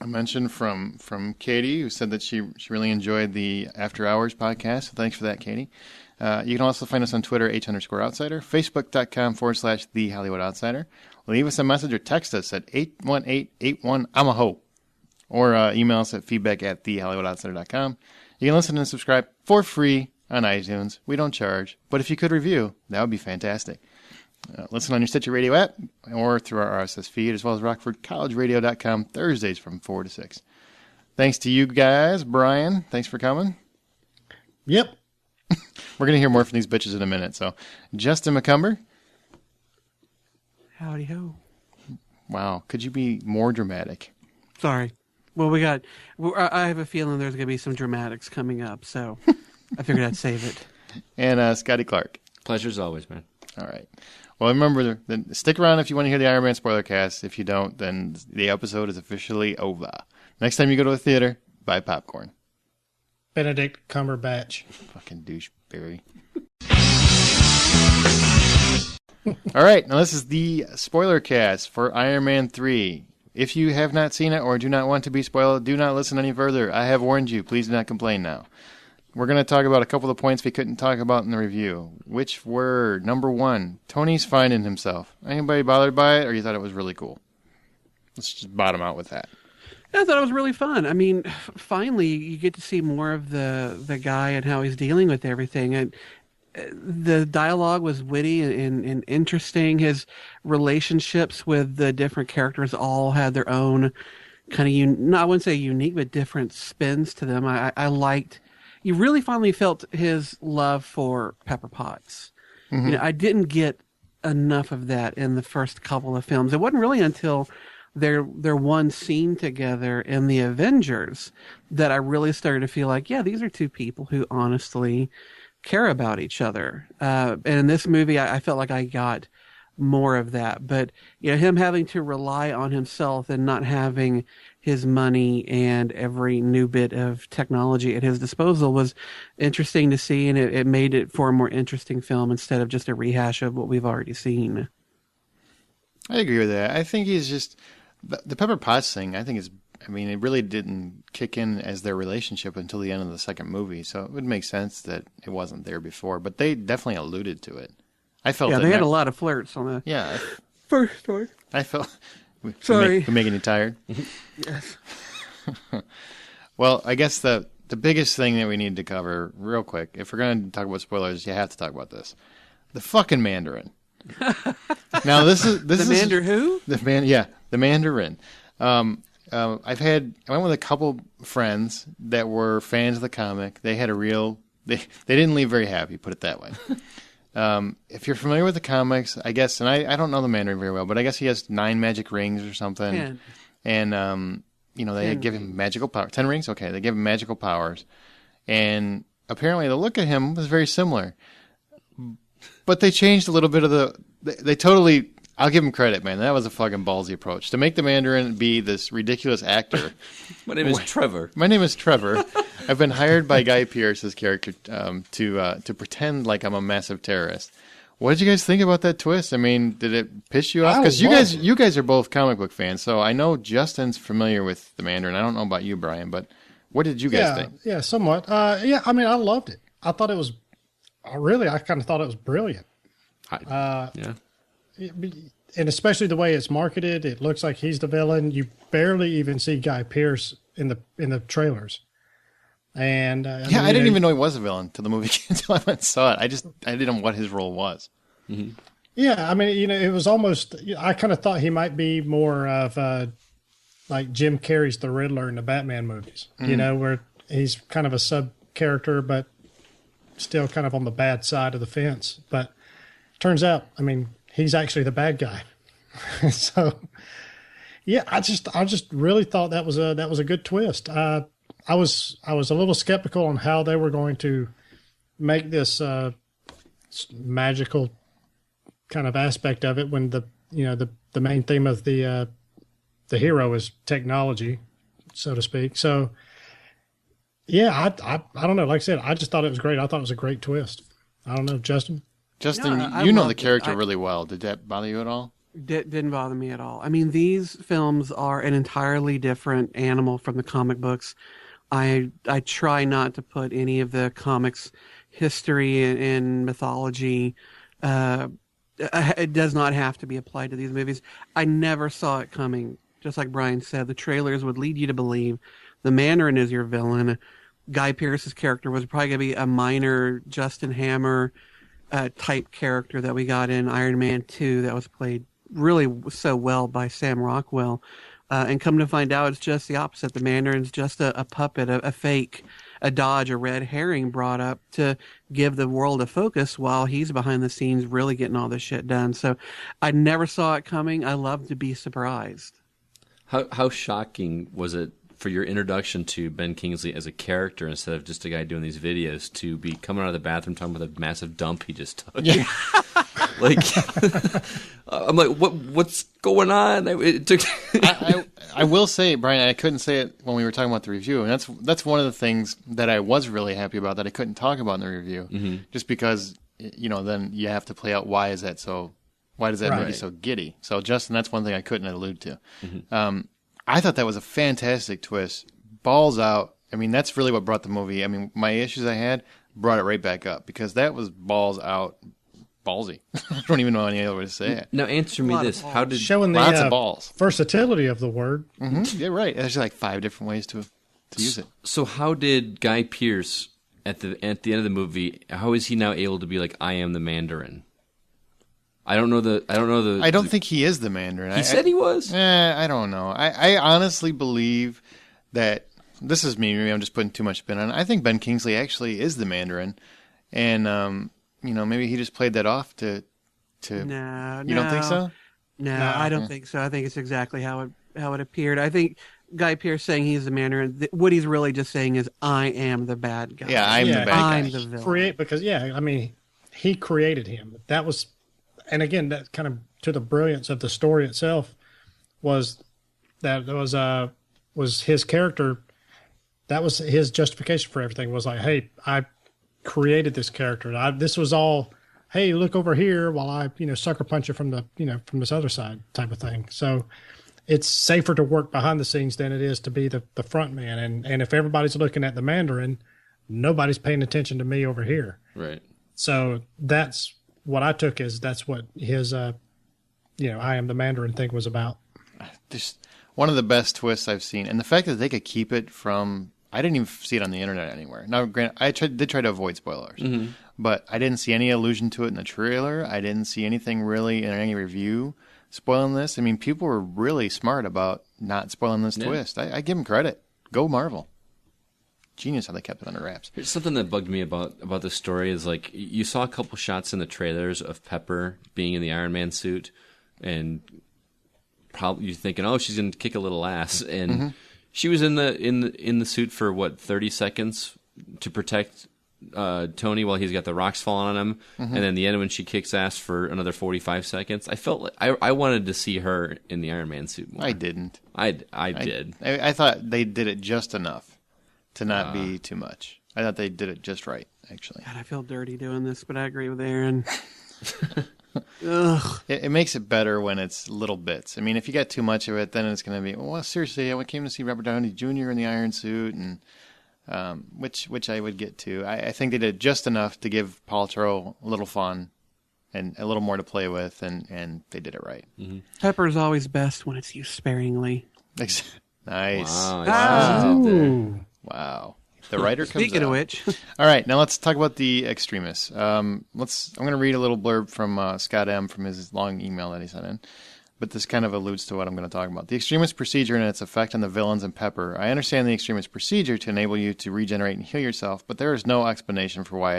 mention from Katie, who said that she really enjoyed the After Hours podcast. So thanks for that, Katie. You can also find us on Twitter, H_outsider, Facebook.com/thehollywoodoutsider. Leave us a message or text us at 818-81-I'm-a-ho. Or email us at feedback@thehollywoodoutsider.com. You can listen and subscribe for free on iTunes. We don't charge. But if you could review, that would be fantastic. Listen on your Stitcher Radio app or through our RSS feed, as well as RockfordCollegeRadio.com Thursdays from 4 to 6. Thanks to you guys. Brian, thanks for coming. Yep. We're going to hear more from these bitches in a minute. So, Justin McCumber. Howdy ho. Wow. Could you be more dramatic? Sorry. Well, I have a feeling there's going to be some dramatics coming up, so I figured I'd save it. And Scotty Clark. Pleasure as always, man. All right. Well, remember, stick around if you want to hear the Iron Man spoiler cast. If you don't, then the episode is officially over. Next time you go to a theater, buy popcorn. Benedict Cumberbatch. Fucking doucheberry. All right. Now, this is the spoiler cast for Iron Man 3. If you have not seen it or do not want to be spoiled, do not listen any further. I have warned you. Please do not complain now. We're going to talk about a couple of the points we couldn't talk about in the review, which were, number one, Tony's finding himself. Anybody bothered by it, or you thought it was really cool? Let's just bottom out with that. I thought it was really fun. I mean, finally, you get to see more of the guy and how he's dealing with everything. And the dialogue was witty and interesting. His relationships with the different characters all had their own kind of, I wouldn't say unique, but different spins to them. I liked... You really finally felt his love for Pepper Potts. Mm-hmm. I didn't get enough of that in the first couple of films. It wasn't really until their one scene together in the Avengers that I really started to feel like, yeah, these are two people who honestly care about each other. And in this movie, I felt like I got more of that. But him having to rely on himself and not having his money and every new bit of technology at his disposal was interesting to see, and it made it for a more interesting film instead of just a rehash of what we've already seen. I agree with that. I think he's just... The Pepper Potts thing, I think it really didn't kick in as their relationship until the end of the second movie, so it would make sense that it wasn't there before, but they definitely alluded to it. I felt they had a lot of flirts on the first story. I felt... Sorry. We're making you tired? Yes. Well, I guess the biggest thing that we need to cover real quick, if we're going to talk about spoilers, you have to talk about this. The fucking Mandarin. Now this is The Mander who? the Mandarin. I went with a couple friends that were fans of the comic. They had they didn't leave very happy, put it that way. If you're familiar with the comics, I guess, and I don't know the Mandarin very well, but I guess he has 9 magic rings or something. 10. And, they give him magical power. 10 rings? Okay, they give him magical powers. And apparently the look of him was very similar. But they changed a little bit of they totally, I'll give him credit, man. That was a fucking ballsy approach. To make the Mandarin be this ridiculous actor. My name is Trevor. My name is Trevor. I've been hired by Guy Pearce's character to pretend like I'm a massive terrorist. What did you guys think about that twist? I mean, did it piss you off? Because you guys are both comic book fans, so I know Justin's familiar with the Mandarin. I don't know about you, Brian, but what did you guys think? Yeah, somewhat. I mean, I loved it. I thought it was I kind of thought it was brilliant. Yeah. And especially the way it's marketed, it looks like he's the villain. You barely even see Guy Pearce in the trailers. And I didn't even know he was a villain till the movie until I went and saw it. I didn't know what his role was. Mm-hmm. Yeah, I mean, it was almost. I kind of thought he might be more of like Jim Carrey's the Riddler in the Batman movies. Mm-hmm. Where he's kind of a sub character, but still kind of on the bad side of the fence. But turns out, I mean, he's actually the bad guy. So, yeah, I just really thought that was a good twist. I was a little skeptical on how they were going to make this magical kind of aspect of it when the main theme of the hero is technology, so to speak. So, yeah, I don't know. Like I said, I just thought it was great. I thought it was a great twist. I don't know, Justin. Justin, you know the character really well. Did that bother you at all? Didn't bother me at all. I mean, these films are an entirely different animal from the comic books. I try not to put any of the comics history and mythology. It does not have to be applied to these movies. I never saw it coming. Just like Brian said, the trailers would lead you to believe the Mandarin is your villain. Guy Pearce's character was probably going to be a minor Justin Hammer type character that we got in Iron Man 2 that was played really so well by Sam Rockwell. And come to find out, it's just the opposite. The Mandarin's just a puppet, a fake, a dodge, a red herring brought up to give the world a focus while he's behind the scenes really getting all this shit done. So I never saw it coming. I love to be surprised. How shocking was it for your introduction to Ben Kingsley as a character instead of just a guy doing these videos to be coming out of the bathroom talking about the massive dump he just took? Yeah. Like, I'm like, what's going on? It took. I will say, Brian, I couldn't say it when we were talking about the review, and that's one of the things that I was really happy about that I couldn't talk about in the review, just because then you have to play out why does that make you so giddy? So Justin, that's one thing I couldn't allude to. I thought that was a fantastic twist, balls out. I mean, that's really what brought the movie. I mean, my issues I had brought it right back up because that was balls out. Ballsy. I don't even know any other way to say it. Now answer me this: how did showing the lots of balls versatility of the word? Mm-hmm. Yeah, right. There's like 5 different ways to use it. So how did Guy Pearce at the end of the movie? How is he now able to be like I am the Mandarin? I don't know. I don't think he is the Mandarin. He said he was. I don't know. I honestly believe that this is me. Maybe I'm just putting too much spin on it. I think Ben Kingsley actually is the Mandarin, and maybe he just played that off to. No, you don't think so? No, I don't think so. I think it's exactly how it appeared. I think Guy Pearce saying he's the Mandarin. What he's really just saying is, I am the bad guy. Yeah, I'm the bad guy. I'm the villain. He created him. That was, and again, that kind of to the brilliance of the story itself was his character. That was his justification for everything. Was like, hey, I created this character. This was all, hey, look over here while I, sucker punch you from from this other side type of thing. So it's safer to work behind the scenes than it is to be the front man. And if everybody's looking at the Mandarin, nobody's paying attention to me over here. Right. So that's what I took as that's what his, I am the Mandarin thing was about. Just one of the best twists I've seen. And the fact that they could keep it from, I didn't even see it on the internet anywhere. Now, granted, I did try to avoid spoilers, but I didn't see any allusion to it in the trailer. I didn't see anything really in any review spoiling this. I mean, people were really smart about not spoiling this twist. I give them credit. Go Marvel. Genius how they kept it under wraps. Here's something that bugged me about this story is, like, you saw a couple shots in the trailers of Pepper being in the Iron Man suit, and probably you're thinking, oh, she's going to kick a little ass, and she was in the suit for what, 30 seconds to protect Tony while he's got the rocks falling on him, and then the end when she kicks ass for another 45 seconds. I felt like I wanted to see her in the Iron Man suit more. I didn't. I did. I thought they did it just enough to not be too much. I thought they did it just right, actually. God, I feel dirty doing this, but I agree with Aaron. Ugh. It makes it better when it's little bits. I mean, if you get too much of it, then it's going to be, well, seriously, I came to see Robert Downey Jr. in the Iron Suit, and which I would get to. I think they did just enough to give Paltrow a little fun and a little more to play with, and they did it right. Pepper's always best when it's used sparingly. Nice. Wow. The writer comes Speaking out. of which. All right, now let's talk about the extremists. I'm going to read a little blurb from Scott M. from his long email that he sent in, but this kind of alludes to what I'm going to talk about. The extremist procedure and its effect on the villains and Pepper. I understand the extremist procedure to enable you to regenerate and heal yourself, but there is no explanation for why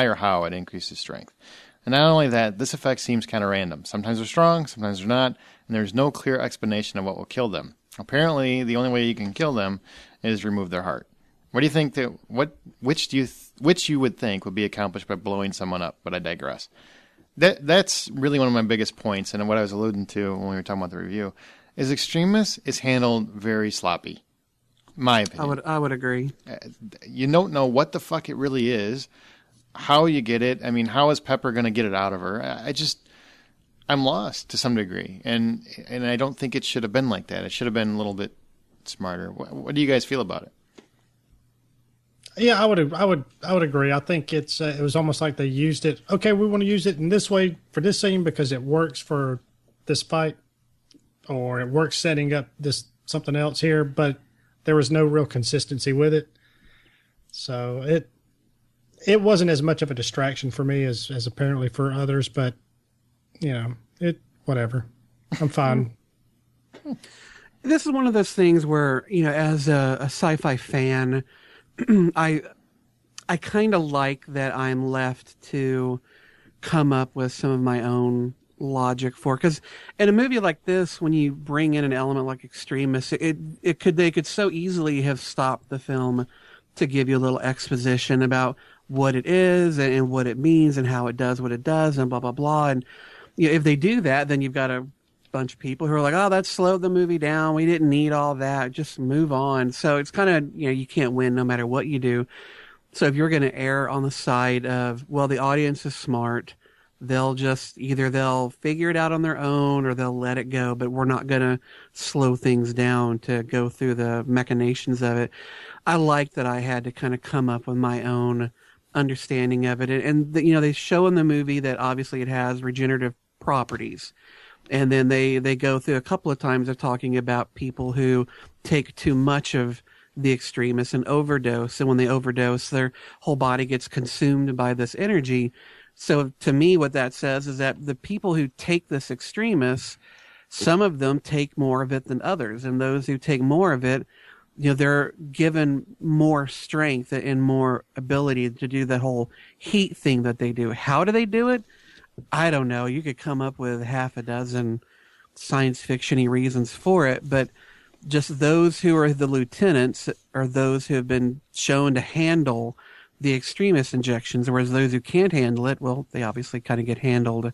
or how it increases strength. And not only that, this effect seems kind of random. Sometimes they're strong, sometimes they're not, and there's no clear explanation of what will kill them. Apparently, the only way you can kill them is remove their heart. What do you think which you would think would be accomplished by blowing someone up? But I digress. That's really one of my biggest points, and what I was alluding to when we were talking about the review is Extremis is handled very sloppy. My opinion. I would agree. You don't know what the fuck it really is, how you get it. I mean, how is Pepper going to get it out of her? I'm lost to some degree, and I don't think it should have been like that. It should have been a little bit smarter. What do you guys feel about it? Yeah, I would agree. I think it was almost like they used it. Okay, we want to use it in this way for this scene because it works for this fight, or it works setting up this something else here. But there was no real consistency with it, so it wasn't as much of a distraction for me as apparently for others. But whatever. I'm fine. This is one of those things where, as a sci-fi fan, I kind of like that I'm left to come up with some of my own logic for, because in a movie like this, when you bring in an element like Extremis, they could so easily have stopped the film to give you a little exposition about what it is and what it means and how it does what it does and blah blah blah. And if they do that, then you've got a bunch of people who are like, oh, that slowed the movie down. We didn't need all that. Just move on. So it's kind of, you can't win no matter what you do. So if you're going to err on the side of, well, the audience is smart, they'll figure it out on their own or they'll let it go, but we're not going to slow things down to go through the machinations of it. I like that I had to kind of come up with my own understanding of it. And they show in the movie that obviously it has regenerative properties. And then they go through a couple of times of talking about people who take too much of the Extremis and overdose. And when they overdose, their whole body gets consumed by this energy. So to me, what that says is that the people who take this Extremis, some of them take more of it than others. And those who take more of it, they're given more strength and more ability to do the whole heat thing that they do. How do they do it? I don't know. You could come up with half a dozen science fiction-y reasons for it, but just those who are the lieutenants are those who have been shown to handle the Extremis injections, whereas those who can't handle it, well, they obviously kind of get handled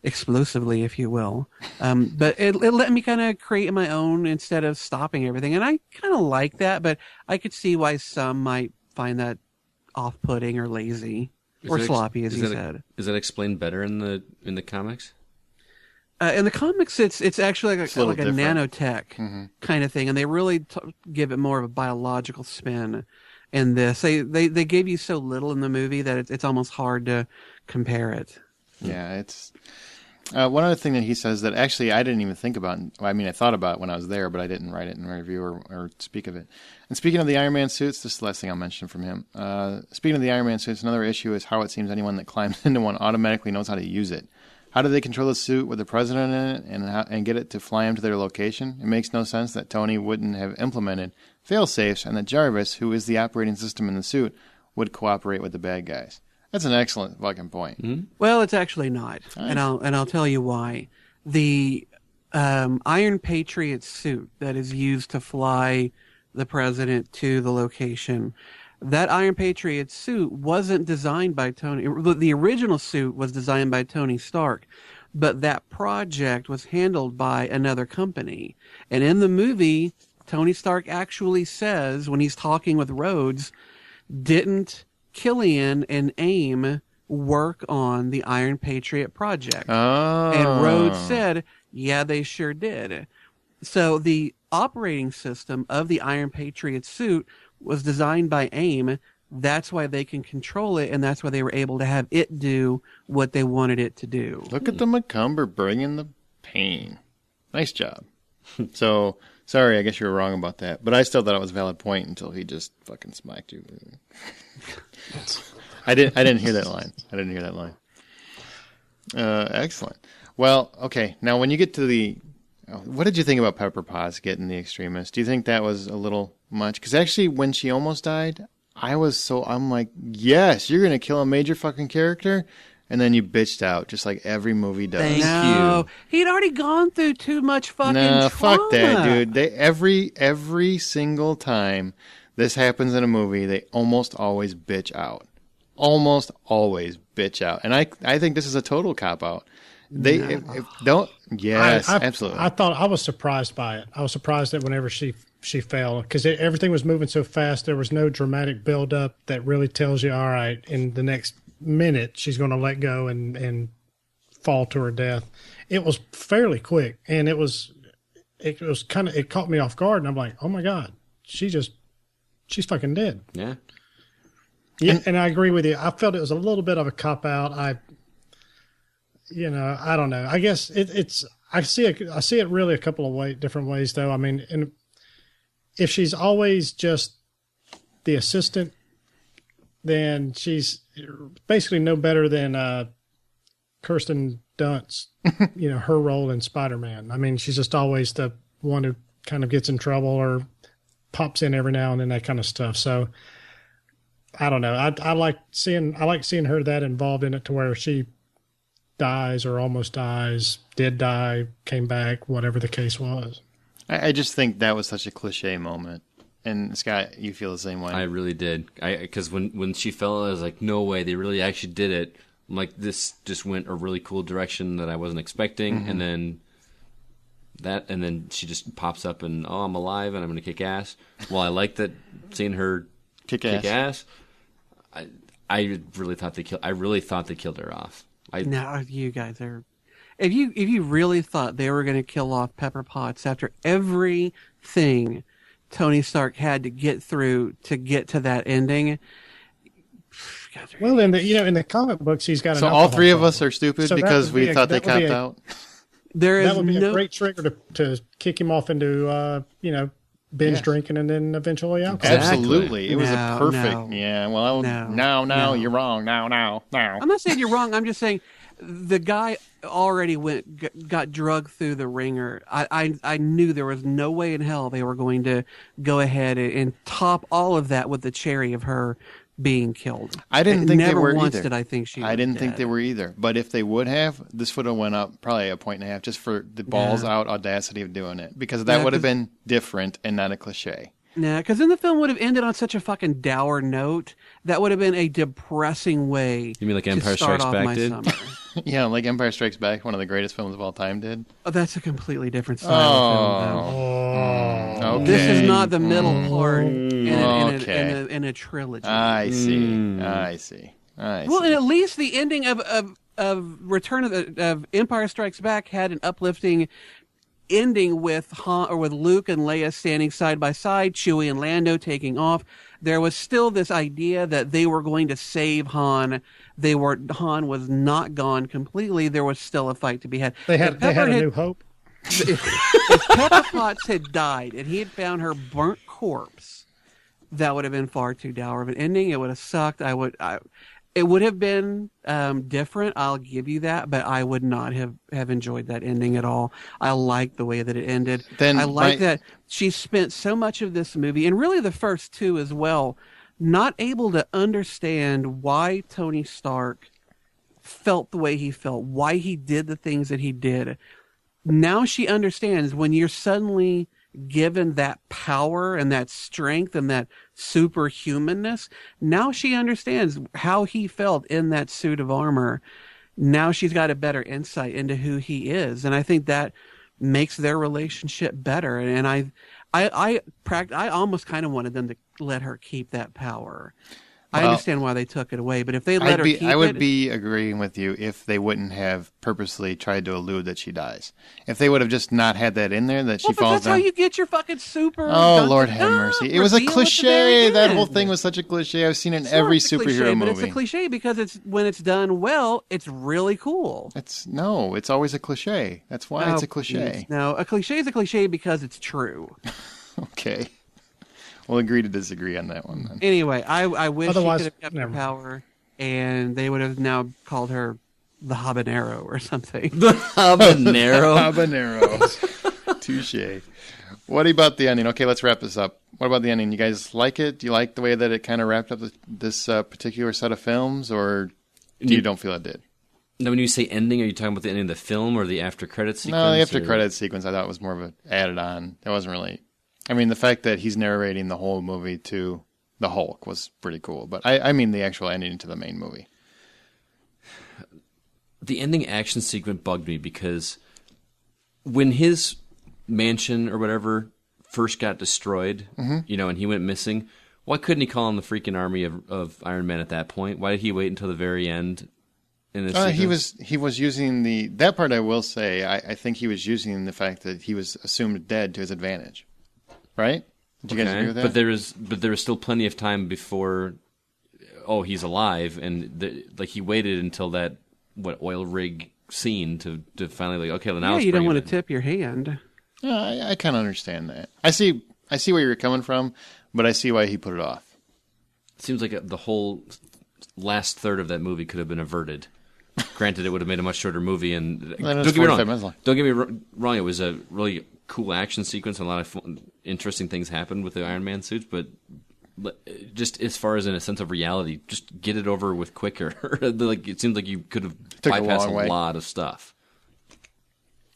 explosively, if you will. But it let me kind of create my own instead of stopping everything, and I kind of like that, but I could see why some might find that off-putting or lazy. Or sloppy, as you said. Is that explained better in the comics? In the comics, it's actually like a nanotech kind of thing, and they really give it more of a biological spin. In this, they gave you so little in the movie that it's almost hard to compare it. Yeah, One other thing that he says that actually I didn't even think about. I mean, I thought about it when I was there, but I didn't write it in a review or speak of it. And speaking of the Iron Man suits, this is the last thing I'll mention from him. Speaking of the Iron Man suits, another issue is how it seems anyone that climbs into one automatically knows how to use it. How do they control the suit with the president in it and get it to fly him to their location? It makes no sense that Tony wouldn't have implemented fail-safes and that Jarvis, who is the operating system in the suit, would cooperate with the bad guys. That's an excellent fucking point. Mm-hmm. Well, it's actually not, and I'll tell you why. The Iron Patriot suit that is used to fly the president to the location, that Iron Patriot suit wasn't designed by Tony. The original suit was designed by Tony Stark, but that project was handled by another company. And in the movie, Tony Stark actually says, when he's talking with Rhodes, didn't Killian and AIM work on the Iron Patriot project? Oh. And Rhodes said, yeah, they sure did. So the operating system of the Iron Patriot suit was designed by AIM. That's why they can control it, and that's why they were able to have it do what they wanted it to do. Look at the McCumber bringing the pain. Nice job. So, sorry, I guess you were wrong about that. But I still thought it was a valid point until he just fucking smacked you. I didn't hear that line. Excellent. Well, okay. Now, when you get to the... What did you think about Pepper Potts getting the extremist? Do you think that was a little much? Because actually, when she almost died, I'm like, yes, you're going to kill a major fucking character? And then you bitched out, just like every movie does. Thank No, you. he'd already gone through too much fucking trauma. Fuck that, dude. Every single time this happens in a movie, they almost always bitch out. Almost always bitch out. And I think this is a total cop-out. Absolutely. I thought I was surprised by it. I was surprised that whenever she fell, because everything was moving so fast, there was no dramatic build-up that really tells you, all right, in the next minute she's going to let go and fall to her death. It was fairly quick, and it caught me off guard, and I'm like, oh my god, she's fucking dead. Yeah. Yeah, and I agree with you. I felt it was a little bit of a cop-out. I don't know. I guess I see it really a couple of different ways, though. I mean, and if she's always just the assistant, then she's basically no better than Kirsten Dunst, her role in Spider-Man. I mean, she's just always the one who kind of gets in trouble or pops in every now and then, that kind of stuff. So I don't know. I like seeing her that involved in it, to where she dies or almost dies, did die, came back, whatever the case was. I just think that was such a cliche moment. And Scott, you feel the same way. I really did. Because when she fell, I was like, no way, they really actually did it. I'm like, this just went a really cool direction that I wasn't expecting. Mm-hmm. And then she just pops up and, oh, I'm alive and I'm going to kick ass. Well, I like that, seeing her kick ass. I really thought they killed her off. No, you guys are. If you really thought they were going to kill off Pepper Potts after everything Tony Stark had to get through to get to that ending. Well, in the comic books, he's got. So all three of us are stupid because we thought they copped out. That would be a great trigger to kick him off into binge drinking and then eventually alcohol. Absolutely, it was a perfect. Yeah, well, now you're wrong. Now. I'm not saying you're wrong. I'm just saying the guy already got drugged through the ringer. I knew there was no way in hell they were going to go ahead and top all of that with the cherry of her being killed. I didn't think they were never once either. did I think she. I didn't dead. think they were either. But if they would have, this would have went up probably 1.5 points just for the balls out audacity of doing it, because that would have been different and not a cliche. Nah, because then the film would have ended on such a fucking dour note. That would have been a depressing way. You mean like Empire Strikes Back did? Yeah, like Empire Strikes Back, one of the greatest films of all time, did. Oh, that's a completely different style of film. Okay. This is not the middle part in a trilogy. I see. Well, and at least the ending of Return of Empire Strikes Back had an uplifting ending with Han, or with Luke and Leia standing side by side, Chewie and Lando taking off, there was still this idea that they were going to save Han. Han was not gone completely. There was still a fight to be had. They had a new hope. If Pepper Potts had died and he had found her burnt corpse, that would have been far too dour of an ending. It would have sucked. It would have been different. I'll give you that, but I would not have enjoyed that ending at all. I like the way that it ended. I like that she spent so much of this movie, and really the first two as well, not able to understand why Tony Stark felt the way he felt, why he did the things that he did. Now she understands when you're suddenly given that power and that strength and that superhumanness. Now she understands how he felt in that suit of armor. Now she's got a better insight into who he is. And I think that makes their relationship better. And I almost kind of wanted them to let her keep that power. I understand why they took it away, but if they let her keep it... I would be agreeing with you if they wouldn't have purposely tried to allude that she dies. If they would have just not had that in there, that she falls that's down... how you get your fucking super... Oh, Lord have mercy. It was a cliche. That whole thing was such a cliche. I've seen it in every superhero movie. But it's a cliche because when it's done well, it's really cool. It's always a cliche. That's why it's a cliche. Geez. No, a cliche is a cliche because it's true. Okay. We'll agree to disagree on that one then. Anyway, I wish she could have kept her power, and they would have now called her the Habanero or something. The Habanero? Habanero. Touche. What about the ending? Okay, let's wrap this up. What about the ending? You guys like it? Do you like the way that it kind of wrapped up this particular set of films, or you don't feel it did? Now, when you say ending, are you talking about the ending of the film or the after-credits sequence? No, the after-credits sequence I thought was more of an added-on. It wasn't really... I mean, the fact that he's narrating the whole movie to the Hulk was pretty cool. But I mean the actual ending to the main movie. The ending action sequence bugged me because when his mansion or whatever first got destroyed, and he went missing, why couldn't he call on the freaking army of Iron Man at that point? Why did he wait until the very end? He was using that part. I will say, I think he was using the fact that he was assumed dead to his advantage. Right? Did you guys agree with that? But there was still plenty of time before. Oh, he's alive, and he waited until that oil rig scene to finally okay. Well, now you don't want to tip your hand. I kind of understand that. I see where you're coming from, but I see why he put it off. It seems like the whole last third of that movie could have been averted. Granted, it would have made a much shorter movie, and don't get me wrong. It was a really cool action sequence, and a lot of interesting things happened with the Iron Man suits, but just as far as in a sense of reality, just get it over with quicker. It seems like you could have bypassed a lot of stuff.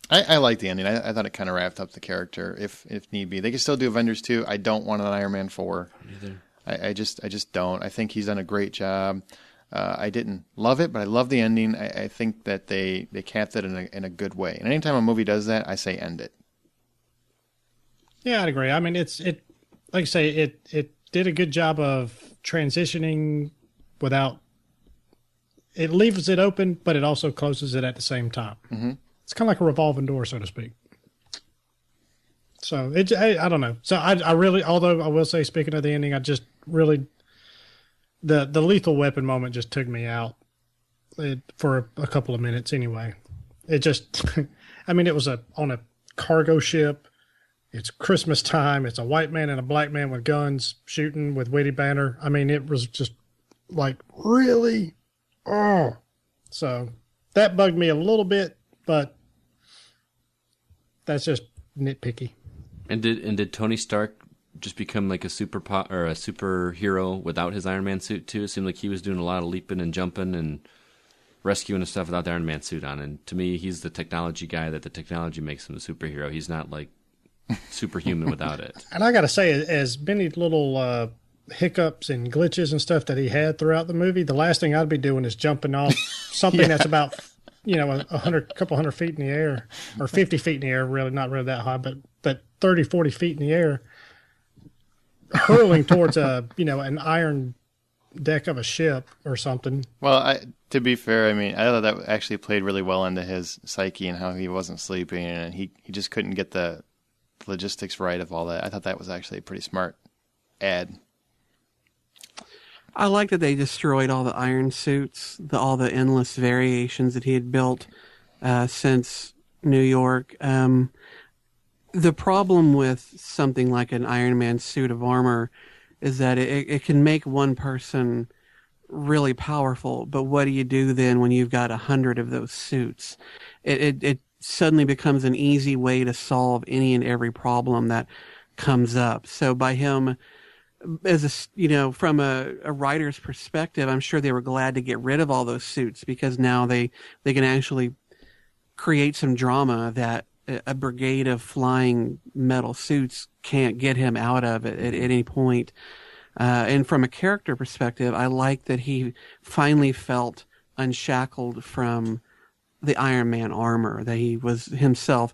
I like the ending. I thought it kind of wrapped up the character if need be. They could still do Avengers 2. I don't want an Iron Man 4. Neither. I just don't. I think he's done a great job. I didn't love it, but I love the ending. I think that they capped it in a good way. And anytime a movie does that, I say end it. Yeah, I'd agree. I mean, it like I say, it did a good job of transitioning without. It leaves it open, but it also closes it at the same time. Mm-hmm. It's kind of like a revolving door, so to speak. So I don't know. So I really, although I will say, speaking of the ending, I just really the lethal weapon moment just took me out for a couple of minutes. Anyway, it just, I mean, it was on a cargo ship. It's Christmas time. It's a white man and a black man with guns shooting with witty banter. I mean, it was just like, really? Oh. So that bugged me a little bit, but that's just nitpicky. And did Tony Stark just become like a superhero without his Iron Man suit too? It seemed like he was doing a lot of leaping and jumping and rescuing and stuff without the Iron Man suit on. And to me, he's the technology guy that the technology makes him a superhero. He's not like superhuman without it. And I got to say, as many little hiccups and glitches and stuff that he had throughout the movie, the last thing I'd be doing is jumping off something that's about, a couple hundred feet in the air, or 50 feet in the air, really, not really that high, but 30, 40 feet in the air, hurling towards an iron deck of a ship or something. Well, to be fair, I mean, I thought that actually played really well into his psyche and how he wasn't sleeping and he just couldn't get the logistics right of all that. I thought that was actually a pretty smart ad. I like that they destroyed all the iron suits, all the endless variations that he had built since New York. The problem with something like an Iron Man suit of armor is that it can make one person really powerful, but what do you do then when you've got 100 of those suits? It suddenly becomes an easy way to solve any and every problem that comes up. So by him, from a writer's perspective, I'm sure they were glad to get rid of all those suits because now they can actually create some drama that a brigade of flying metal suits can't get him out of it at any point. And from a character perspective, I like that he finally felt unshackled from the Iron Man armor, that he was himself.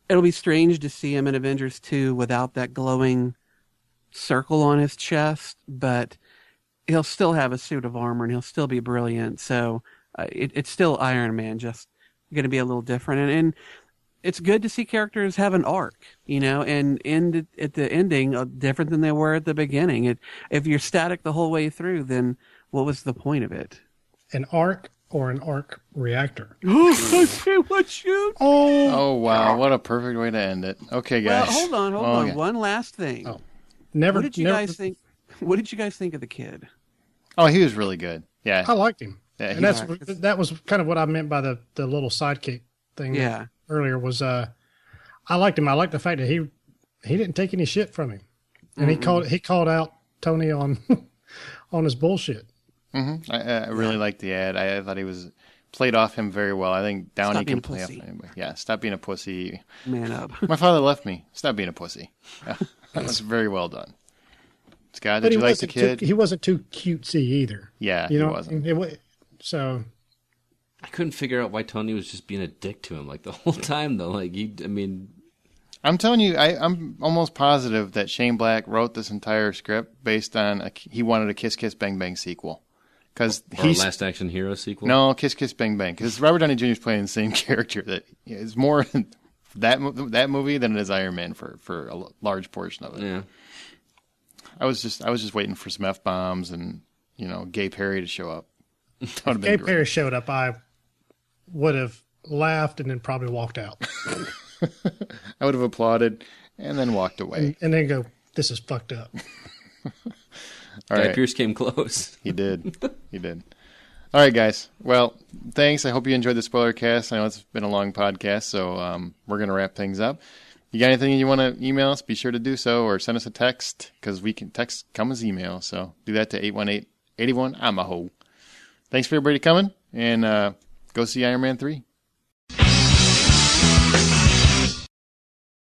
It'll be strange to see him in Avengers 2 without that glowing circle on his chest, but he'll still have a suit of armor and he'll still be brilliant. So it's still Iron Man, just going to be a little different. And it's good to see characters have an arc, and end at the ending different than they were at the beginning. If you're static the whole way through, then what was the point of it? An arc or an arc reactor? Oh, wow. What a perfect way to end it. Okay, guys. Well, hold on. Okay. One last thing. Oh. What did you guys think? What did you guys think of the kid? Oh, he was really good. Yeah. I liked him. Yeah, And that was kind of what I meant by the little sidekick thing. Yeah. Earlier was I liked him. I liked the fact that he didn't take any shit from him, and he called out Tony on on his bullshit. Mm-hmm. I really liked the ad. I thought he played off him very well. I think Downey Stop being can play a pussy. off anybody. Yeah, stop being a pussy. Man up. My father left me. Stop being a pussy. Yeah, that was very well done. Scott, But did you like the kid? He wasn't too cutesy either. Yeah, he wasn't. So I couldn't figure out why Tony was just being a dick to him like the whole time, though. I'm telling you, I'm almost positive that Shane Black wrote this entire script based on he wanted a Kiss Kiss Bang Bang sequel. Because he's Last Action Hero sequel. No, Kiss Kiss Bang Bang. Because Robert Downey Jr. is playing the same character that is more that movie than it is Iron Man for a large portion of it. Yeah. I was just waiting for some F-bombs and Gay Perry to show up. if Gay Perry showed up, I would have laughed and then probably walked out. I would have applauded and then walked away. And then go, this is fucked up. All Guy right. Pearce came close. He did. He did. All right, guys. Well, thanks. I hope you enjoyed the spoiler cast. I know it's been a long podcast, so we're going to wrap things up. You got anything you want to email us, be sure to do so, or send us a text, because we can text come as email. So do that to 818-81-AMAHO. Thanks for everybody coming, and go see Iron Man 3.